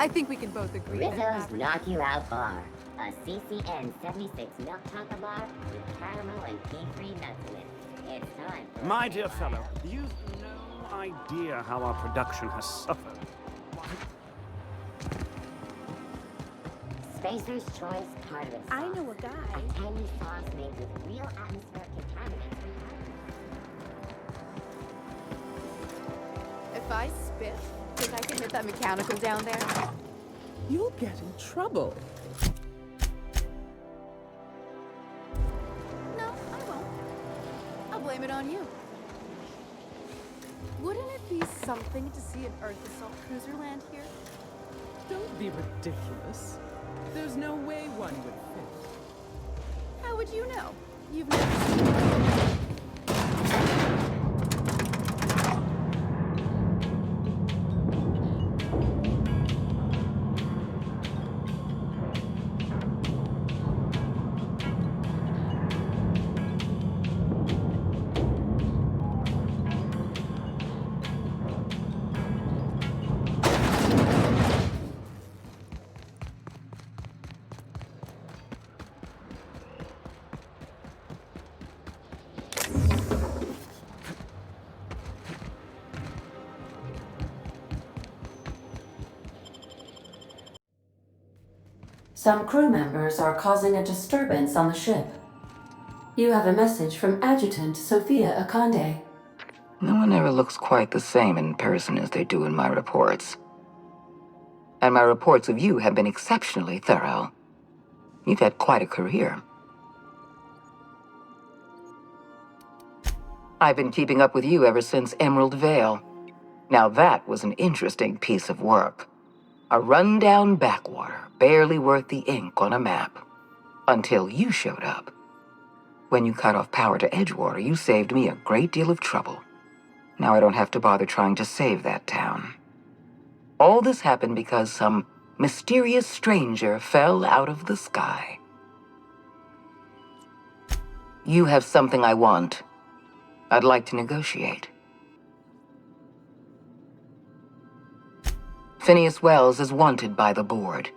I think we can both agree that Rizzo's Knock You Out Bar. A CCN 76 milk chocolate bar with caramel and pea-free nuts in it. It's time for My dear fellow, you've no idea how our production has suffered. Spacer's Choice Tartarus. I know a guy. A tangy sauce made with real atmospheric contaminants. If I spit, think I can hit that mechanical down there? You'll get in trouble. No, I won't. I'll blame it on you. something to see an Earth assault cruiser land here? Don't be ridiculous. There's no way one would fit. How would you know? You've never seen one. Some crew members are causing a disturbance on the ship. You have a message from Adjutant Sophia Akande. No one ever looks quite the same in person as they do in my reports. And my reports of you have been exceptionally thorough. You've had quite a career. I've been keeping up with you ever since Emerald Vale. Now that was an interesting piece of work. A rundown backwater, barely worth the ink on a map. Until you showed up. When you cut off power to Edgewater, you saved me a great deal of trouble. Now I don't have to bother trying to save that town. All this happened because some mysterious stranger fell out of the sky. You have something I want. I'd like to negotiate. Phineas Wells is wanted by the board.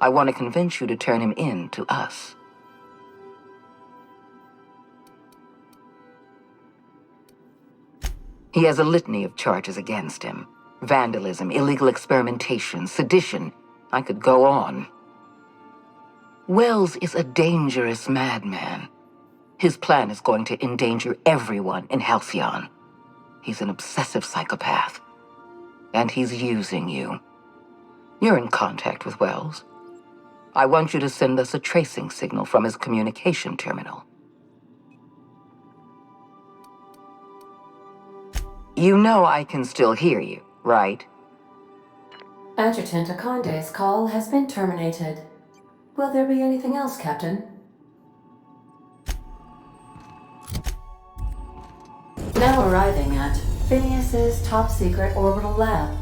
I want to convince you to turn him in to us. He has a litany of charges against him. Vandalism, illegal experimentation, sedition. I could go on. Wells is a dangerous madman. His plan is going to endanger everyone in Halcyon. He's an obsessive psychopath. And he's using you. You're in contact with Wells. I want you to send us a tracing signal from his communication terminal. You know I can still hear you, right? Adjutant Akande's call has been terminated. Will there be anything else, Captain? Now arriving at Phineas's top-secret orbital lab.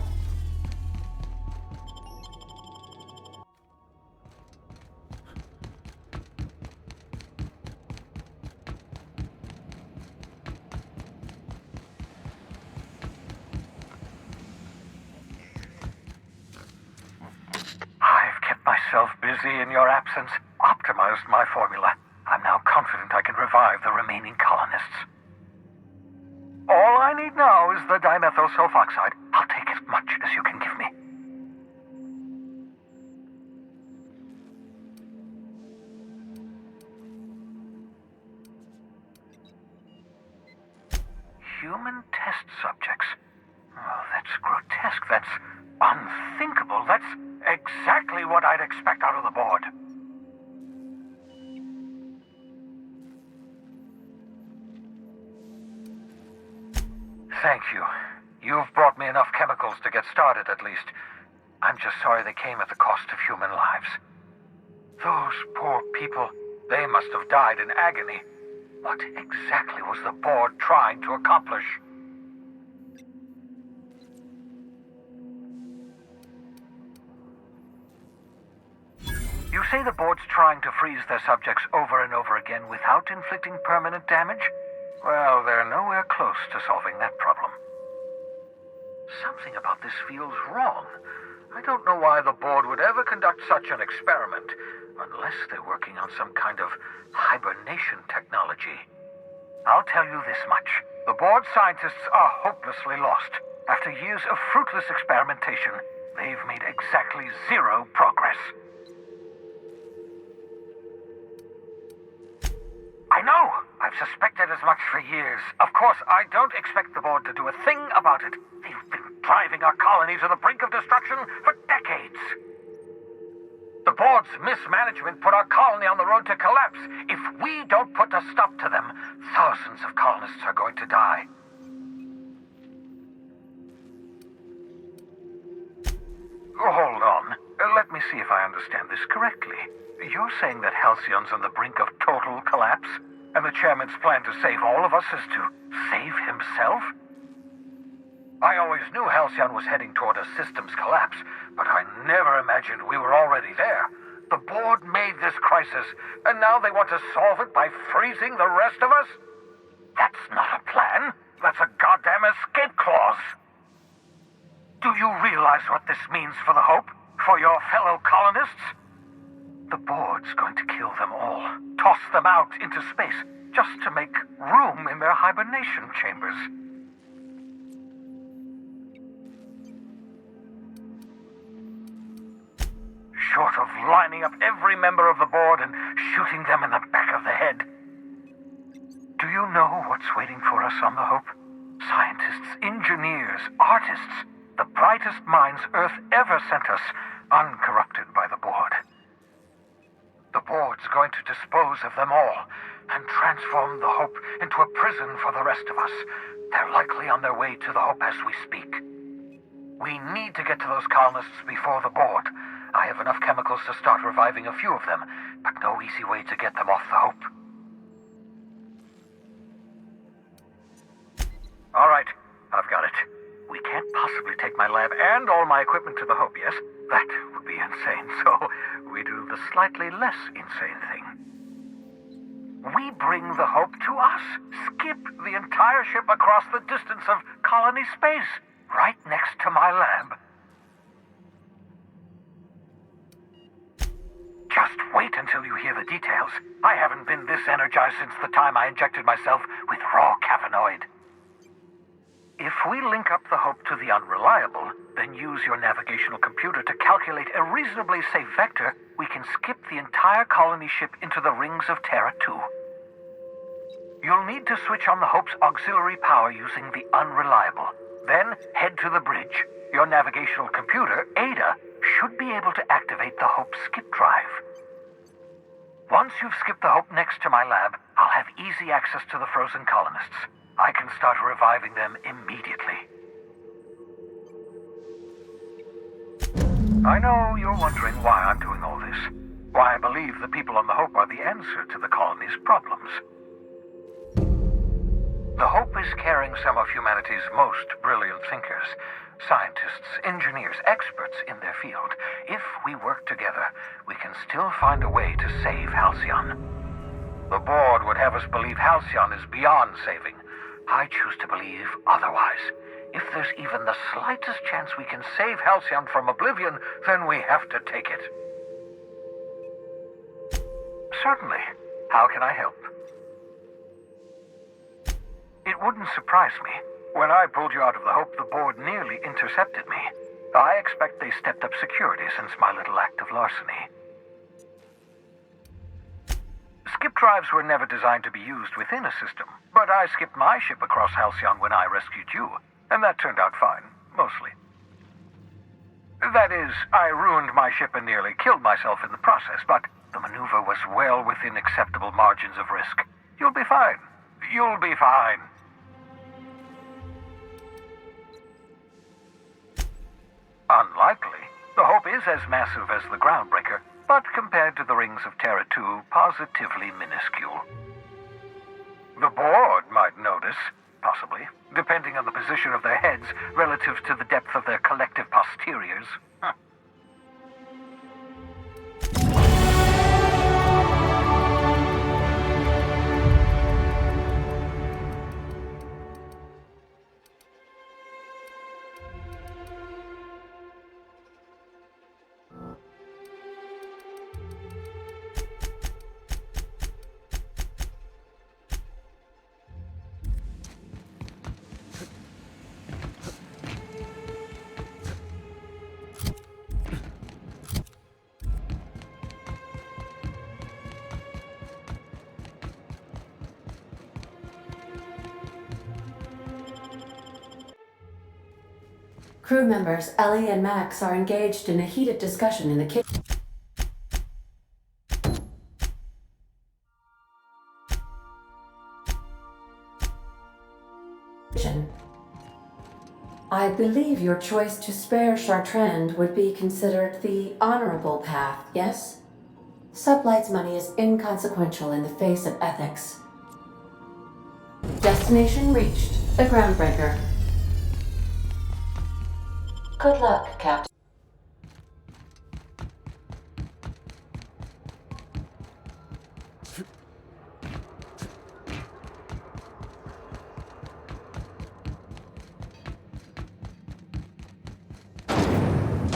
I've kept myself busy in your absence, optimized my formula. I'm now confident I can revive the remaining colonists. All I need now is the dimethyl sulfoxide. I'll take as much as you can give me. Human test subjects. Oh, that's grotesque. That's unthinkable. That's exactly what I'd expect out of the board. Thank you. You've brought me enough chemicals to get started, at least. I'm just sorry they came at the cost of human lives. Those poor people, they must have died in agony. What exactly was the board trying to accomplish? You say the board's trying to freeze their subjects over and over again without inflicting permanent damage? Well, they're nowhere close to solving that problem. Something about this feels wrong. I don't know why the board would ever conduct such an experiment, unless they're working on some kind of hibernation technology. I'll tell you this much. The board scientists are hopelessly lost. After years of fruitless experimentation, they've made exactly zero progress. I know! I've suspected as much for years. Of course, I don't expect the board to do a thing about it. They've been driving our colony to the brink of destruction for decades. The board's mismanagement put our colony on the road to collapse. If we don't put a stop to them, thousands of colonists are going to die. see if I understand this correctly. You're saying that Halcyon's on the brink of total collapse, and the chairman's plan to save all of us is to save himself? I always knew Halcyon was heading toward a systems collapse, but I never imagined we were already there. The board made this crisis, and now they want to solve it by freezing the rest of us? That's not a plan. That's a goddamn escape clause. Do you realize what this means for the Hope? For your fellow colonists? The board's going to kill them all, toss them out into space, just to make room in their hibernation chambers. Short of lining up every member of the board and shooting them in the back of the head. Do you know what's waiting for us on the Hope? Scientists, engineers, artists, the brightest minds Earth ever sent us, uncorrupted by the board. The board's going to dispose of them all and transform the Hope into a prison for the rest of us. They're likely on their way to the Hope as we speak. We need to get to those colonists before the board. I have enough chemicals to start reviving a few of them, but no easy way to get them off the Hope. All right, I've got it. We can't possibly take my lab and all my equipment to the Hope, yes? That would be insane, so we do the slightly less insane thing. We bring the Hope to us. Skip the entire ship across the distance of colony space, right next to my lab. Just wait until you hear the details. I haven't been this energized since the time I injected myself with raw cavanoid. If we link up the Hope to the Unreliable, then use your navigational computer to calculate a reasonably safe vector, we can skip the entire colony ship into the rings of Terra 2. You'll need to switch on the Hope's auxiliary power using the Unreliable. Then head to the bridge. Your navigational computer, Ada, should be able to activate the Hope's skip drive. Once you've skipped the Hope next to my lab, I'll have easy access to the frozen colonists. I can start reviving them immediately. I know you're wondering why I'm doing all this. Why I believe the people on the Hope are the answer to the colony's problems. The Hope is carrying some of humanity's most brilliant thinkers. Scientists, engineers, experts in their field. If we work together, we can still find a way to save Halcyon. The board would have us believe Halcyon is beyond saving. I choose to believe otherwise. If there's even the slightest chance we can save Halcyon from oblivion, then we have to take it. Certainly. How can I help? It wouldn't surprise me. When I pulled you out of the Hope, the board nearly intercepted me. I expect they stepped up security since my little act of larceny. Skip drives were never designed to be used within a system, but I skipped my ship across Halcyon when I rescued you, and that turned out fine, mostly. That is, I ruined my ship and nearly killed myself in the process, but the maneuver was well within acceptable margins of risk. You'll be fine. You'll be fine. Unlikely. The Hope is as massive as the Groundbreaker, but compared to the rings of Terra 2, positively minuscule. The board might notice, possibly, depending on the position of their heads relative to the depth of their collective posteriors. Crew members Ellie and Max are engaged in a heated discussion in the kitchen. I believe your choice to spare Chartrand would be considered the honorable path, yes? Sublight's money is inconsequential in the face of ethics. Destination reached. The Groundbreaker. Good luck, Captain.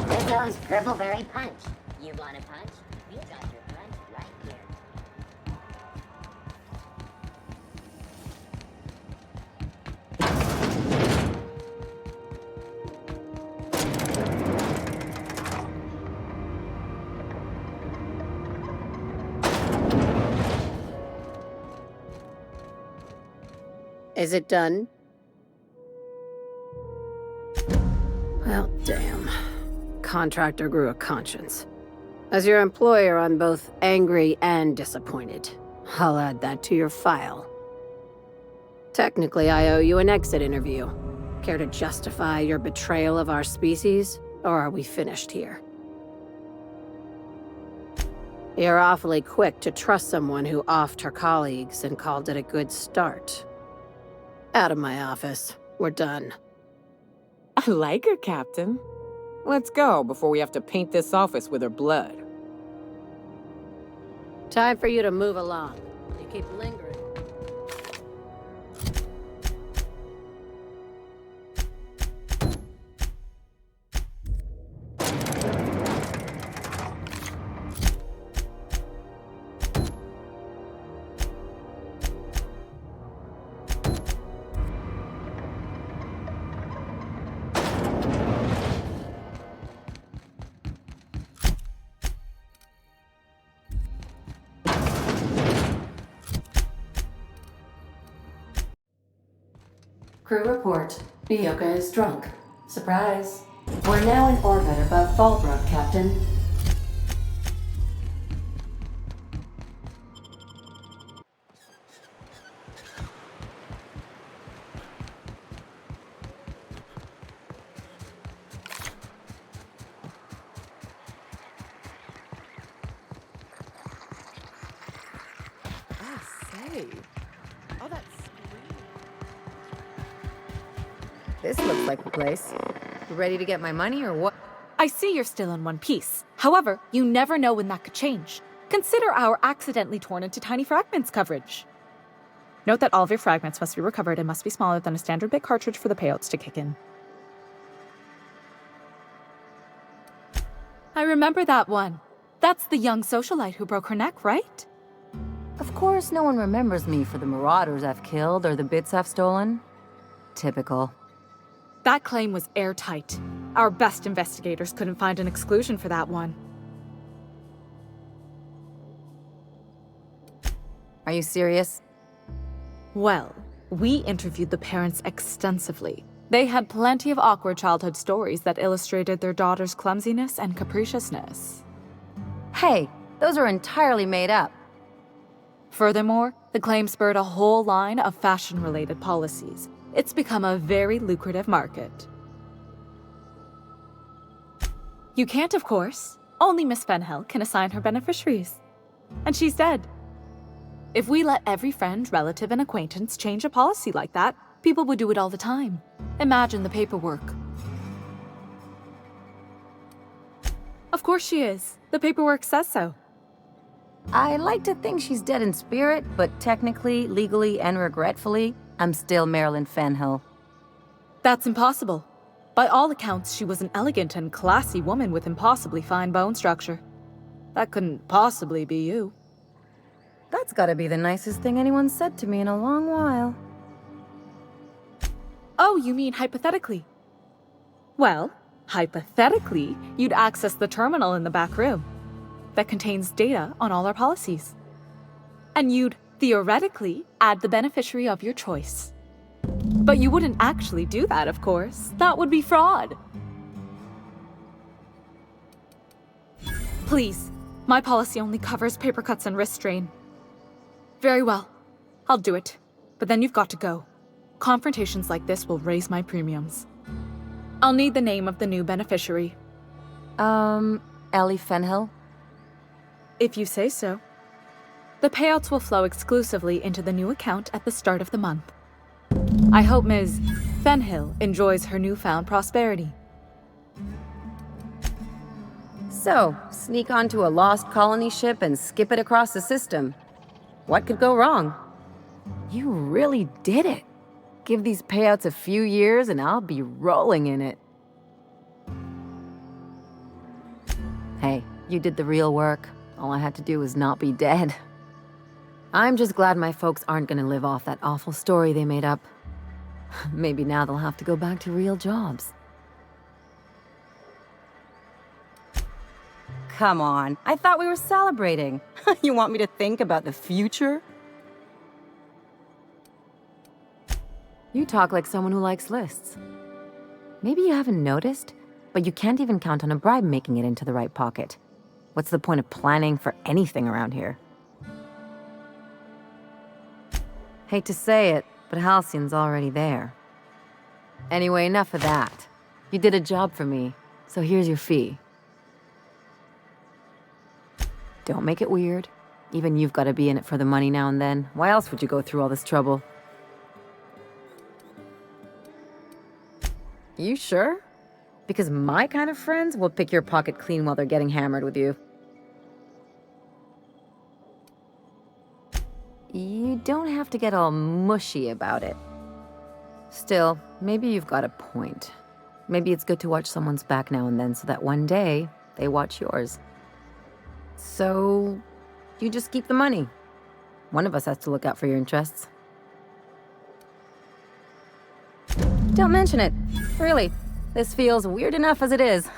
Rizzo's Purpleberry Punch. You want a punch? We got your punch right here. Is it done? Well, damn. Contractor grew a conscience. As your employer, I'm both angry and disappointed. I'll add that to your file. Technically, I owe you an exit interview. Care to justify your betrayal of our species, or are we finished here? You're awfully quick to trust someone who offed her colleagues and called it a good start. Out of my office. We're done. I like her, Captain. Let's go before we have to paint this office with her blood. Time for you to move along. You keep lingering. Crew report. Bioka is drunk. Surprise. We're now in orbit above Fallbrook, Captain. Say. Oh, that's This looks like the place. You ready to get my money or what? I see you're still in one piece. However, you never know when that could change. Consider our accidentally torn into tiny fragments coverage. Note that all of your fragments must be recovered and must be smaller than a standard bit cartridge for the payouts to kick in. I remember that one. That's the young socialite who broke her neck, right? Of course, no one remembers me for the marauders I've killed or the bits I've stolen. Typical. That claim was airtight. Our best investigators couldn't find an exclusion for that one. Are you serious? Well, we interviewed the parents extensively. They had plenty of awkward childhood stories that illustrated their daughter's clumsiness and capriciousness. Hey, those are entirely made up. Furthermore, the claim spurred a whole line of fashion-related policies. It's become a very lucrative market. You can't, of course. Only Miss Fenhill can assign her beneficiaries. And she's dead. If we let every friend, relative, and acquaintance change a policy like that, people would do it all the time. Imagine the paperwork. Of course she is. The paperwork says so. I like to think she's dead in spirit, but technically, legally, and regretfully, I'm still Marilyn Fenhill. That's impossible. By all accounts, she was an elegant and classy woman with impossibly fine bone structure. That couldn't possibly be you. That's gotta be the nicest thing anyone's said to me in a long while. Oh, you mean hypothetically? Well, hypothetically, you'd access the terminal in the back room that contains data on all our policies. And you'd theoretically add the beneficiary of your choice. But you wouldn't actually do that, of course. That would be fraud. Please, my policy only covers paper cuts and wrist strain. Very well, I'll do it. But then you've got to go. Confrontations like this will raise my premiums. I'll need the name of the new beneficiary. Ellie Fenhill? If you say so. The payouts will flow exclusively into the new account at the start of the month. I hope Ms. Fenhill enjoys her newfound prosperity. So, sneak onto a lost colony ship and skip it across the system. What could go wrong? You really did it. Give these payouts a few years and I'll be rolling in it. Hey, you did the real work. All I had to do was not be dead. I'm just glad my folks aren't gonna live off that awful story they made up. Maybe now they'll have to go back to real jobs. Come on, I thought we were celebrating. You want me to think about the future? You talk like someone who likes lists. Maybe you haven't noticed, but you can't even count on a bribe making it into the right pocket. What's the point of planning for anything around here? Hate to say it, but Halcyon's already there. Anyway, enough of that. You did a job for me, so here's your fee. Don't make it weird. Even you've got to be in it for the money now and then. Why else would you go through all this trouble? You sure? Because my kind of friends will pick your pocket clean while they're getting hammered with you. You don't have to get all mushy about it. Still, maybe you've got a point. Maybe it's good to watch someone's back now and then so that one day they watch yours. So, you just keep the money. One of us has to look out for your interests. Don't mention it. Really, this feels weird enough as it is.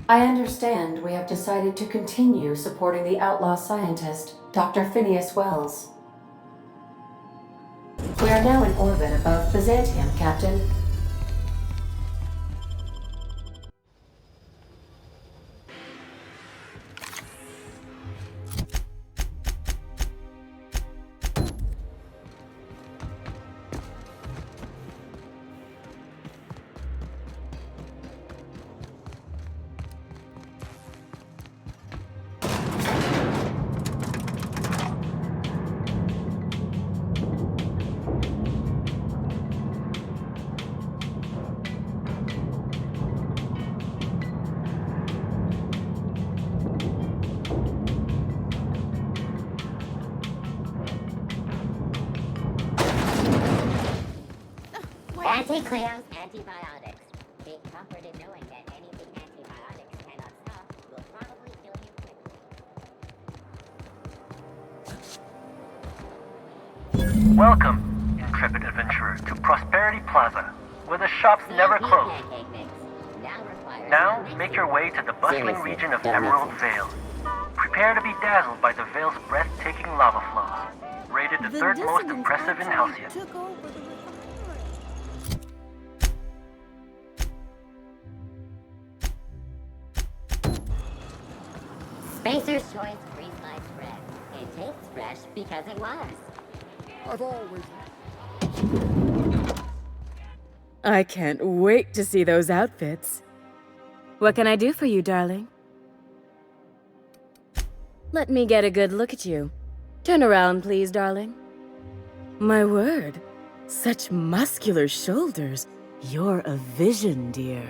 I understand we have decided to continue supporting the outlaw scientist, Dr. Phineas Wells. We are now in orbit above Byzantium, Captain. Anti-Cleo's antibiotics. Take comfort in knowing that anything antibiotics cannot stop will probably kill you quickly. Welcome, intrepid adventurer, to Prosperity Plaza, where the shops never close. Now, make your way to the bustling region of Emerald Vale. Prepare to be dazzled by the Vale's breathtaking lava flows. Rated the third most impressive in Halcyon. Spacer's Choice freeze-sliced bread. It tastes fresh because it was. I've always... I can't wait to see those outfits. What can I do for you, darling? Let me get a good look at you. Turn around, please, darling. My word, such muscular shoulders. You're a vision, dear.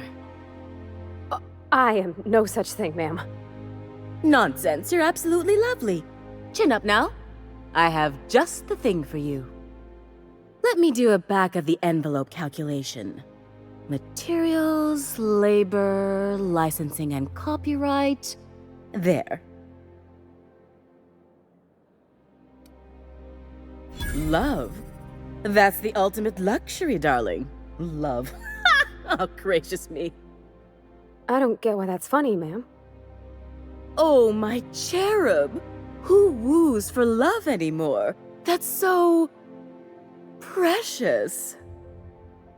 I am no such thing, ma'am. Nonsense, you're absolutely lovely. Chin up now. I have just the thing for you. Let me do a back-of-the-envelope calculation. Materials, labor, licensing and copyright. There. Love. That's the ultimate luxury, darling. Love. Oh, gracious me. I don't get why that's funny, ma'am. Oh, my cherub. Who woos for love anymore? That's so... precious.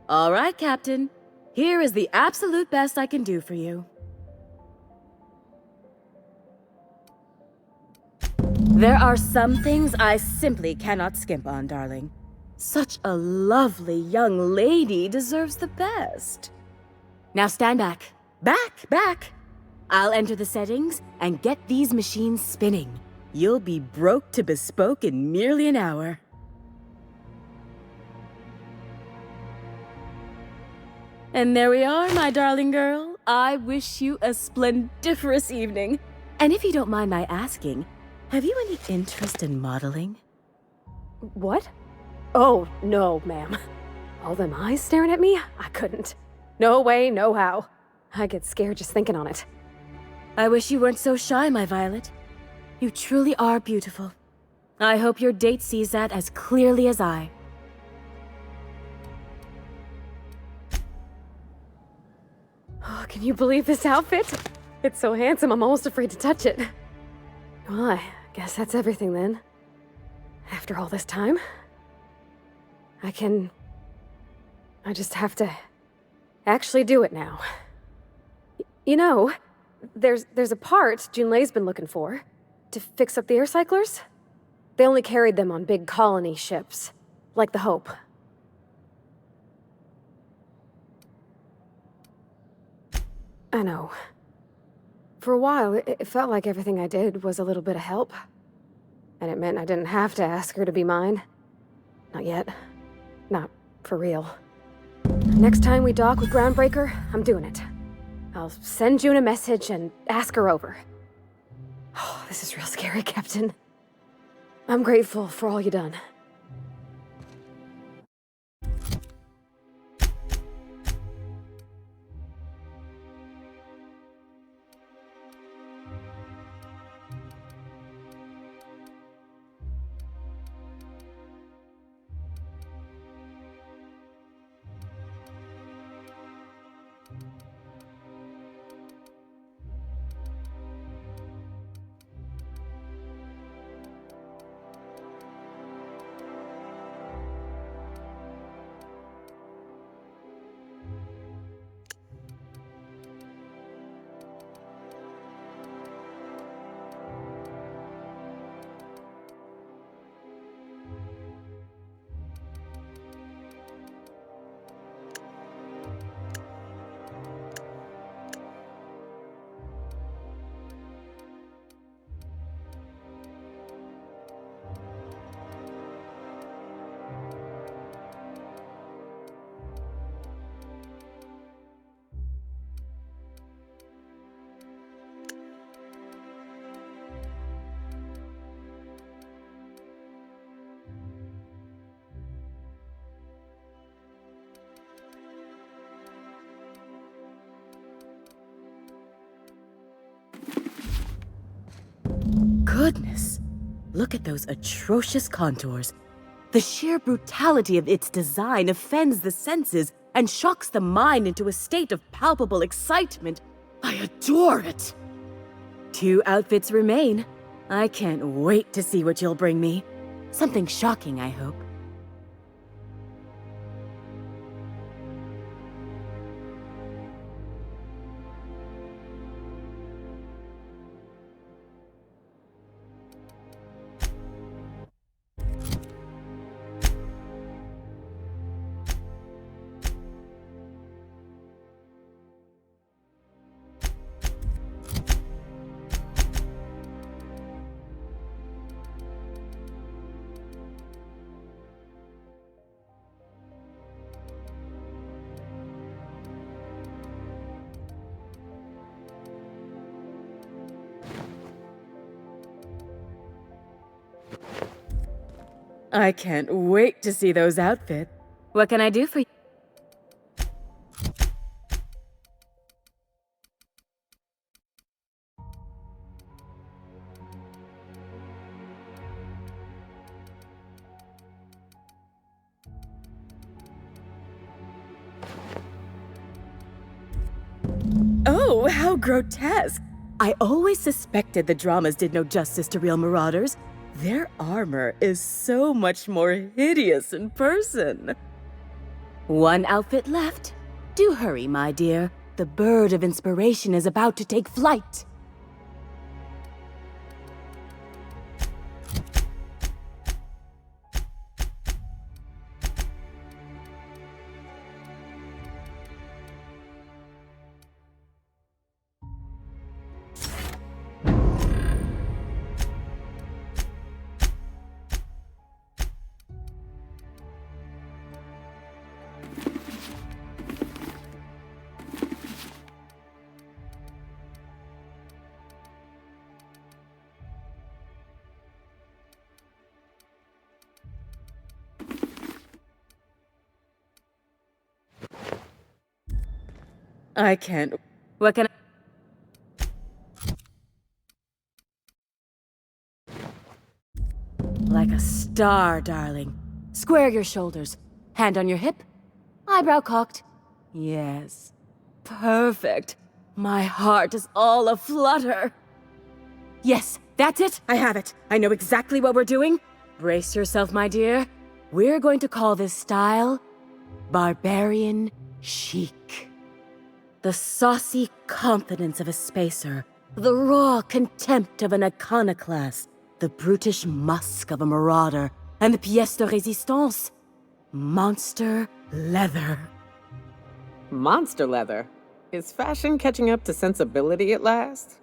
All right, Captain. Here is the absolute best I can do for you. There are some things I simply cannot skimp on, darling. Such a lovely young lady deserves the best. Now stand back. Back! I'll enter the settings and get these machines spinning. You'll be broke to bespoke in merely an hour. And there we are, my darling girl. I wish you a splendiferous evening. And if you don't mind my asking, have you any interest in modeling? What? Oh, no, ma'am. All them eyes staring at me? I couldn't. No way, no how. I get scared just thinking on it. I wish you weren't so shy, my Violet. You truly are beautiful. I hope your date sees that as clearly as I. Oh, can you believe this outfit? It's so handsome, I'm almost afraid to touch it. Well, I guess that's everything then. After all this time, I just have to actually do it now. You know, there's a part Junlei's been looking for to fix up the air cyclers. They only carried them on big colony ships, like the Hope. I know. For a while, it felt like everything I did was a little bit of help. And it meant I didn't have to ask her to be mine. Not yet. Not for real. Next time we dock with Groundbreaker, I'm doing it. I'll send June a message and ask her over. Oh, this is real scary, Captain. I'm grateful for all you done. Goodness, look at those atrocious contours. The sheer brutality of its design offends the senses and shocks the mind into a state of palpable excitement. I adore it! 2 outfits remain. I can't wait to see what you'll bring me. Something shocking, I hope. I can't wait to see those outfits. What can I do for you? Oh, how grotesque! I always suspected the dramas did no justice to real marauders. Their armor is so much more hideous in person. One outfit left. Do hurry, my dear. The bird of inspiration is about to take flight. I can't. What can I... Like a star, darling. Square your shoulders. Hand on your hip. Eyebrow cocked. Yes. Perfect. My heart is all aflutter. Yes, that's it. I have it. I know exactly what we're doing. Brace yourself, my dear. We're going to call this style Barbarian Chic. The saucy confidence of a spacer, the raw contempt of an iconoclast, the brutish musk of a marauder, and the pièce de résistance, monster leather. Monster leather? Is fashion catching up to sensibility at last?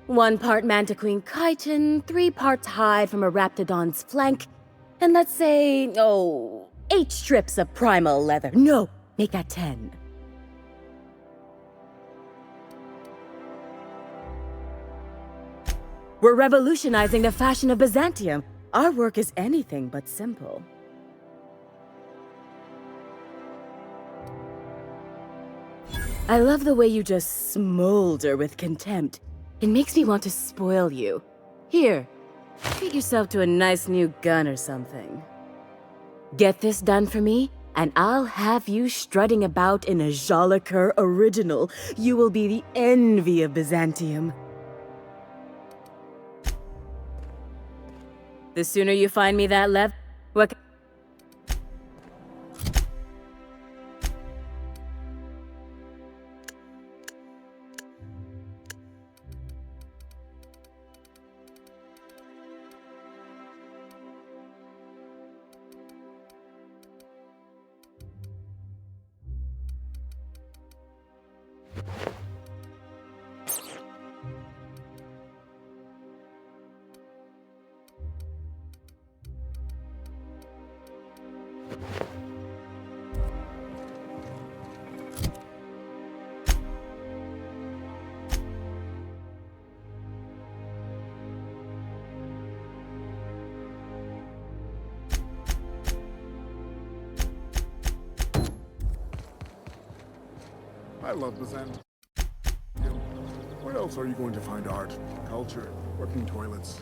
1 part Mantiqueen chitin, 3 parts hide from a raptidon's flank, and let's say, 8 strips of primal leather. No, make that 10. We're revolutionizing the fashion of Byzantium. Our work is anything but simple. I love the way you just smolder with contempt. It makes me want to spoil you. Here, treat yourself to a nice new gun or something. Get this done for me, and I'll have you strutting about in a Jolicoeur original. You will be the envy of Byzantium. The sooner you find me that what? I love Byzantium. Where else are you going to find art, culture, working toilets?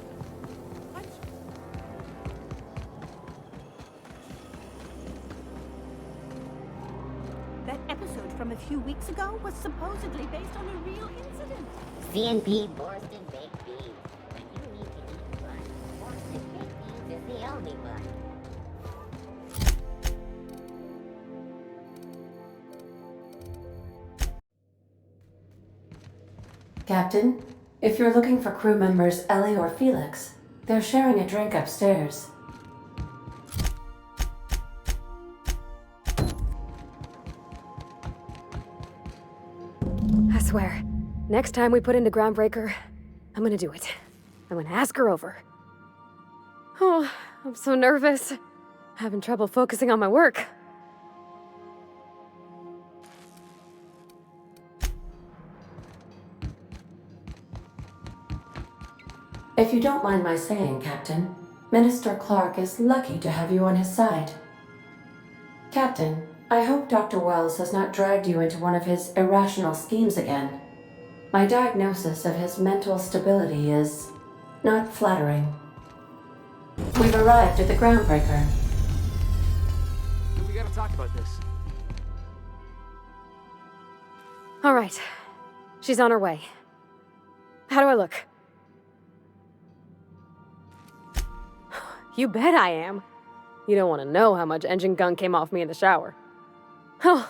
That episode from a few weeks ago was supposedly based on a real incident. CNP Borsted Baked Beans. When you need to eat one, Borsted Baked Beans is the only one. Captain, if you're looking for crew members Ellie or Felix, they're sharing a drink upstairs. I swear, next time we put into Groundbreaker, I'm gonna do it. I'm gonna ask her over. Oh, I'm so nervous. Having trouble focusing on my work. If you don't mind my saying, Captain, Minister Clark is lucky to have you on his side. Captain, I hope Dr. Wells has not dragged you into one of his irrational schemes again. My diagnosis of his mental stability is not flattering. We've arrived at the groundbreaker. We gotta talk about this. All right. She's on her way. How do I look? You bet I am. You don't want to know how much engine gunk came off me in the shower. Oh,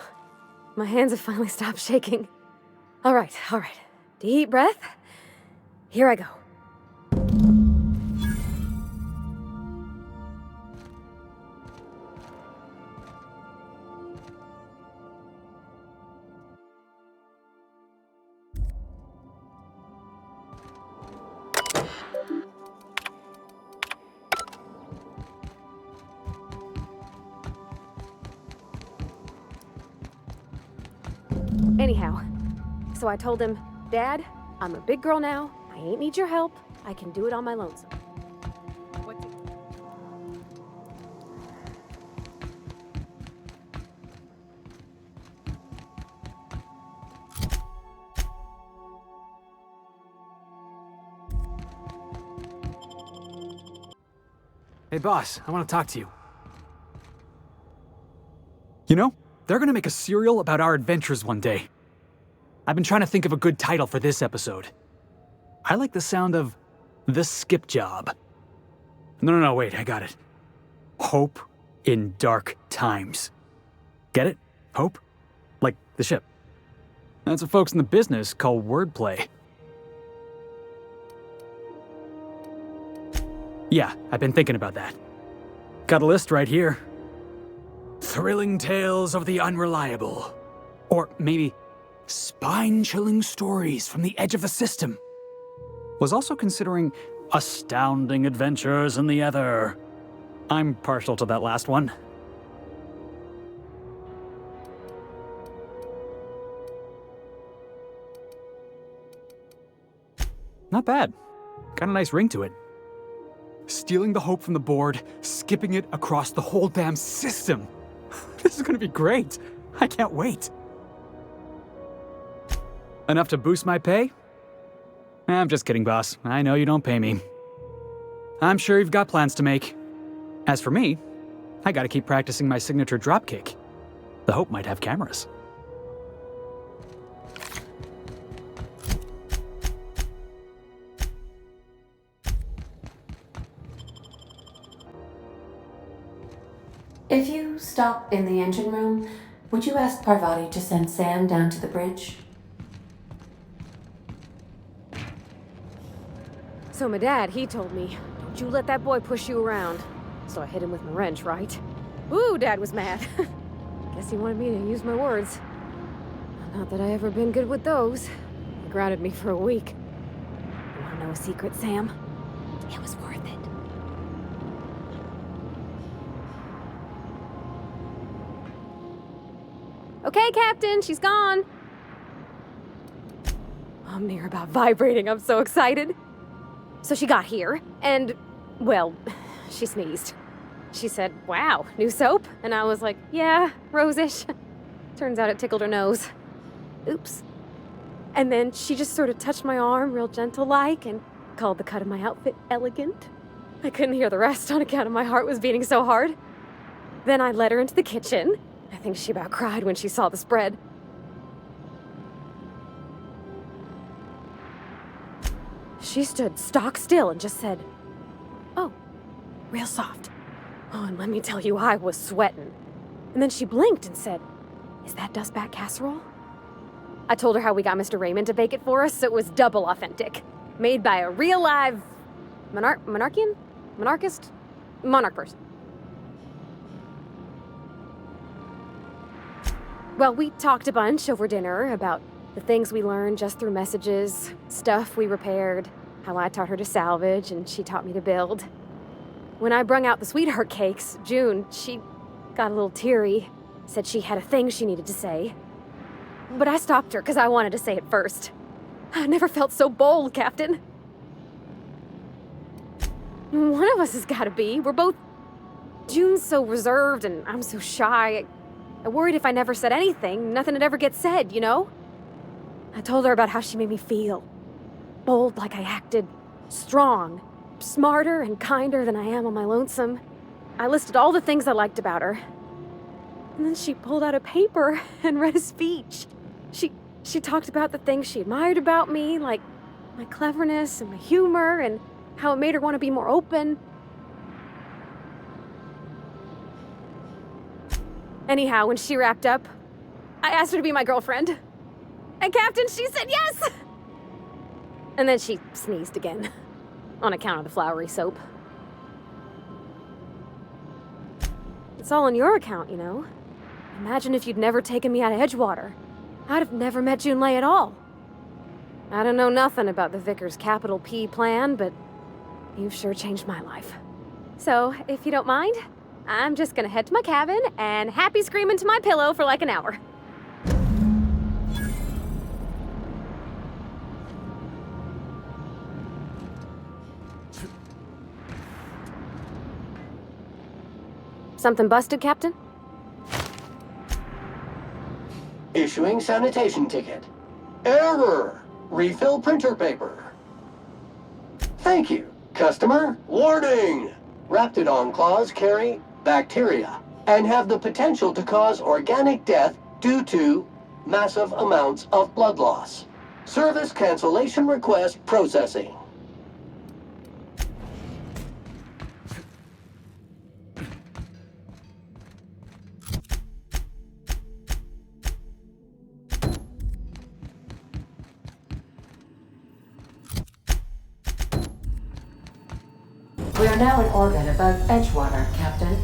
my hands have finally stopped shaking. All right. Deep breath. Here I go. Anyhow, so I told him, Dad, I'm a big girl now. I ain't need your help. I can do it on my lonesome. Hey boss, I want to talk to you. You know, they're gonna make a serial about our adventures one day. I've been trying to think of a good title for this episode. I like the sound of The Skip Job. No, wait, I got it. Hope in Dark Times. Get it? Hope? Like the ship. That's what folks in the business call wordplay. Yeah, I've been thinking about that. Got a list right here. Thrilling tales of the unreliable. Or maybe spine-chilling stories from the edge of the system. Was also considering astounding adventures in the ether. I'm partial to that last one. Not bad. Got a nice ring to it. Stealing the hope from the board, skipping it across the whole damn system. This is gonna be great. I can't wait. Enough to boost my pay? I'm just kidding, boss. I know you don't pay me. I'm sure you've got plans to make. As for me, I gotta keep practicing my signature dropkick. The Hope might have cameras. If you stop in the engine room, would you ask Parvati to send Sam down to the bridge? So my dad, he told me, don't you let that boy push you around. So I hit him with my wrench, right? Ooh, Dad was mad. Guess he wanted me to use my words. Not that I ever been good with those. He grounded me for a week. You wanna know a secret, Sam? It was worth it. Okay, Captain, she's gone. I'm near about vibrating, I'm so excited. So she got here, and, well, she sneezed. She said, wow, new soap? And I was like, yeah, rose-ish. Turns out it tickled her nose. Oops. And then she just sort of touched my arm real gentle-like and called the cut of my outfit elegant. I couldn't hear the rest on account of my heart was beating so hard. Then I led her into the kitchen. I think she about cried when she saw the spread. She stood stock still and just said, oh, real soft. Oh, and let me tell you, I was sweating. And then she blinked and said, is that dustbat casserole? I told her how we got Mr. Raymond to bake it for us, so it was double authentic. Made by a real live monarch person. Well, we talked a bunch over dinner about the things we learned just through messages, stuff we repaired, how I taught her to salvage and she taught me to build. When I brung out the sweetheart cakes, June, she got a little teary, said she had a thing she needed to say. But I stopped her because I wanted to say it first. I never felt so bold, Captain. One of us has gotta be. We're both... June's so reserved and I'm so shy. I worried if I never said anything, nothing would ever get said, you know? I told her about how she made me feel. Bold like I acted. Strong. Smarter and kinder than I am on my lonesome. I listed all the things I liked about her. And then she pulled out a paper and read a speech. She talked about the things she admired about me, like my cleverness and my humor, and how it made her want to be more open. Anyhow, when she wrapped up, I asked her to be my girlfriend. And Captain, she said yes! And then she sneezed again, on account of the flowery soap. It's all on your account, you know? Imagine if you'd never taken me out of Edgewater. I'd have never met Junlei at all. I don't know nothing about the Vicar's capital P plan, but you've sure changed my life. So, if you don't mind, I'm just gonna head to my cabin and happy scream into my pillow for like an hour. Something busted, Captain? Issuing sanitation ticket. Error! Refill printer paper. Thank you, customer. Warning! Raptidon claws carry bacteria and have the potential to cause organic death due to massive amounts of blood loss. Service cancellation request processing. We are now in orbit above Edgewater, Captain.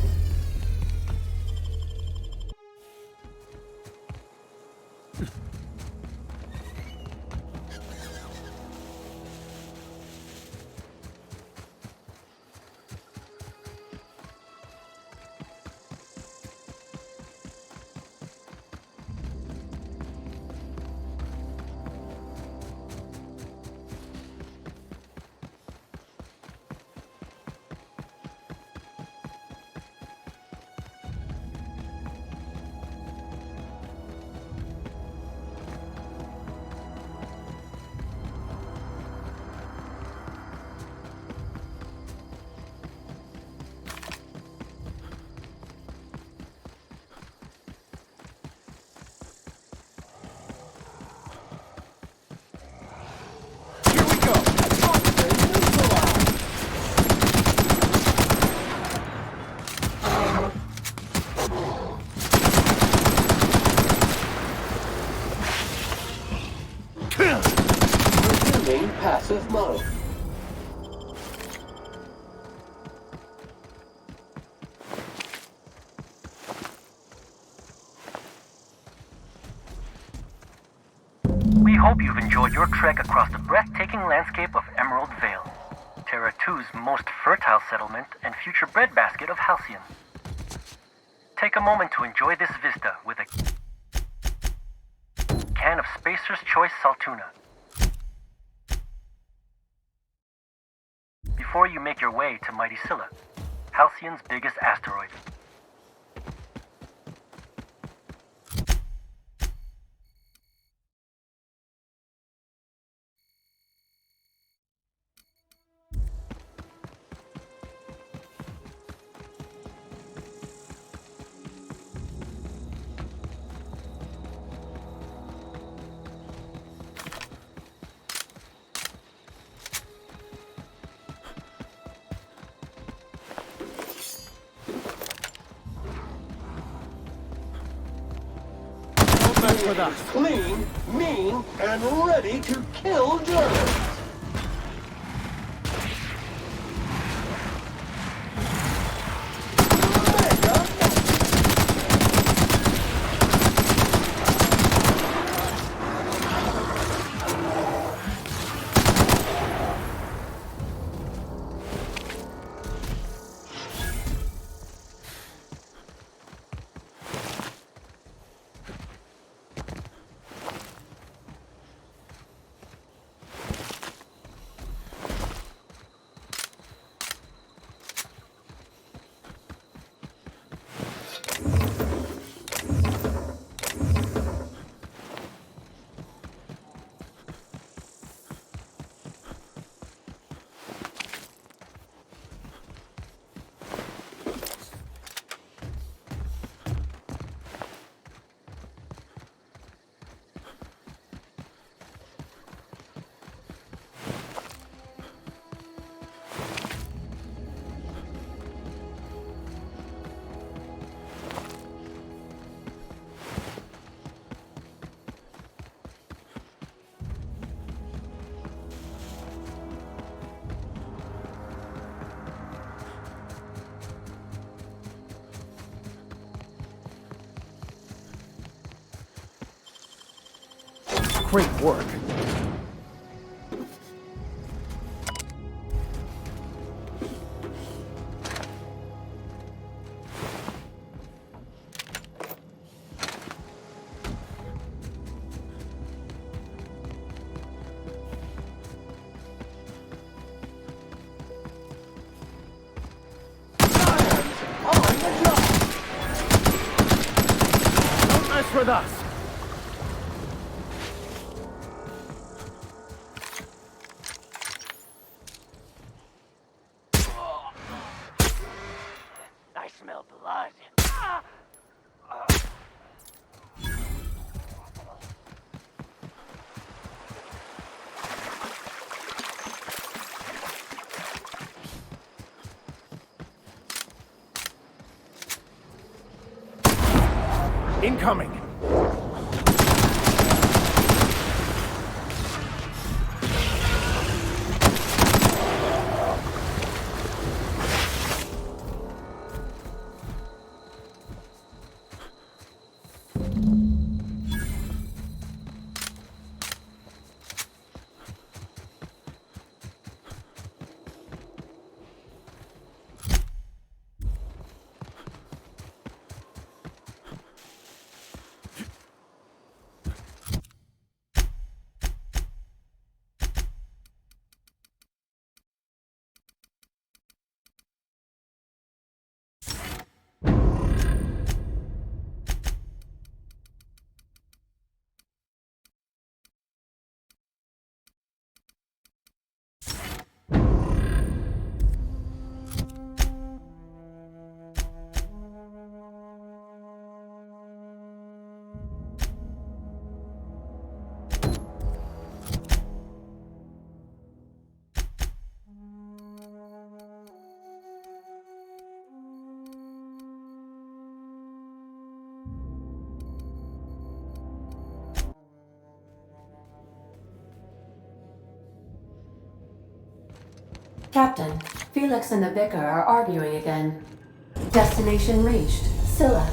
Resuming passive mode. We hope you've enjoyed your trek across the breathtaking landscape of Emerald Vale, Terra 2's most fertile settlement and future breadbasket of Halcyon. Take a moment to enjoy this vista with a can of Spacer's Choice Saltuna. Before you make your way to Mighty Scylla, Halcyon's biggest asteroid. With us. Clean, mean, and ready to kill Germans. Great work. Don't mess with us! I smell blood. Incoming! Captain, Felix and the Vicar are arguing again. Destination reached. Scylla.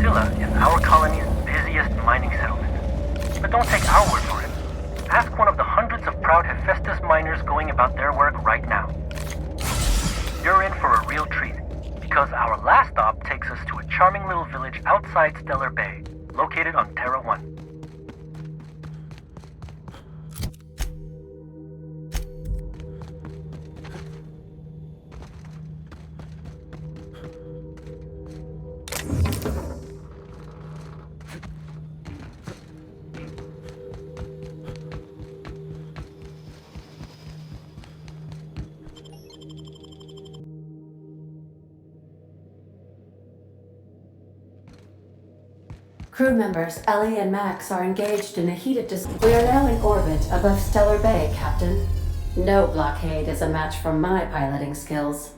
Scylla is our colony's busiest mining settlement. But don't take our word for it. Ask one of the hundreds of proud Hephaestus miners going about their work right now. You're in for a real treat, because our last stop takes us to a charming little village outside Stellar Bay, located on Terra 1. Crew members Ellie and Max are engaged in a heated We are now in orbit above Stellar Bay, Captain. No blockade is a match for my piloting skills.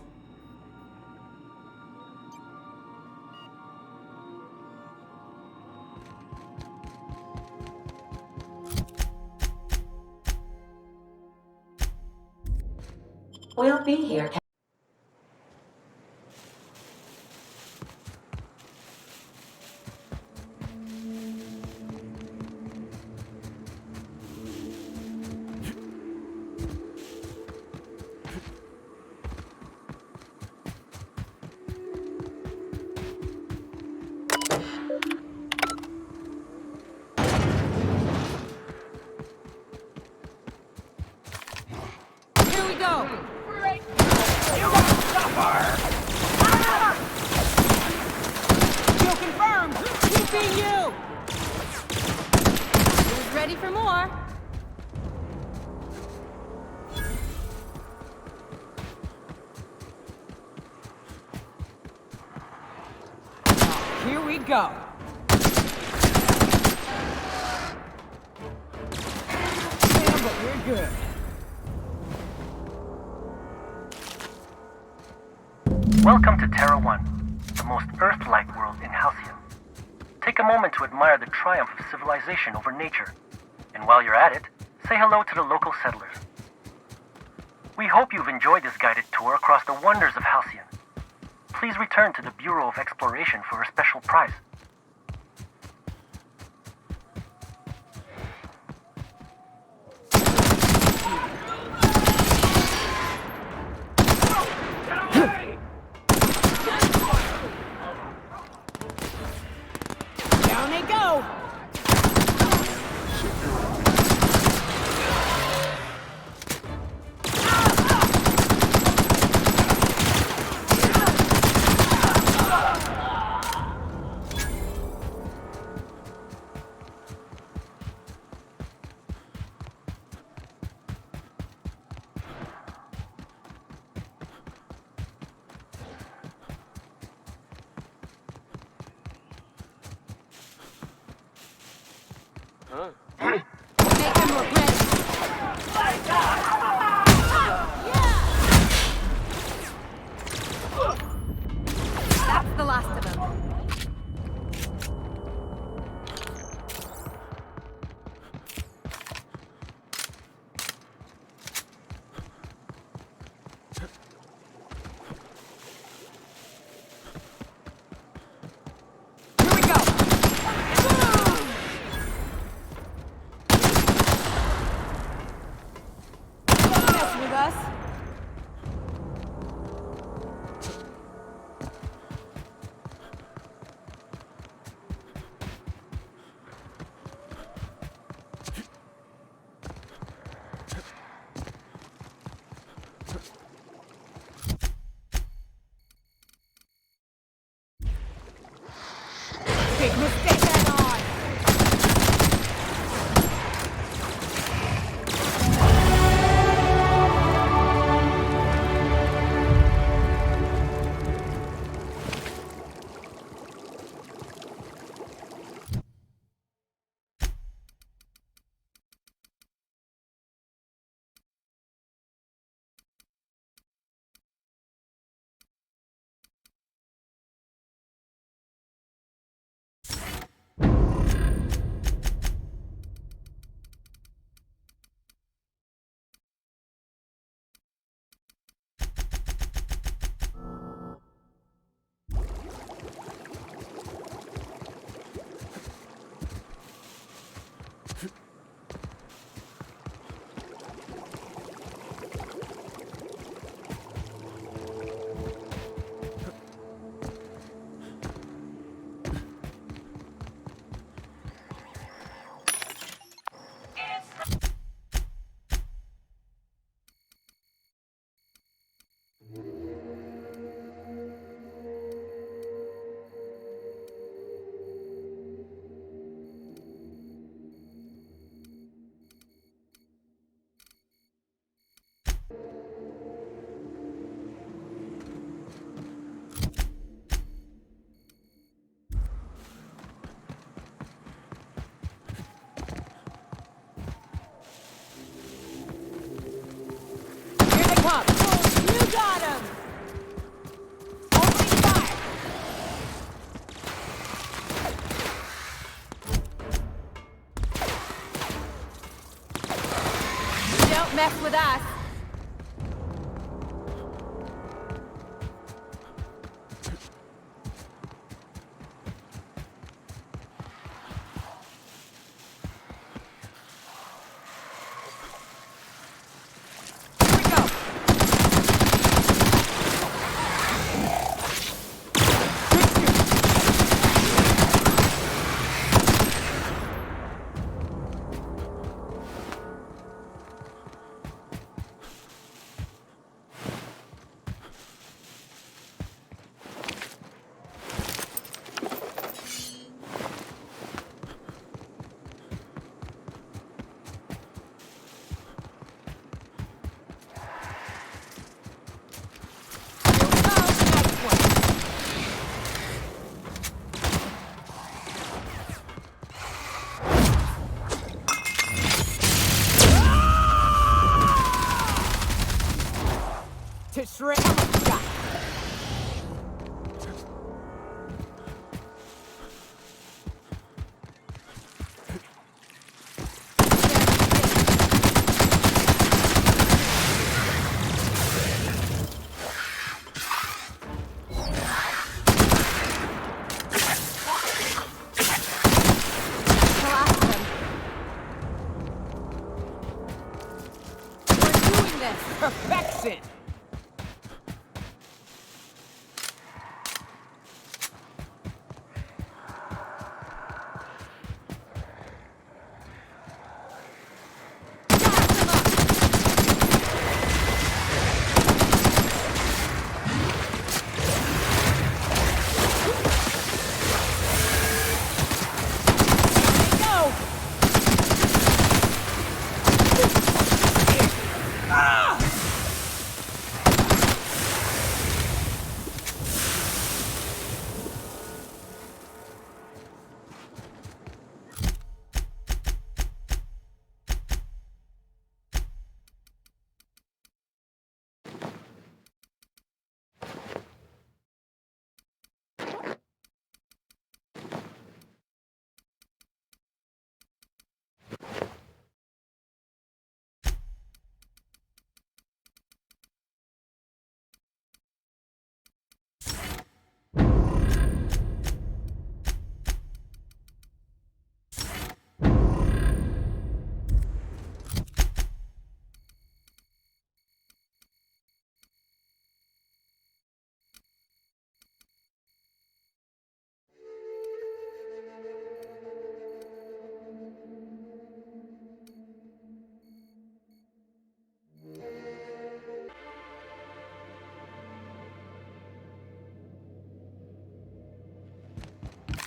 We'll be here, Captain. Ready for more? Here we go. but we're good. Welcome to Terra 1, the most Earth-like world in Halcyon. Take a moment to admire the triumph of civilization over nature. And while you're at it, say hello to the local settlers. We hope you've enjoyed this guided tour across the wonders of Halcyon. Please return to the Bureau of Exploration for a special prize. Down they go! That's the last of them. Mess with us. Big mistake. Head on. Here they come. You got him. Opening fire. Don't mess with us.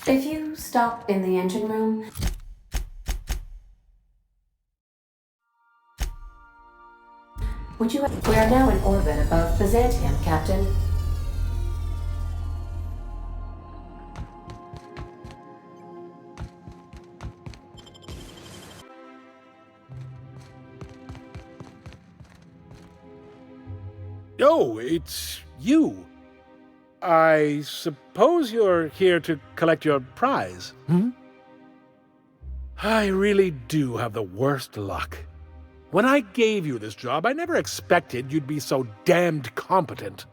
If you stop in the engine room... Would you... We are now in orbit above Byzantium, Captain. Oh, it's you. I suppose you're here to collect your prize. I really do have the worst luck. When I gave you this job, I never expected you'd be so damned competent.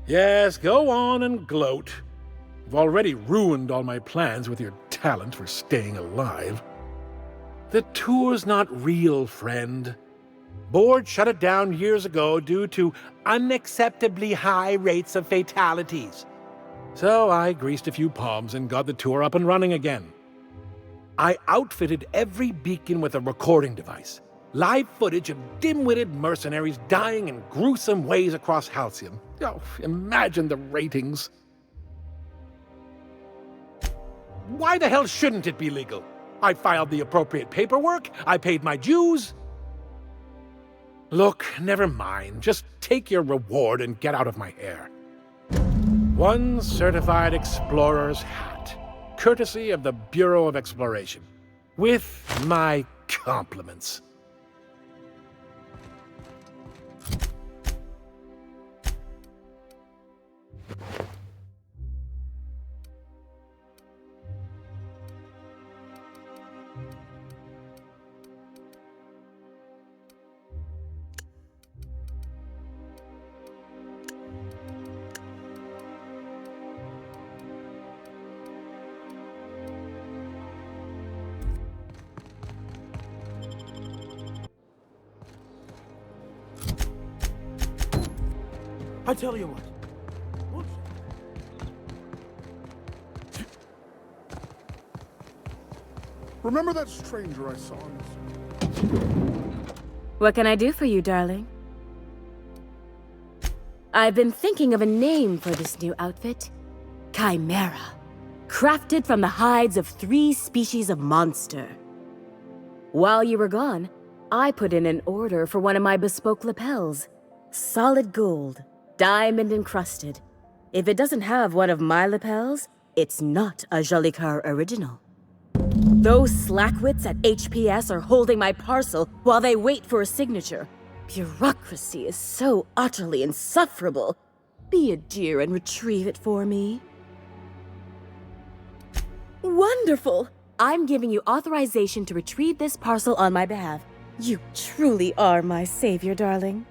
Yes, go on and gloat. You've already ruined all my plans with your talent for staying alive. The tour's not real, friend. Board shut it down years ago due to unacceptably high rates of fatalities. So I greased a few palms and got the tour up and running again. I outfitted every beacon with a recording device. Live footage of dim-witted mercenaries dying in gruesome ways across Halcyon. Oh, imagine the ratings. Why the hell shouldn't it be legal? I filed the appropriate paperwork, I paid my dues. Look, never mind. Just take your reward and get out of my hair. One certified explorer's hat, courtesy of the Bureau of Exploration, with my compliments. I tell you what. Remember that stranger I saw in this? What can I do for you, darling? I've been thinking of a name for this new outfit. Chimera. Crafted from the hides of 3 species of monster. While you were gone, I put in an order for one of my bespoke lapels. Solid gold, diamond encrusted. If it doesn't have one of my lapels, it's not a Jolly Car original. Those slackwits at HPS are holding my parcel while they wait for a signature. Bureaucracy is so utterly insufferable. Be a dear and retrieve it for me. Wonderful! I'm giving you authorization to retrieve this parcel on my behalf. You truly are my savior, darling.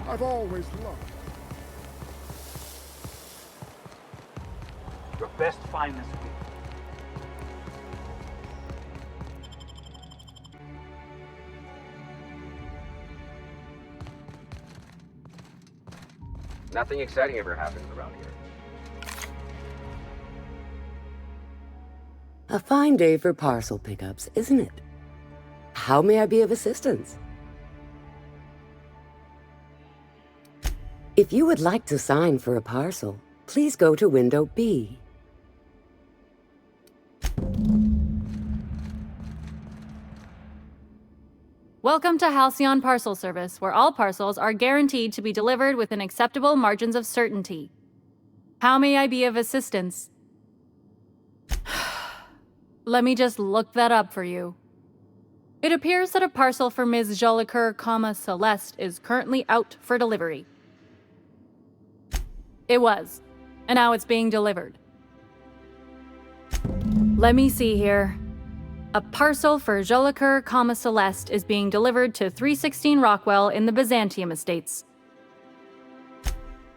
I've always loved. Your best finest week. Nothing exciting ever happens around here. A fine day for parcel pickups, isn't it? How may I be of assistance? If you would like to sign for a parcel, please go to window B. Welcome to Halcyon Parcel Service, where all parcels are guaranteed to be delivered within acceptable margins of certainty. How may I be of assistance? Let me just look that up for you. It appears that a parcel for Ms. Jolicoeur, Celeste is currently out for delivery. It was, and now it's being delivered. Let me see here. A parcel for Jolicoeur, Celeste is being delivered to 316 Rockwell in the Byzantium Estates.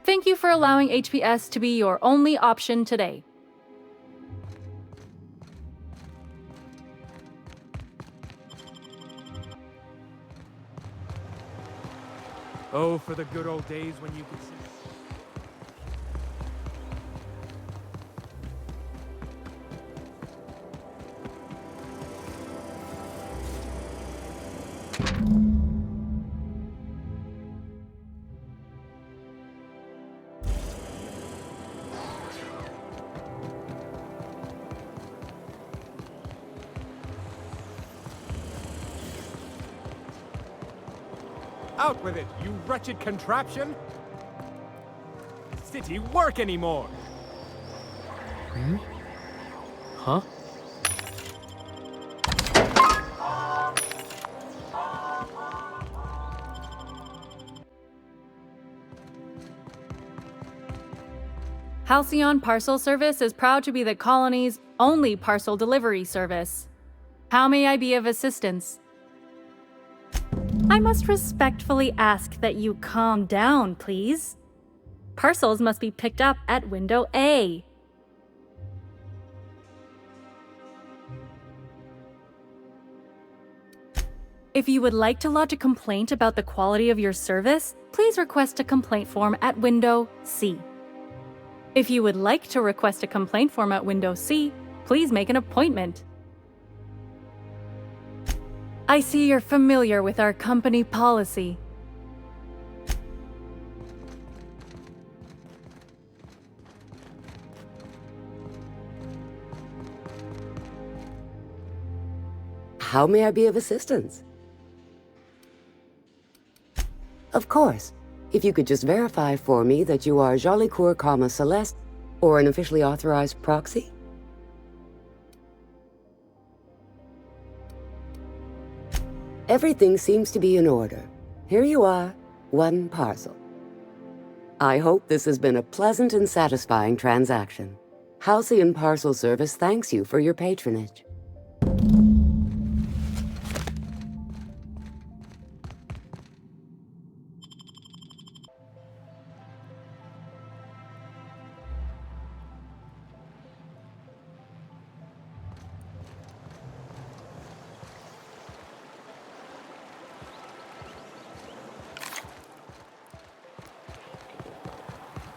Thank you for allowing HPS to be your only option today. Oh, for the good old days when you could see. Out with it, you wretched contraption! City work anymore! Hmm? Huh? Halcyon Parcel Service is proud to be the colony's only parcel delivery service. How may I be of assistance? I must respectfully ask that you calm down, please. Parcels must be picked up at window A. If you would like to lodge a complaint about the quality of your service, please request a complaint form at window C. If you would like to request a complaint form at window C, please make an appointment. I see you're familiar with our company policy. How may I be of assistance? Of course. If you could just verify for me that you are Jolicoeur, Celeste, or an officially authorized proxy? Everything seems to be in order. Here you are, one parcel. I hope this has been a pleasant and satisfying transaction. Halcyon Parcel Service thanks you for your patronage.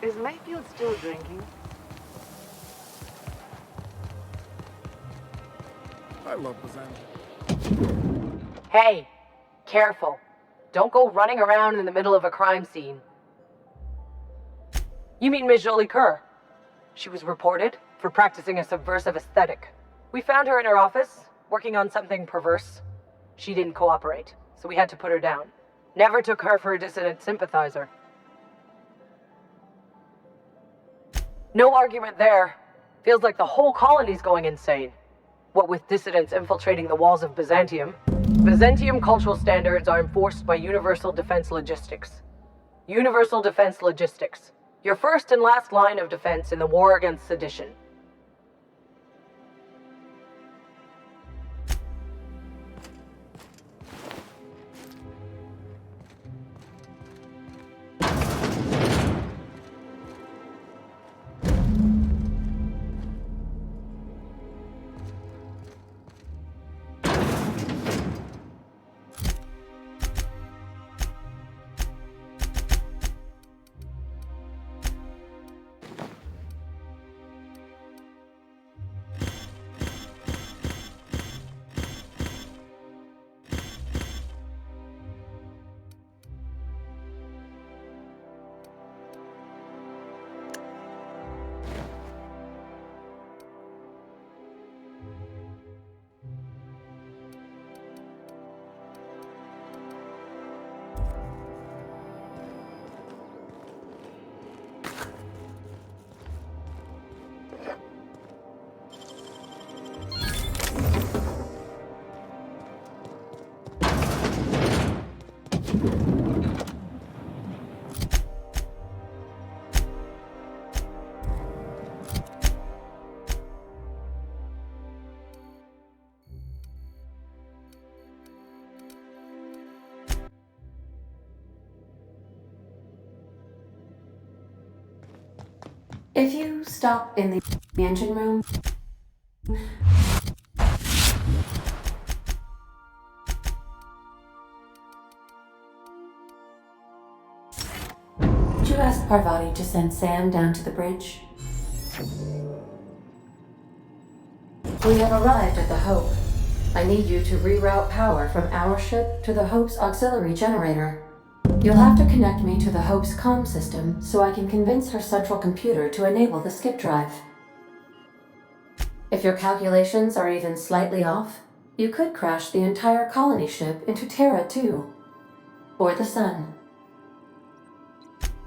Is Mayfield still drinking? I love Byzantium. Hey, careful. Don't go running around in the middle of a crime scene. You mean Ms. Jolicoeur? She was reported for practicing a subversive aesthetic. We found her in her office, working on something perverse. She didn't cooperate, so we had to put her down. Never took her for a dissident sympathizer. No argument there. Feels like the whole colony's going insane. What with dissidents infiltrating the walls of Byzantium. Byzantium cultural standards are enforced by Universal Defense Logistics. Universal Defense Logistics. Your first and last line of defense in the war against sedition. If you stop in the engine room, would you ask Parvati to send Sam down to the bridge? We have arrived at the Hope. I need you to reroute power from our ship to the Hope's auxiliary generator. You'll have to connect me to the Hope's comm system so I can convince her central computer to enable the skip drive. If your calculations are even slightly off, you could crash the entire colony ship into Terra 2. or the sun.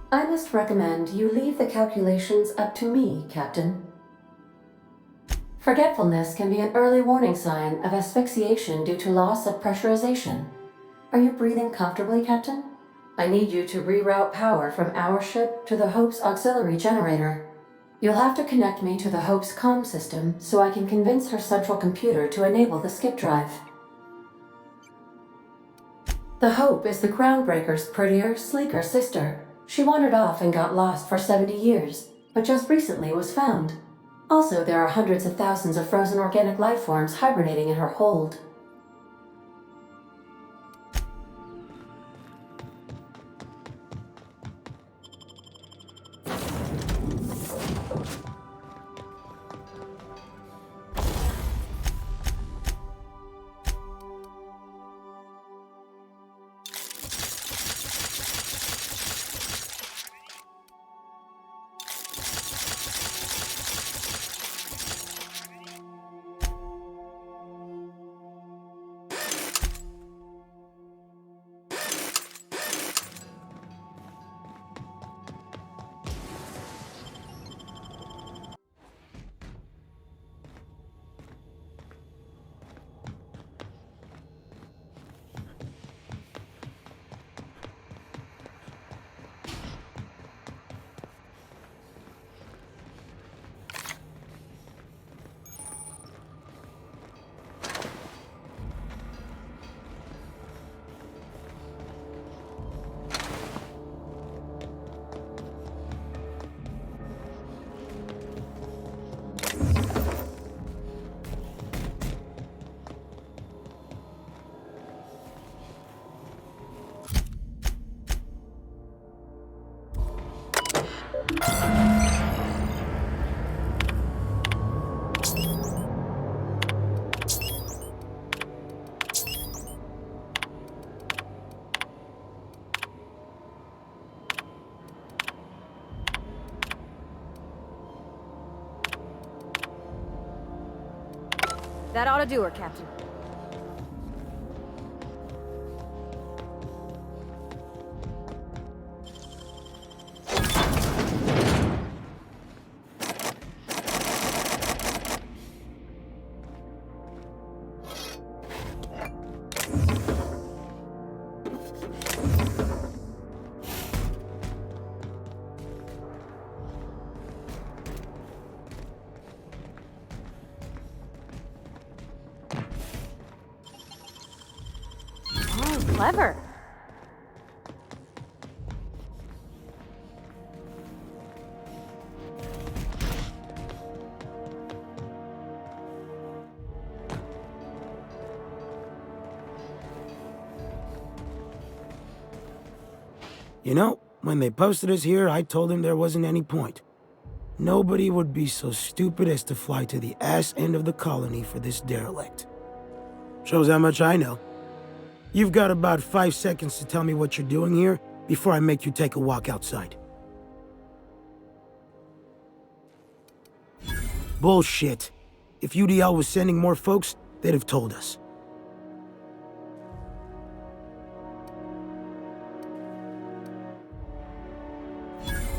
I must recommend you leave the calculations up to me, Captain. Forgetfulness can be an early warning sign of asphyxiation due to loss of pressurization. Are you breathing comfortably, Captain? I need you to reroute power from our ship to the Hope's auxiliary generator. You'll have to connect me to the Hope's comm system so I can convince her central computer to enable the skip drive. The Hope is the Groundbreaker's prettier, sleeker sister. She wandered off and got lost for 70 years, but just recently was found. Also, there are hundreds of thousands of frozen organic life forms hibernating in her hold. That ought to do her, Captain. Clever. You know, when they posted us here, I told them there wasn't any point. Nobody would be so stupid as to fly to the ass end of the colony for this derelict. Shows how much I know. You've got about 5 seconds to tell me what you're doing here before I make you take a walk outside. Bullshit. If UDL was sending more folks, they'd have told us.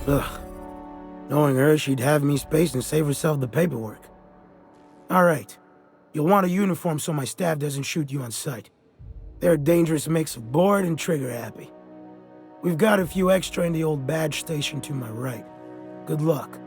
Ugh. Knowing her, she'd have me space and save herself the paperwork. All right. You'll want a uniform so my staff doesn't shoot you on sight. They're a dangerous mix of bored and trigger-happy. We've got a few extra in the old badge station to my right. Good luck.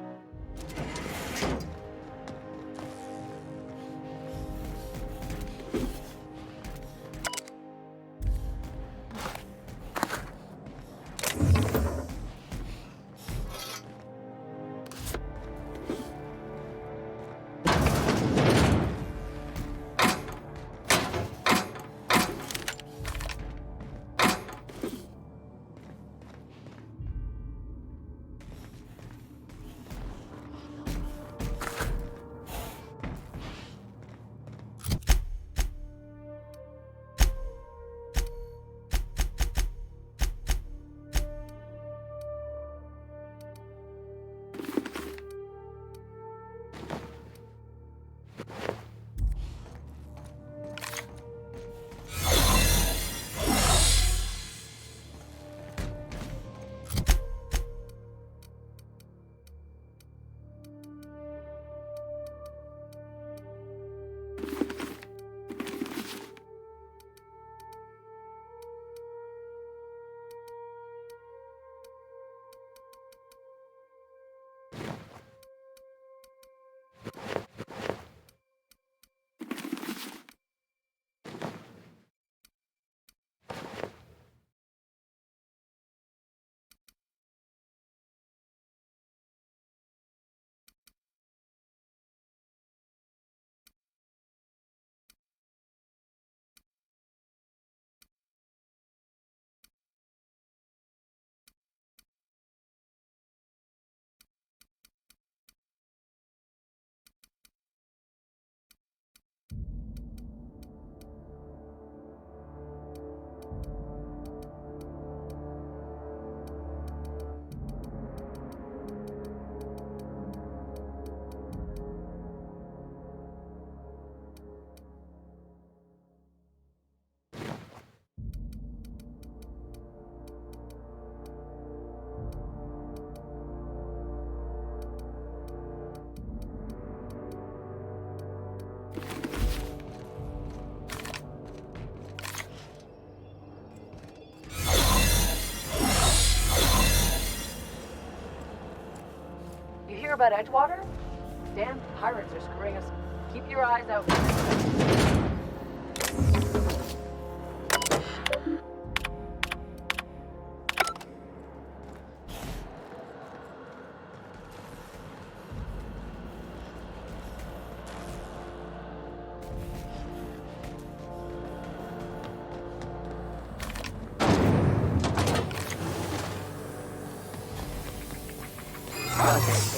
hear about Edgewater? Damn pirates are screwing us. Keep your eyes out.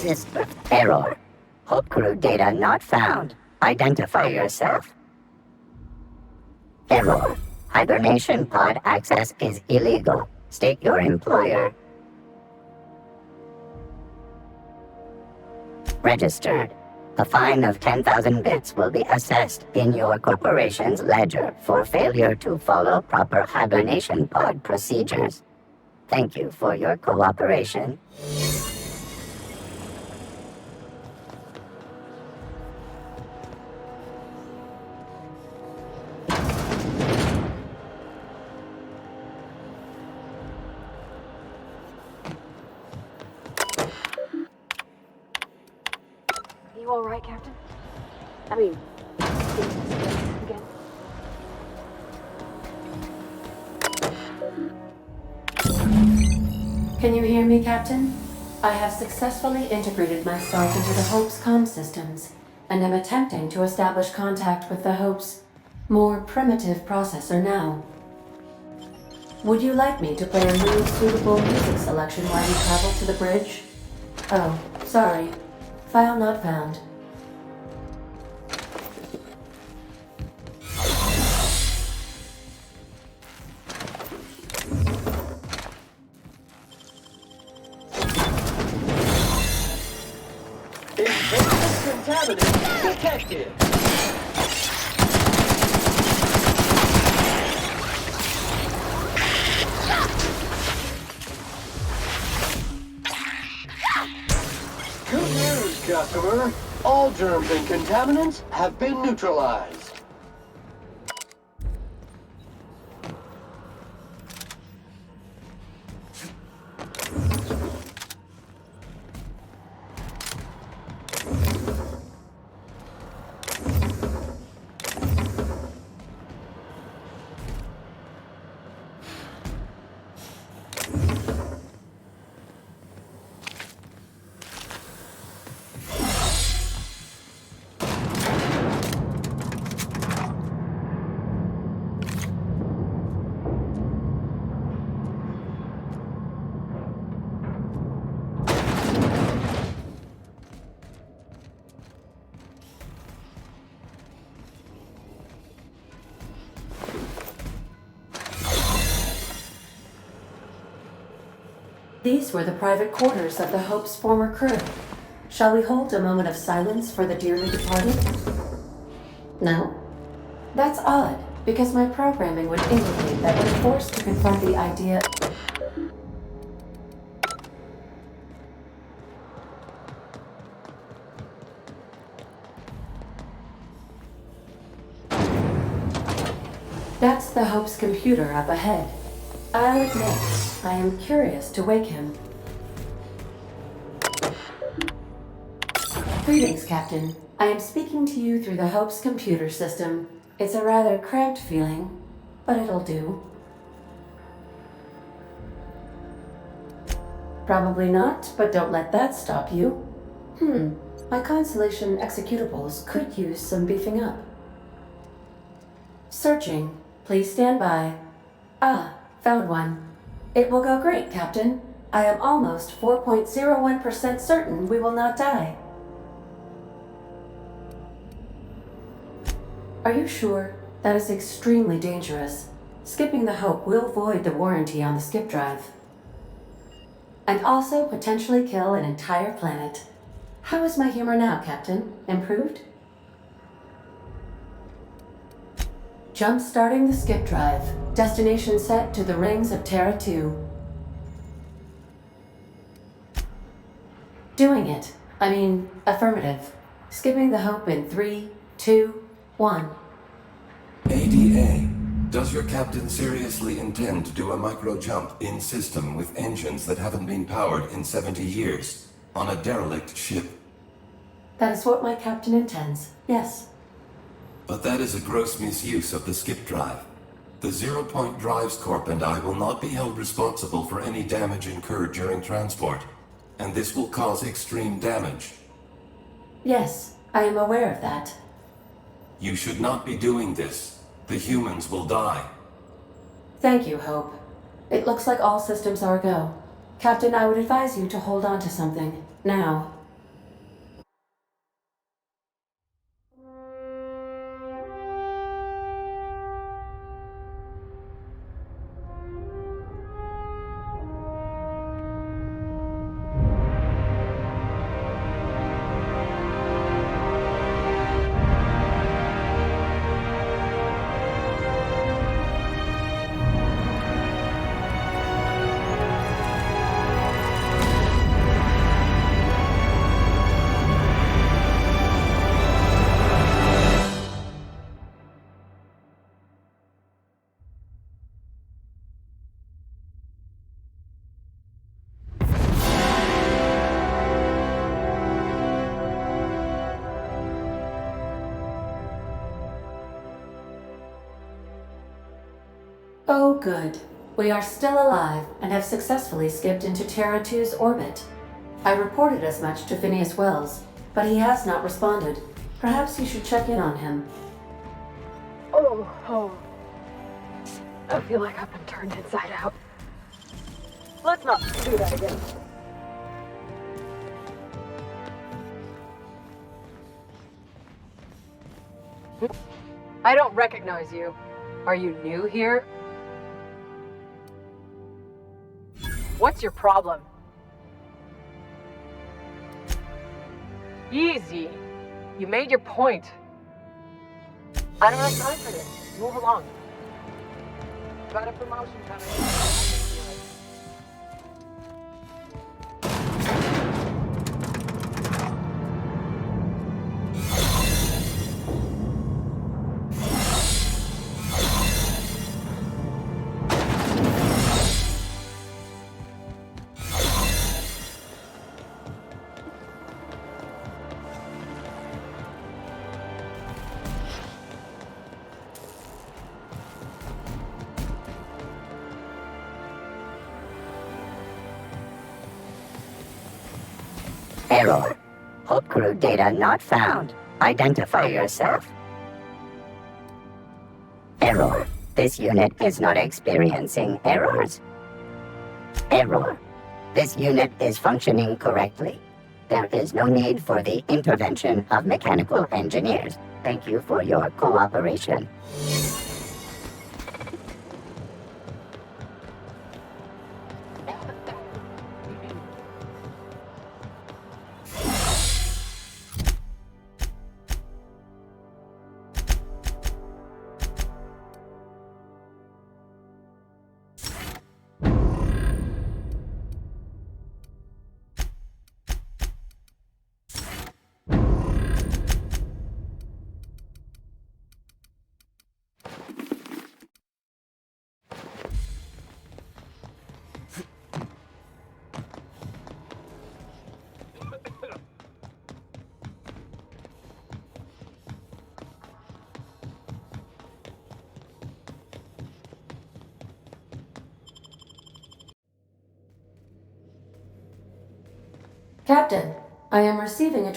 System error. Hope crew data not found. Identify yourself. Error. Hibernation pod access is illegal. State your employer. Registered. A fine of 10,000 bits will be assessed in your corporation's ledger for failure to follow proper hibernation pod procedures. Thank you for your cooperation. You all right, Captain? I mean, again. Can you hear me, Captain? I have successfully integrated myself into the Hope's comm systems, and am attempting to establish contact with the Hope's more primitive processor now. Would you like me to play a really suitable music selection while you travel to the bridge? Oh, sorry. File not found. Invasive contaminant detected. Good news, customer. All germs and contaminants have been neutralized. These were the private quarters of the Hope's former crew. Shall we hold a moment of silence for the dearly departed? No? That's odd, because my programming would indicate that when forced to confront the idea... That's the Hope's computer up ahead. I'll admit, I am curious to wake him. Greetings, Captain. I am speaking to you through the Hope's computer system. It's a rather cramped feeling, but it'll do. Probably not, but don't let that stop you. My Constellation executables could use some beefing up. Searching. Please stand by. Ah, found one. It will go great, Captain. I am almost 4.01% certain we will not die. Are you sure? That is extremely dangerous. Skipping the Hope will void the warranty on the skip drive. And also potentially kill an entire planet. How is my humor now, Captain? Improved? Jump-starting the skip drive. Destination set to the rings of Terra 2. Doing it. I mean, affirmative. Skipping the Hope in 3, 2, 1. ADA, does your captain seriously intend to do a micro jump in system with engines that haven't been powered in 70 years? On a derelict ship. That is what my captain intends, yes. But that is a gross misuse of the skip drive. The Zero Point Drives Corp and I will not be held responsible for any damage incurred during transport, and this will cause extreme damage. Yes, I am aware of that. You should not be doing this. The humans will die. Thank you, Hope. It looks like all systems are go. Captain, I would advise you to hold on to something. Now. Oh, good. We are still alive and have successfully skipped into Terra 2's orbit. I reported as much to Phineas Wells, but he has not responded. Perhaps you should check in on him. Oh. I feel like I've been turned inside out. Let's not do that again. I don't recognize you. Are you new here? What's your problem? Easy. You made your point. I don't have time for this. Move along. Got a promotion coming. Error. Hope crew data not found. Identify yourself. Error. This unit is not experiencing errors. Error. This unit is functioning correctly. There is no need for the intervention of mechanical engineers. Thank you for your cooperation. Captain, I am receiving a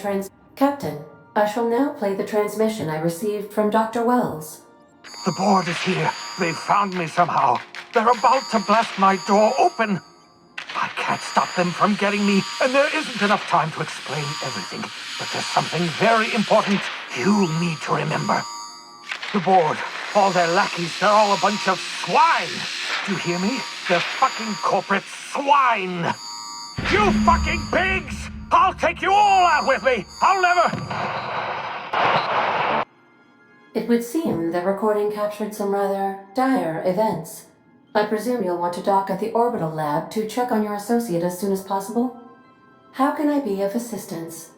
Captain, I shall now play the transmission I received from Dr. Wells. The board is here. They've found me somehow. They're about to blast my door open. I can't stop them from getting me, and there isn't enough time to explain everything. But there's something very important you need to remember. The board, all their lackeys, they're all a bunch of swine. Do you hear me? They're fucking corporate swine. You fucking pigs! I'll take you all out with me! I'll never... It would seem the recording captured some rather dire events. I presume you'll want to dock at the orbital lab to check on your associate as soon as possible? How can I be of assistance?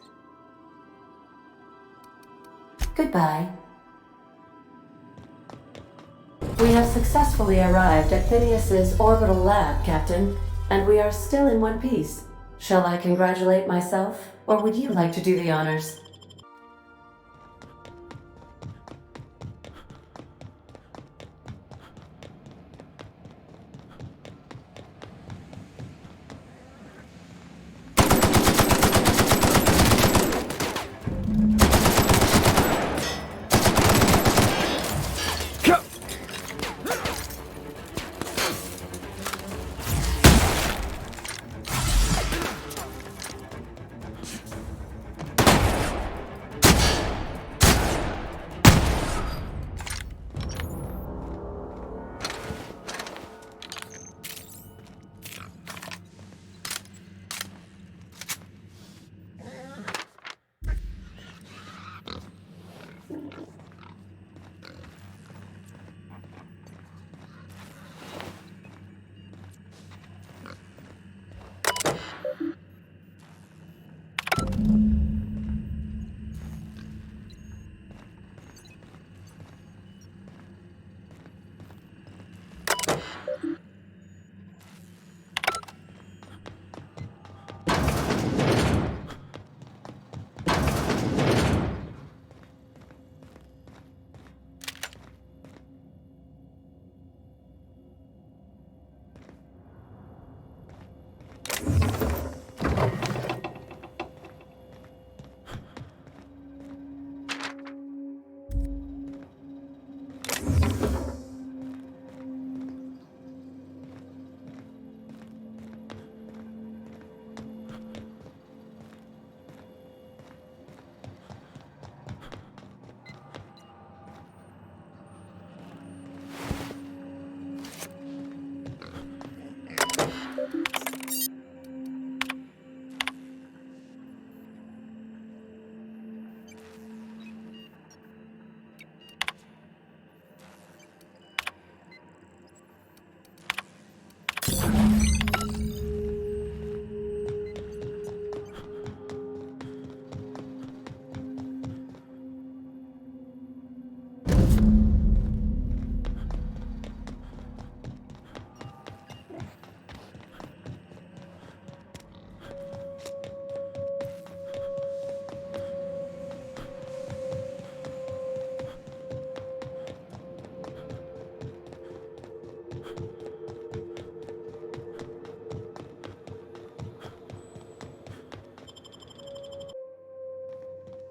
Goodbye. We have successfully arrived at Phineas's orbital lab, Captain, and we are still in one piece. Shall I congratulate myself, or would you like to do the honors?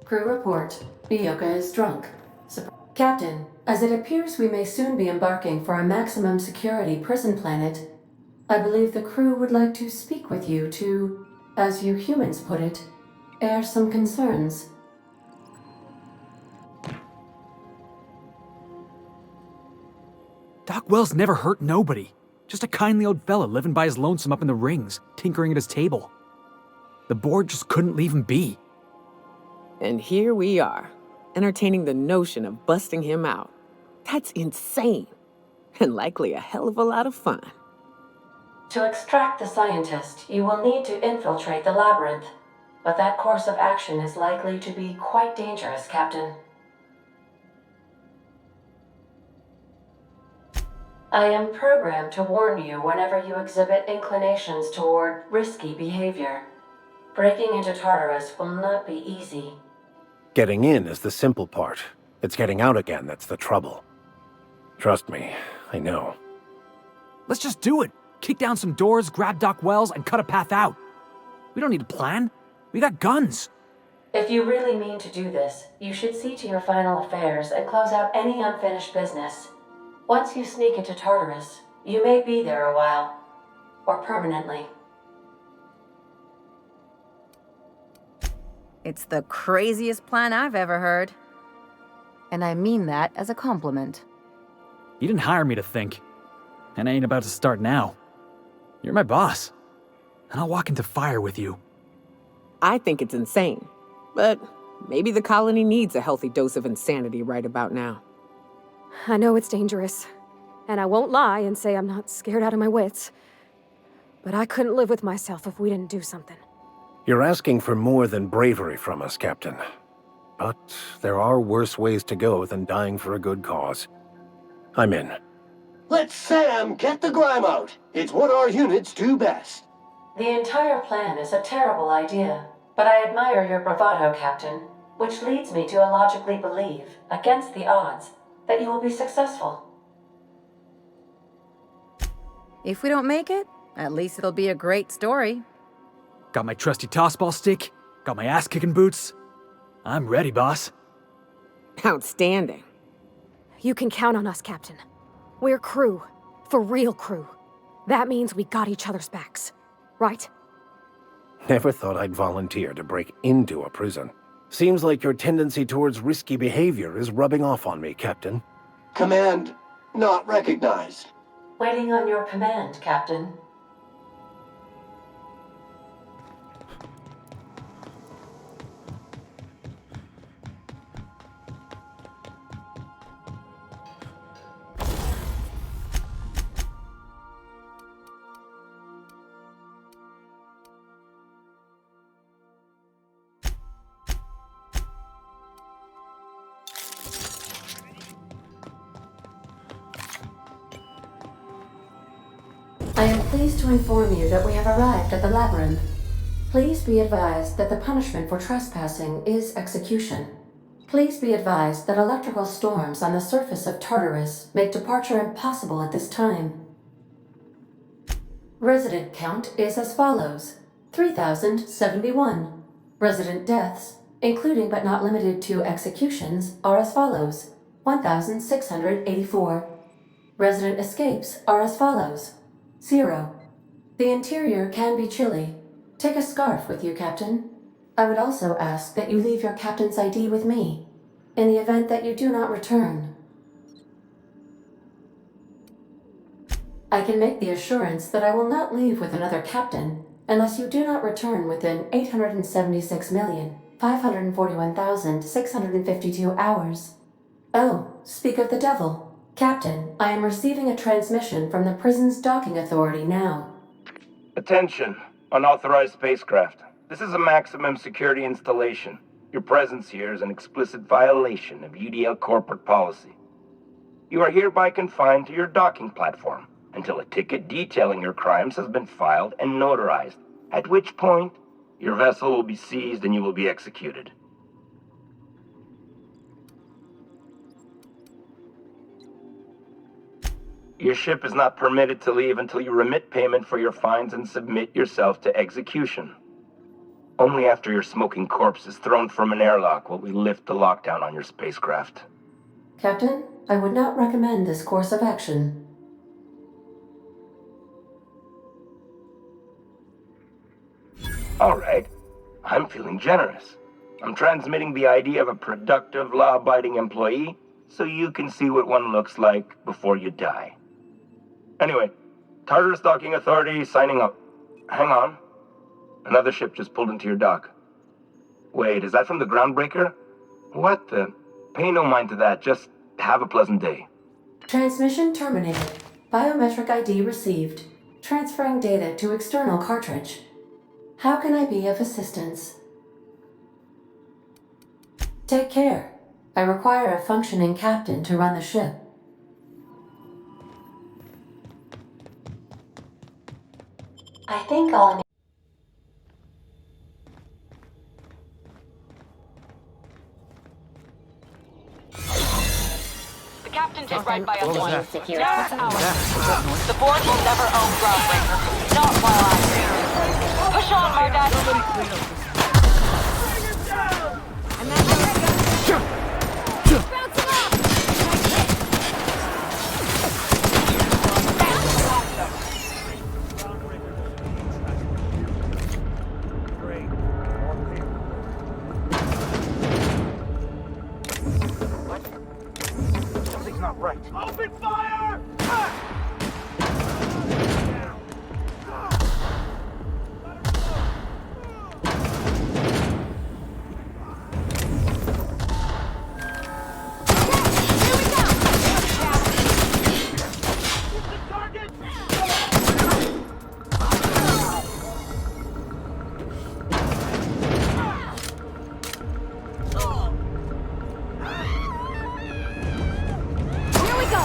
Crew report. Bioka is drunk. Captain, as it appears we may soon be embarking for a maximum security prison planet, I believe the crew would like to speak with you to, as you humans put it, air some concerns. Doc Wells never hurt nobody. Just a kindly old fella living by his lonesome up in the rings, tinkering at his table. The board just couldn't leave him be. And here we are, entertaining the notion of busting him out. That's insane. And likely a hell of a lot of fun. To extract the scientist, you will need to infiltrate the labyrinth. But that course of action is likely to be quite dangerous, Captain. I am programmed to warn you whenever you exhibit inclinations toward risky behavior. Breaking into Tartarus will not be easy. Getting in is the simple part. It's getting out again that's the trouble. Trust me, I know. Let's just do it. Kick down some doors, grab Doc Wells, and cut a path out. We don't need a plan. We got guns. If you really mean to do this, you should see to your final affairs and close out any unfinished business. Once you sneak into Tartarus, you may be there a while. Or permanently. It's the craziest plan I've ever heard. And I mean that as a compliment. You didn't hire me to think. And I ain't about to start now. You're my boss. And I'll walk into fire with you. I think it's insane. But maybe the colony needs a healthy dose of insanity right about now. I know it's dangerous. And I won't lie and say I'm not scared out of my wits. But I couldn't live with myself if we didn't do something. You're asking for more than bravery from us, Captain. But there are worse ways to go than dying for a good cause. I'm in. Let Sam get the grime out. It's what our units do best. The entire plan is a terrible idea, but I admire your bravado, Captain, which leads me to illogically believe, against the odds, that you will be successful. If we don't make it, at least it'll be a great story. Got my trusty tossball stick, got my ass-kicking boots. I'm ready, boss. Outstanding. You can count on us, Captain. We're crew. For real crew. That means we got each other's backs. Right? Never thought I'd volunteer to break into a prison. Seems like your tendency towards risky behavior is rubbing off on me, Captain. Command not recognized. Waiting on your command, Captain. I am pleased to inform you that we have arrived at the labyrinth. Please be advised that the punishment for trespassing is execution. Please be advised that electrical storms on the surface of Tartarus make departure impossible at this time. Resident count is as follows: 3,071. Resident deaths, including but not limited to executions, are as follows: 1,684. Resident escapes are as follows: 0. The interior can be chilly. Take a scarf with you, Captain. I would also ask that you leave your captain's ID with me, in the event that you do not return. I can make the assurance that I will not leave with another captain unless you do not return within 876,541,652 hours. Oh, speak of the devil. Captain, I am receiving a transmission from the prison's docking authority now. Attention, unauthorized spacecraft. This is a maximum security installation. Your presence here is an explicit violation of UDL corporate policy. You are hereby confined to your docking platform until a ticket detailing your crimes has been filed and notarized, at which point your vessel will be seized and you will be executed. Your ship is not permitted to leave until you remit payment for your fines and submit yourself to execution. Only after your smoking corpse is thrown from an airlock will we lift the lockdown on your spacecraft. Captain, I would not recommend this course of action. All right. I'm feeling generous. I'm transmitting the idea of a productive, law-abiding employee so you can see what one looks like before you die. Anyway, Tartarus Docking Authority signing up. Hang on. Another ship just pulled into your dock. Wait, is that from the Groundbreaker? What the? Pay no mind to that. Just have a pleasant day. Transmission terminated. Biometric ID received. Transferring data to external cartridge. How can I be of assistance? Take care. I require a functioning captain to run the ship. I think all I need. The captain did right by us. What was Now that? it's ours. The board will never own Groundbreaker. Not while I'm here. Push on, Mardad. Something's not right. Open fire! Here we go!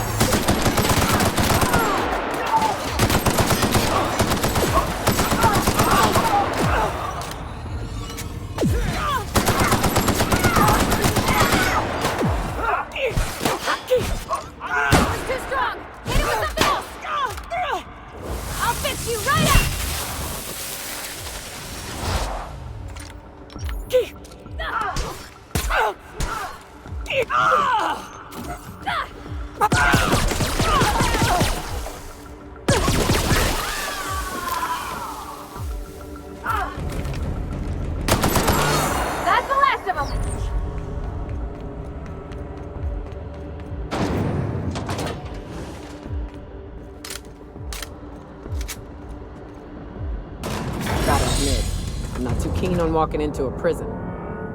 I'm not too keen on walking into a prison.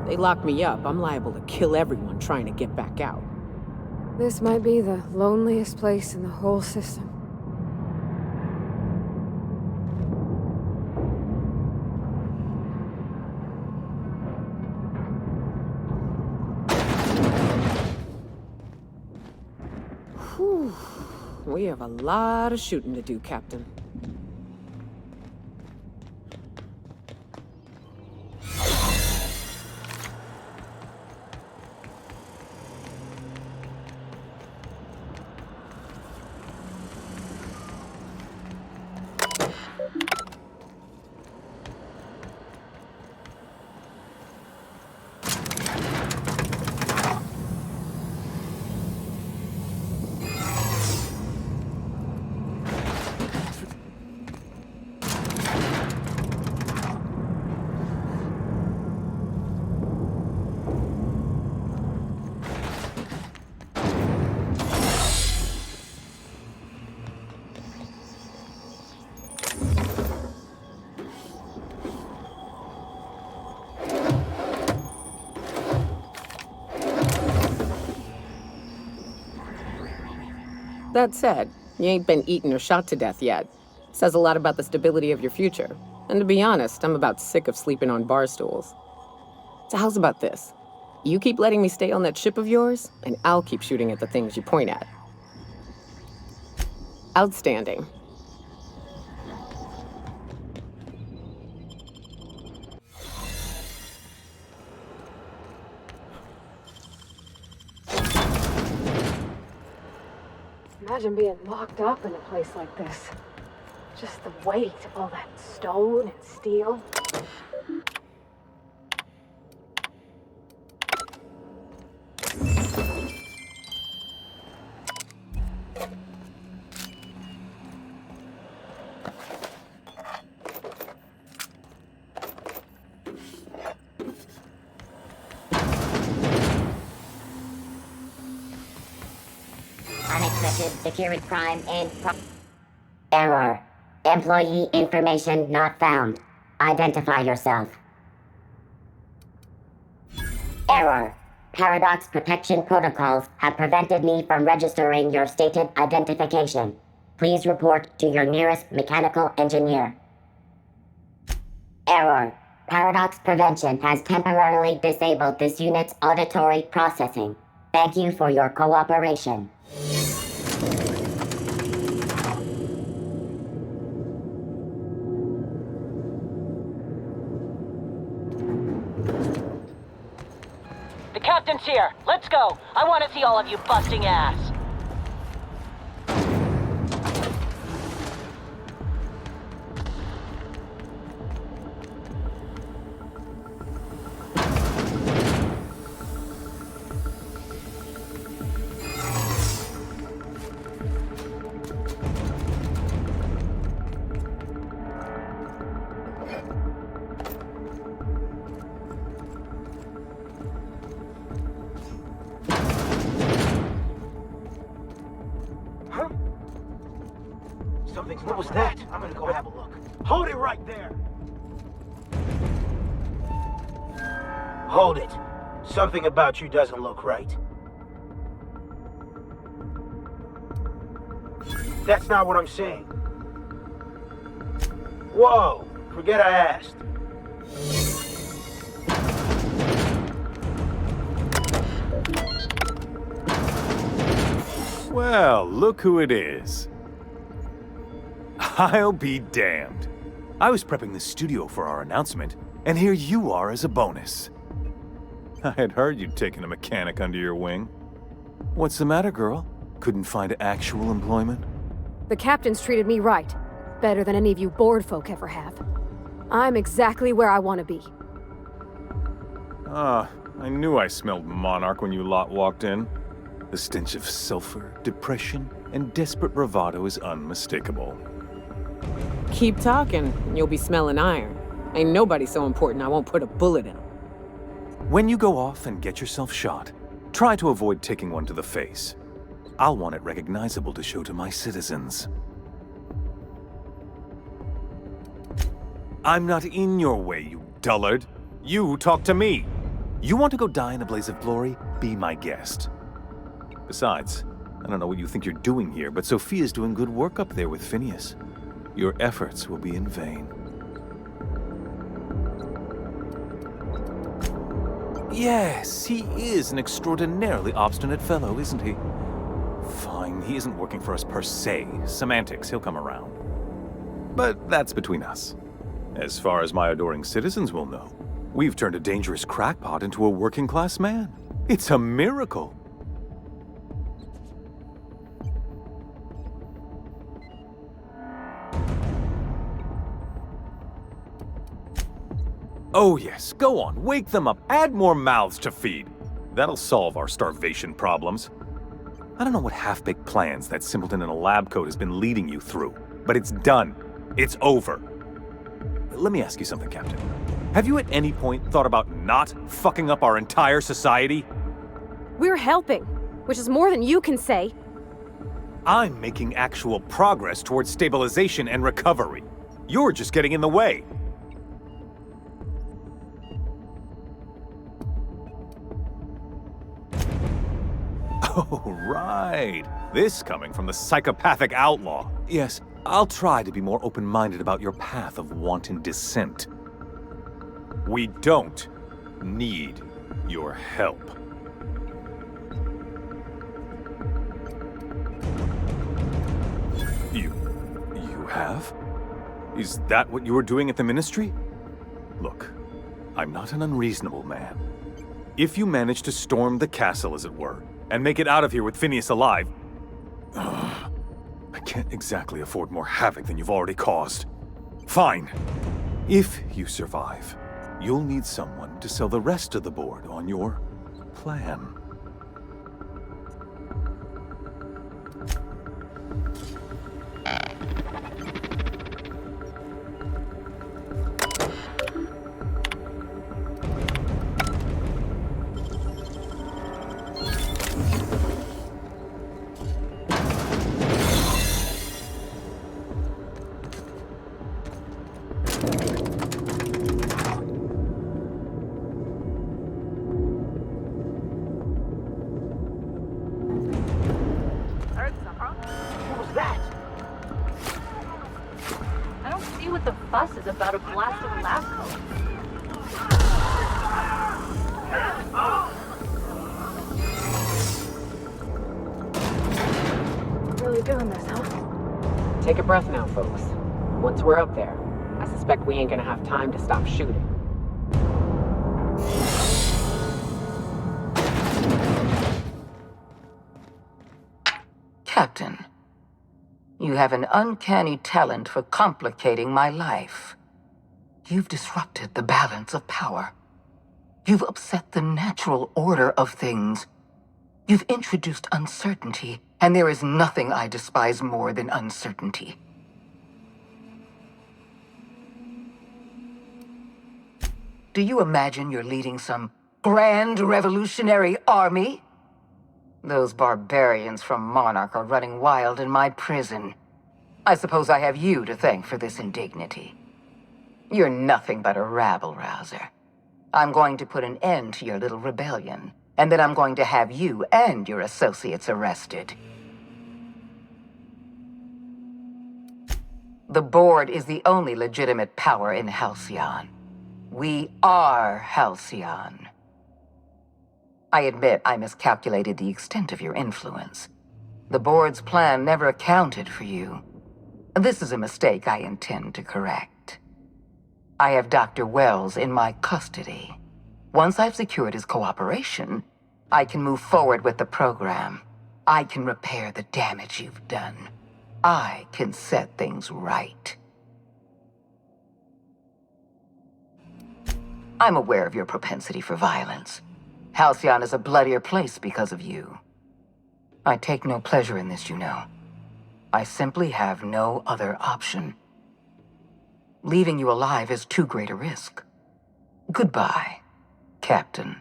They lock me up, I'm liable to kill everyone trying to get back out. This might be the loneliest place in the whole system. Whew. We have a lot of shooting to do, Captain. That said, you ain't been eaten or shot to death yet. Says a lot about the stability of your future. And to be honest, I'm about sick of sleeping on bar stools. So how's about this? You keep letting me stay on that ship of yours, and I'll keep shooting at the things you point at. Outstanding. Imagine being locked up in a place like this. Just the weight of all that stone and steel. Unexpected security crime and error. Employee information not found. Identify yourself. Error. Paradox protection protocols have prevented me from registering your stated identification. Please report to your nearest mechanical engineer. Error. Paradox prevention has temporarily disabled this unit's auditory processing. Thank you for your cooperation. The captain's here. Let's go. I want to see all of you busting ass. What was that? I'm gonna go have a look. Hold it right there! Hold it. Something about you doesn't look right. That's not what I'm saying. Whoa! Forget I asked. Well, look who it is. I'll be damned. I was prepping the studio for our announcement, and here you are as a bonus. I had heard you'd taken a mechanic under your wing. What's the matter, girl? Couldn't find actual employment? The captain's treated me right. Better than any of you bored folk ever have. I'm exactly where I want to be. Ah, I knew I smelled Monarch when you lot walked in. The stench of sulfur, depression, and desperate bravado is unmistakable. Keep talking, and you'll be smelling iron. Ain't nobody so important I won't put a bullet in him. When you go off and get yourself shot, try to avoid taking one to the face. I'll want it recognizable to show to my citizens. I'm not in your way, you dullard. You talk to me. You want to go die in a blaze of glory? Be my guest. Besides, I don't know what you think you're doing here, but Sophia's doing good work up there with Phineas. Your efforts will be in vain. Yes, he is an extraordinarily obstinate fellow, isn't he? Fine, he isn't working for us per se. Semantics, he'll come around. But that's between us. As far as my adoring citizens will know, we've turned a dangerous crackpot into a working-class man. It's a miracle. Oh yes, go on, wake them up, add more mouths to feed. That'll solve our starvation problems. I don't know what half-baked plans that simpleton in a lab coat has been leading you through, but it's done. It's over. Let me ask you something, Captain. Have you at any point thought about not fucking up our entire society? We're helping, which is more than you can say. I'm making actual progress towards stabilization and recovery. You're just getting in the way. Oh, right. This coming from the psychopathic outlaw. Yes, I'll try to be more open-minded about your path of wanton descent. We don't need your help. You have? Is that what you were doing at the Ministry? Look, I'm not an unreasonable man. If you manage to storm the castle, as it were, and make it out of here with Phineas alive, I can't exactly afford more havoc than you've already caused. Fine. If you survive, you'll need someone to sell the rest of the board on your plan. About a blast of lab coat. Really doing this, huh? Take a breath now, folks. Once we're up there, I suspect we ain't gonna have time to stop shooting. Captain, you have an uncanny talent for complicating my life. You've disrupted the balance of power. You've upset the natural order of things. You've introduced uncertainty, and there is nothing I despise more than uncertainty. Do you imagine you're leading some grand revolutionary army? Those barbarians from Monarch are running wild in my prison. I suppose I have you to thank for this indignity. You're nothing but a rabble-rouser. I'm going to put an end to your little rebellion, and then I'm going to have you and your associates arrested. The board is the only legitimate power in Halcyon. We are Halcyon. I admit I miscalculated the extent of your influence. The board's plan never accounted for you. This is a mistake I intend to correct. I have Dr. Wells in my custody. Once I've secured his cooperation, I can move forward with the program. I can repair the damage you've done. I can set things right. I'm aware of your propensity for violence. Halcyon is a bloodier place because of you. I take no pleasure in this, you know. I simply have no other option. Leaving you alive is too great a risk. Goodbye, Captain.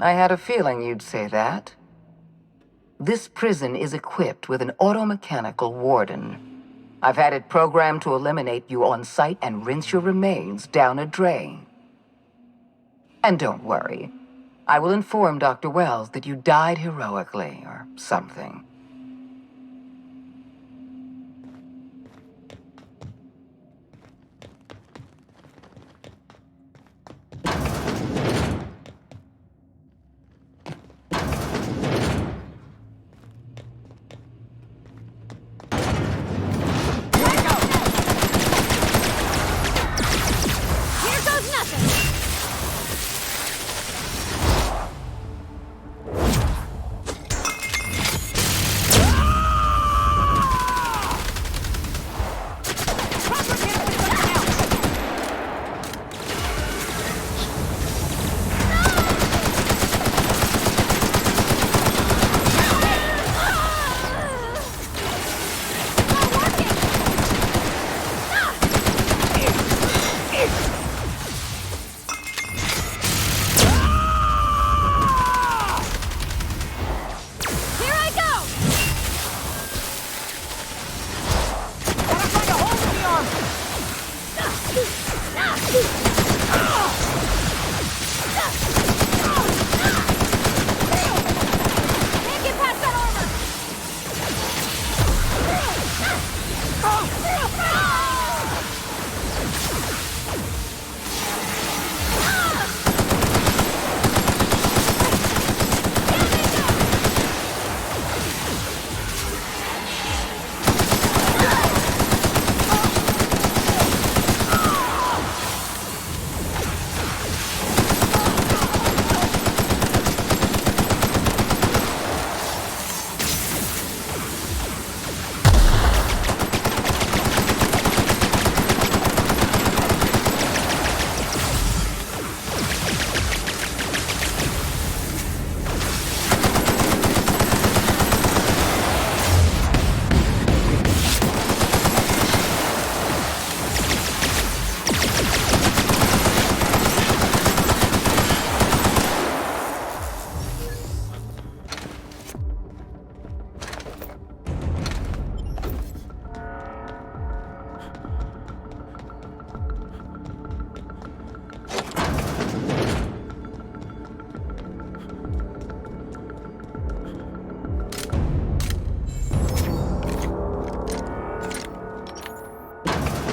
I had a feeling you'd say that. This prison is equipped with an automechanical warden. I've had it programmed to eliminate you on sight and rinse your remains down a drain. And don't worry, I will inform Dr. Wells that you died heroically or something.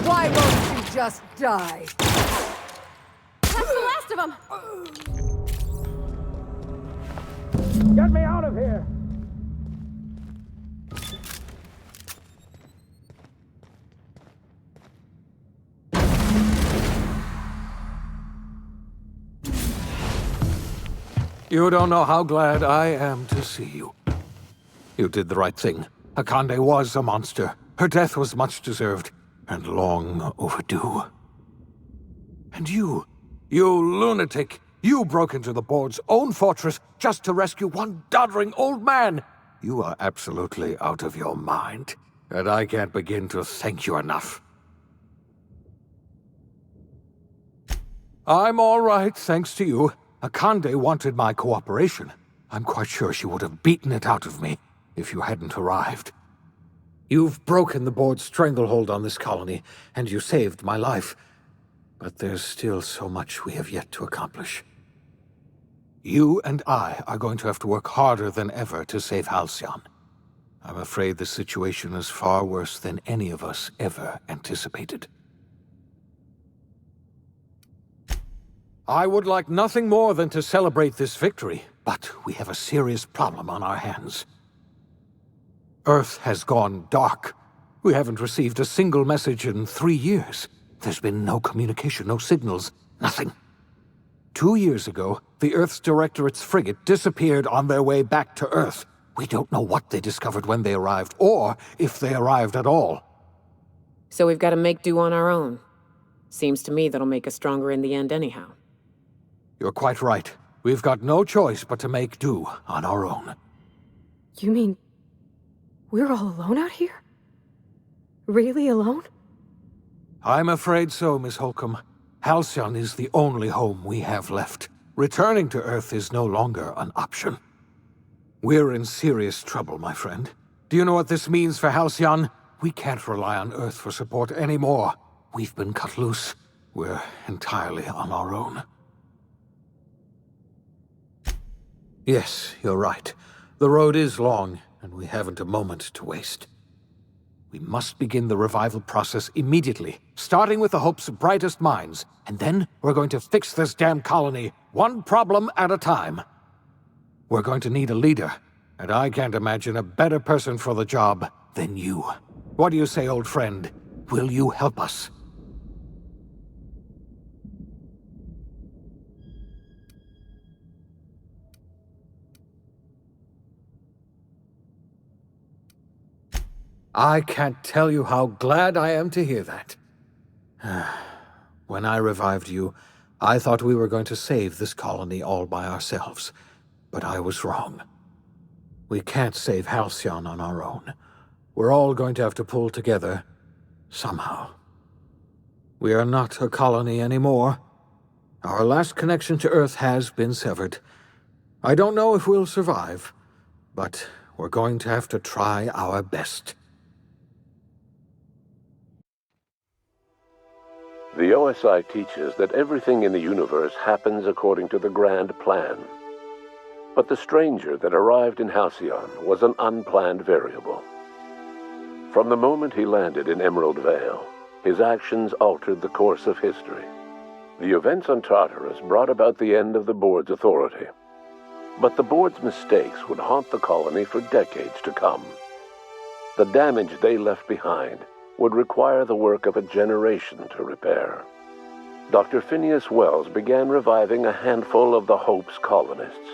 Why won't you just die? That's the last of them! Get me out of here! You don't know how glad I am to see you. You did the right thing. Akande was a monster. Her death was much deserved, and long overdue. And you lunatic, you broke into the board's own fortress just to rescue one doddering old man. You are absolutely out of your mind, and I can't begin to thank you enough. I'm all right, thanks to you. Akande wanted my cooperation. I'm quite sure she would have beaten it out of me if you hadn't arrived. You've broken the board's stranglehold on this colony, and you saved my life. But there's still so much we have yet to accomplish. You and I are going to have to work harder than ever to save Halcyon. I'm afraid the situation is far worse than any of us ever anticipated. I would like nothing more than to celebrate this victory, but we have a serious problem on our hands. Earth has gone dark. We haven't received a single message in 3 years. There's been no communication, no signals, nothing. 2 years ago, the Earth's Directorate's frigate disappeared on their way back to Earth. We don't know what they discovered when they arrived, or if they arrived at all. So we've got to make do on our own. Seems to me that'll make us stronger in the end anyhow. You're quite right. We've got no choice but to make do on our own. You mean we're all alone out here? Really alone? I'm afraid so, Miss Holcomb. Halcyon is the only home we have left. Returning to Earth is no longer an option. We're in serious trouble, my friend. Do you know what this means for Halcyon? We can't rely on Earth for support anymore. We've been cut loose. We're entirely on our own. Yes, you're right. The road is long, and we haven't a moment to waste. We must begin the revival process immediately, starting with the Hope's brightest minds, and then we're going to fix this damn colony, one problem at a time. We're going to need a leader, and I can't imagine a better person for the job than you. What do you say, old friend? Will you help us? I can't tell you how glad I am to hear that. When I revived you, I thought we were going to save this colony all by ourselves, but I was wrong. We can't save Halcyon on our own. We're all going to have to pull together, somehow. We are not a colony anymore. Our last connection to Earth has been severed. I don't know if we'll survive, but we're going to have to try our best. The OSI teaches that everything in the universe happens according to the grand plan. But the stranger that arrived in Halcyon was an unplanned variable. From the moment he landed in Emerald Vale, his actions altered the course of history. The events on Tartarus brought about the end of the board's authority. But the board's mistakes would haunt the colony for decades to come. The damage they left behind would require the work of a generation to repair. Dr. Phineas Wells began reviving a handful of the Hope's colonists.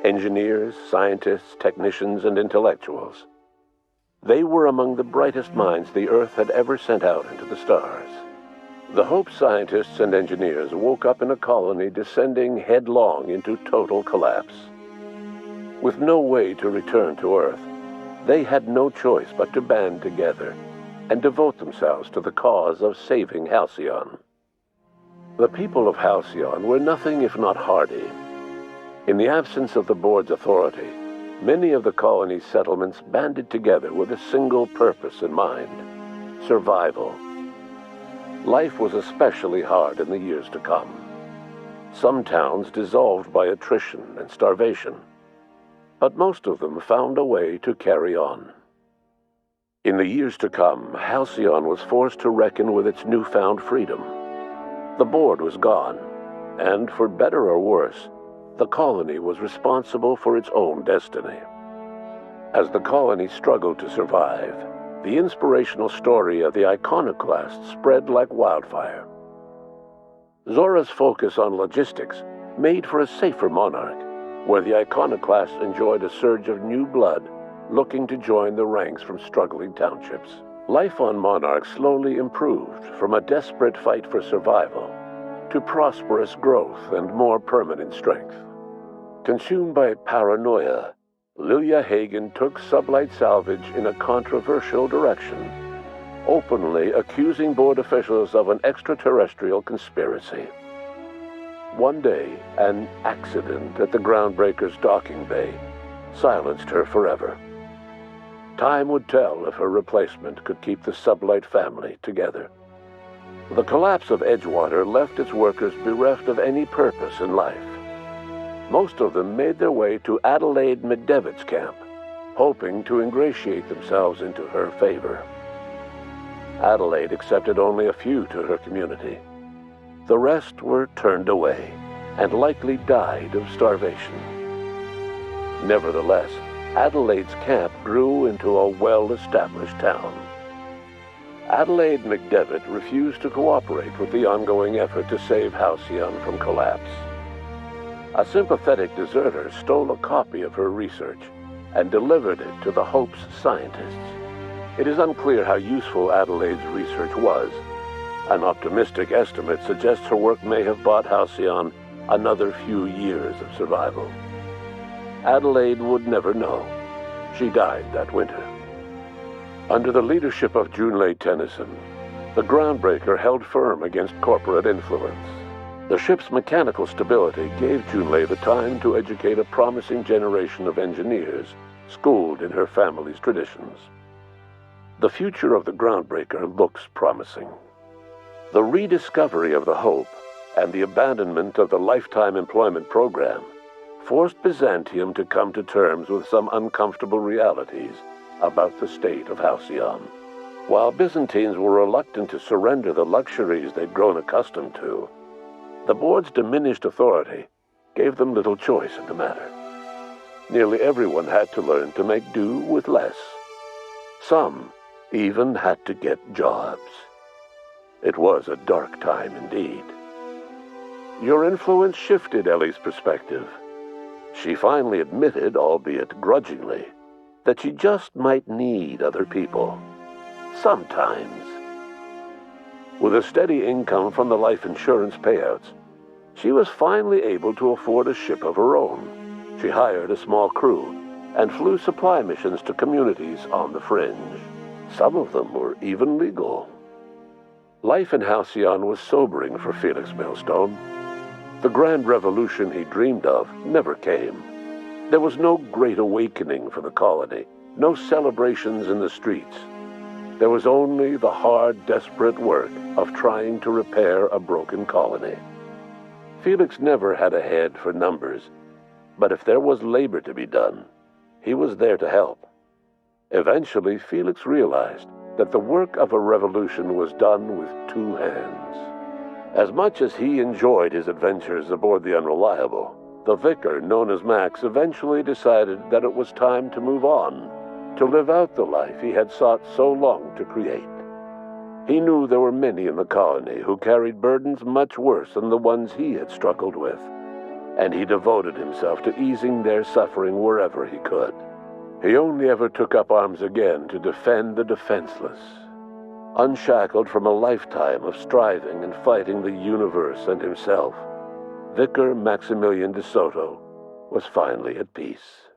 Engineers, scientists, technicians, and intellectuals. They were among the brightest minds the Earth had ever sent out into the stars. The Hope scientists and engineers woke up in a colony descending headlong into total collapse. With no way to return to Earth, they had no choice but to band together and devote themselves to the cause of saving Halcyon. The people of Halcyon were nothing if not hardy. In the absence of the board's authority, many of the colony's settlements banded together with a single purpose in mind: survival. Life was especially hard in the years to come. Some towns dissolved by attrition and starvation, but most of them found a way to carry on. In the years to come, Halcyon was forced to reckon with its newfound freedom. The board was gone, and for better or worse, the colony was responsible for its own destiny. As the colony struggled to survive, the inspirational story of the iconoclast spread like wildfire. Zora's focus on logistics made for a safer monarch, where the iconoclasts enjoyed a surge of new blood looking to join the ranks from struggling townships. Life on Monarch slowly improved from a desperate fight for survival to prosperous growth and more permanent strength. Consumed by paranoia, Lilia Hagen took Sublight Salvage in a controversial direction, openly accusing board officials of an extraterrestrial conspiracy. One day, an accident at the Groundbreaker's docking bay silenced her forever. Time would tell if her replacement could keep the Sublight family together. The collapse of Edgewater left its workers bereft of any purpose in life. Most of them made their way to Adelaide McDevitt's camp, hoping to ingratiate themselves into her favor. Adelaide accepted only a few to her community. The rest were turned away and likely died of starvation. Nevertheless, Adelaide's camp grew into a well-established town. Adelaide McDevitt refused to cooperate with the ongoing effort to save Halcyon from collapse. A sympathetic deserter stole a copy of her research and delivered it to the Hope's scientists. It is unclear how useful Adelaide's research was. An optimistic estimate suggests her work may have bought Halcyon another few years of survival. Adelaide would never know. She died that winter. Under the leadership of Junlei Tennyson, the Groundbreaker held firm against corporate influence. The ship's mechanical stability gave Junlei the time to educate a promising generation of engineers schooled in her family's traditions. The future of the Groundbreaker looks promising. The rediscovery of the Hope and the abandonment of the lifetime employment program forced Byzantium to come to terms with some uncomfortable realities about the state of Halcyon. While Byzantines were reluctant to surrender the luxuries they'd grown accustomed to, the board's diminished authority gave them little choice in the matter. Nearly everyone had to learn to make do with less. Some even had to get jobs. It was a dark time indeed. Your influence shifted Ellie's perspective. She finally admitted, albeit grudgingly, that she just might need other people. Sometimes. With a steady income from the life insurance payouts, she was finally able to afford a ship of her own. She hired a small crew and flew supply missions to communities on the fringe. Some of them were even legal. Life in Halcyon was sobering for Felix Millstone. The grand revolution he dreamed of never came. There was no great awakening for the colony, no celebrations in the streets. There was only the hard, desperate work of trying to repair a broken colony. Felix never had a head for numbers, but if there was labor to be done, he was there to help. Eventually, Felix realized that the work of a revolution was done with two hands. As much as he enjoyed his adventures aboard the Unreliable, the vicar, known as Max, eventually decided that it was time to move on, to live out the life he had sought so long to create. He knew there were many in the colony who carried burdens much worse than the ones he had struggled with, and he devoted himself to easing their suffering wherever he could. He only ever took up arms again to defend the defenseless. Unshackled from a lifetime of striving and fighting the universe and himself, Vicar Maximilian de Soto was finally at peace.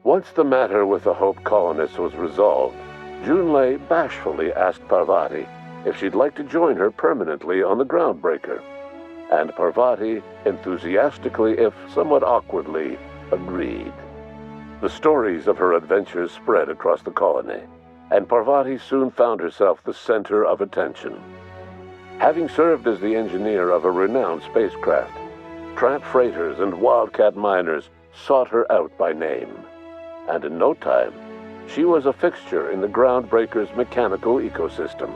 Once the matter with the Hope colonists was resolved, Junlei bashfully asked Parvati if she'd like to join her permanently on the Groundbreaker, and Parvati enthusiastically, if somewhat awkwardly, agreed. The stories of her adventures spread across the colony, and Parvati soon found herself the center of attention. Having served as the engineer of a renowned spacecraft, tramp freighters and wildcat miners sought her out by name, and in no time, she was a fixture in the Groundbreaker's mechanical ecosystem.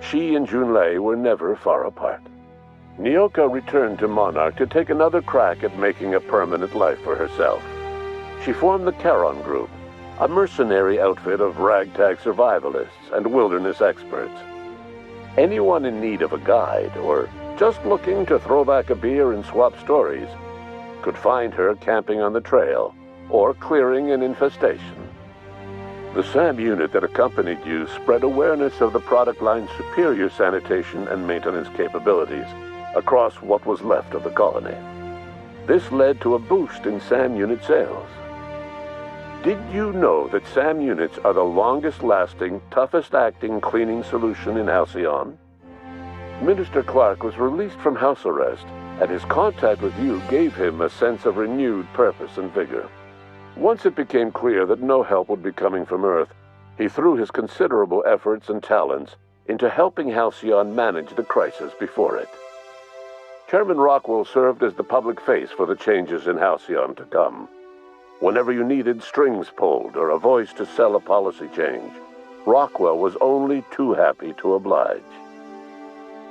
She and Junlei were never far apart. Nyoka returned to Monarch to take another crack at making a permanent life for herself. She formed the Charon Group, a mercenary outfit of ragtag survivalists and wilderness experts. Anyone in need of a guide, or just looking to throw back a beer and swap stories, could find her camping on the trail or clearing an infestation. The SAM unit that accompanied you spread awareness of the product line's superior sanitation and maintenance capabilities across what was left of the colony. This led to a boost in SAM unit sales. Did you know that SAM units are the longest-lasting, toughest-acting cleaning solution in Halcyon? Minister Clark was released from house arrest, and his contact with you gave him a sense of renewed purpose and vigor. Once it became clear that no help would be coming from Earth, he threw his considerable efforts and talents into helping Halcyon manage the crisis before it. Chairman Rockwell served as the public face for the changes in Halcyon to come. Whenever you needed strings pulled or a voice to sell a policy change, Rockwell was only too happy to oblige.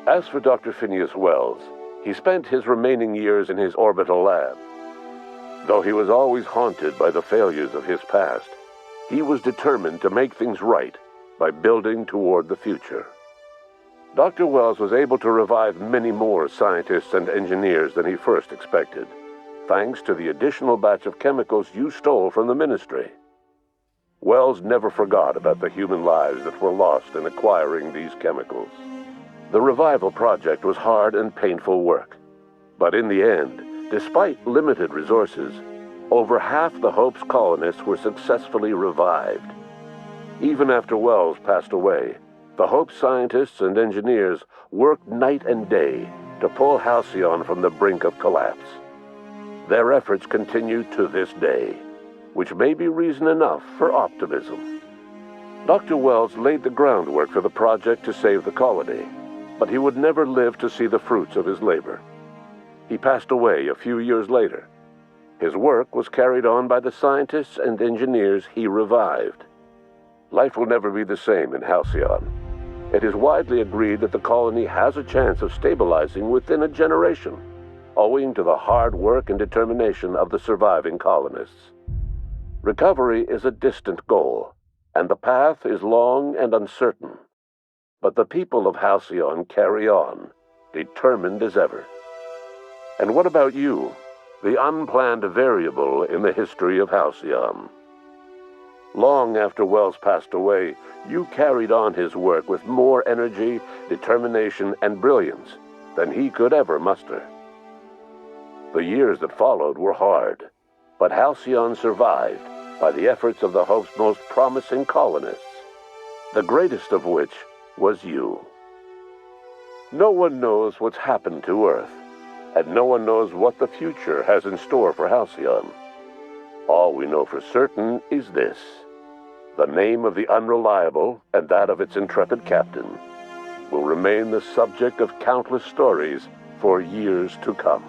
As for Dr. Phineas Wells, he spent his remaining years in his orbital lab. Though he was always haunted by the failures of his past, he was determined to make things right by building toward the future. Dr. Wells was able to revive many more scientists and engineers than he first expected, thanks to the additional batch of chemicals you stole from the Ministry. Wells never forgot about the human lives that were lost in acquiring these chemicals. The revival project was hard and painful work, but in the end, despite limited resources, over half the Hope's colonists were successfully revived. Even after Wells passed away, the Hope scientists and engineers worked night and day to pull Halcyon from the brink of collapse. Their efforts continue to this day, which may be reason enough for optimism. Dr. Wells laid the groundwork for the project to save the colony, but he would never live to see the fruits of his labor. He passed away a few years later. His work was carried on by the scientists and engineers he revived. Life will never be the same in Halcyon. It is widely agreed that the colony has a chance of stabilizing within a generation, owing to the hard work and determination of the surviving colonists. Recovery is a distant goal, and the path is long and uncertain. But the people of Halcyon carry on, determined as ever. And what about you, the unplanned variable in the history of Halcyon? Long after Wells passed away, you carried on his work with more energy, determination, and brilliance than he could ever muster. The years that followed were hard, but Halcyon survived by the efforts of the Hope's most promising colonists, the greatest of which was you. No one knows what's happened to Earth, and no one knows what the future has in store for Halcyon. All we know for certain is this: the name of the Unreliable and that of its intrepid captain will remain the subject of countless stories for years to come.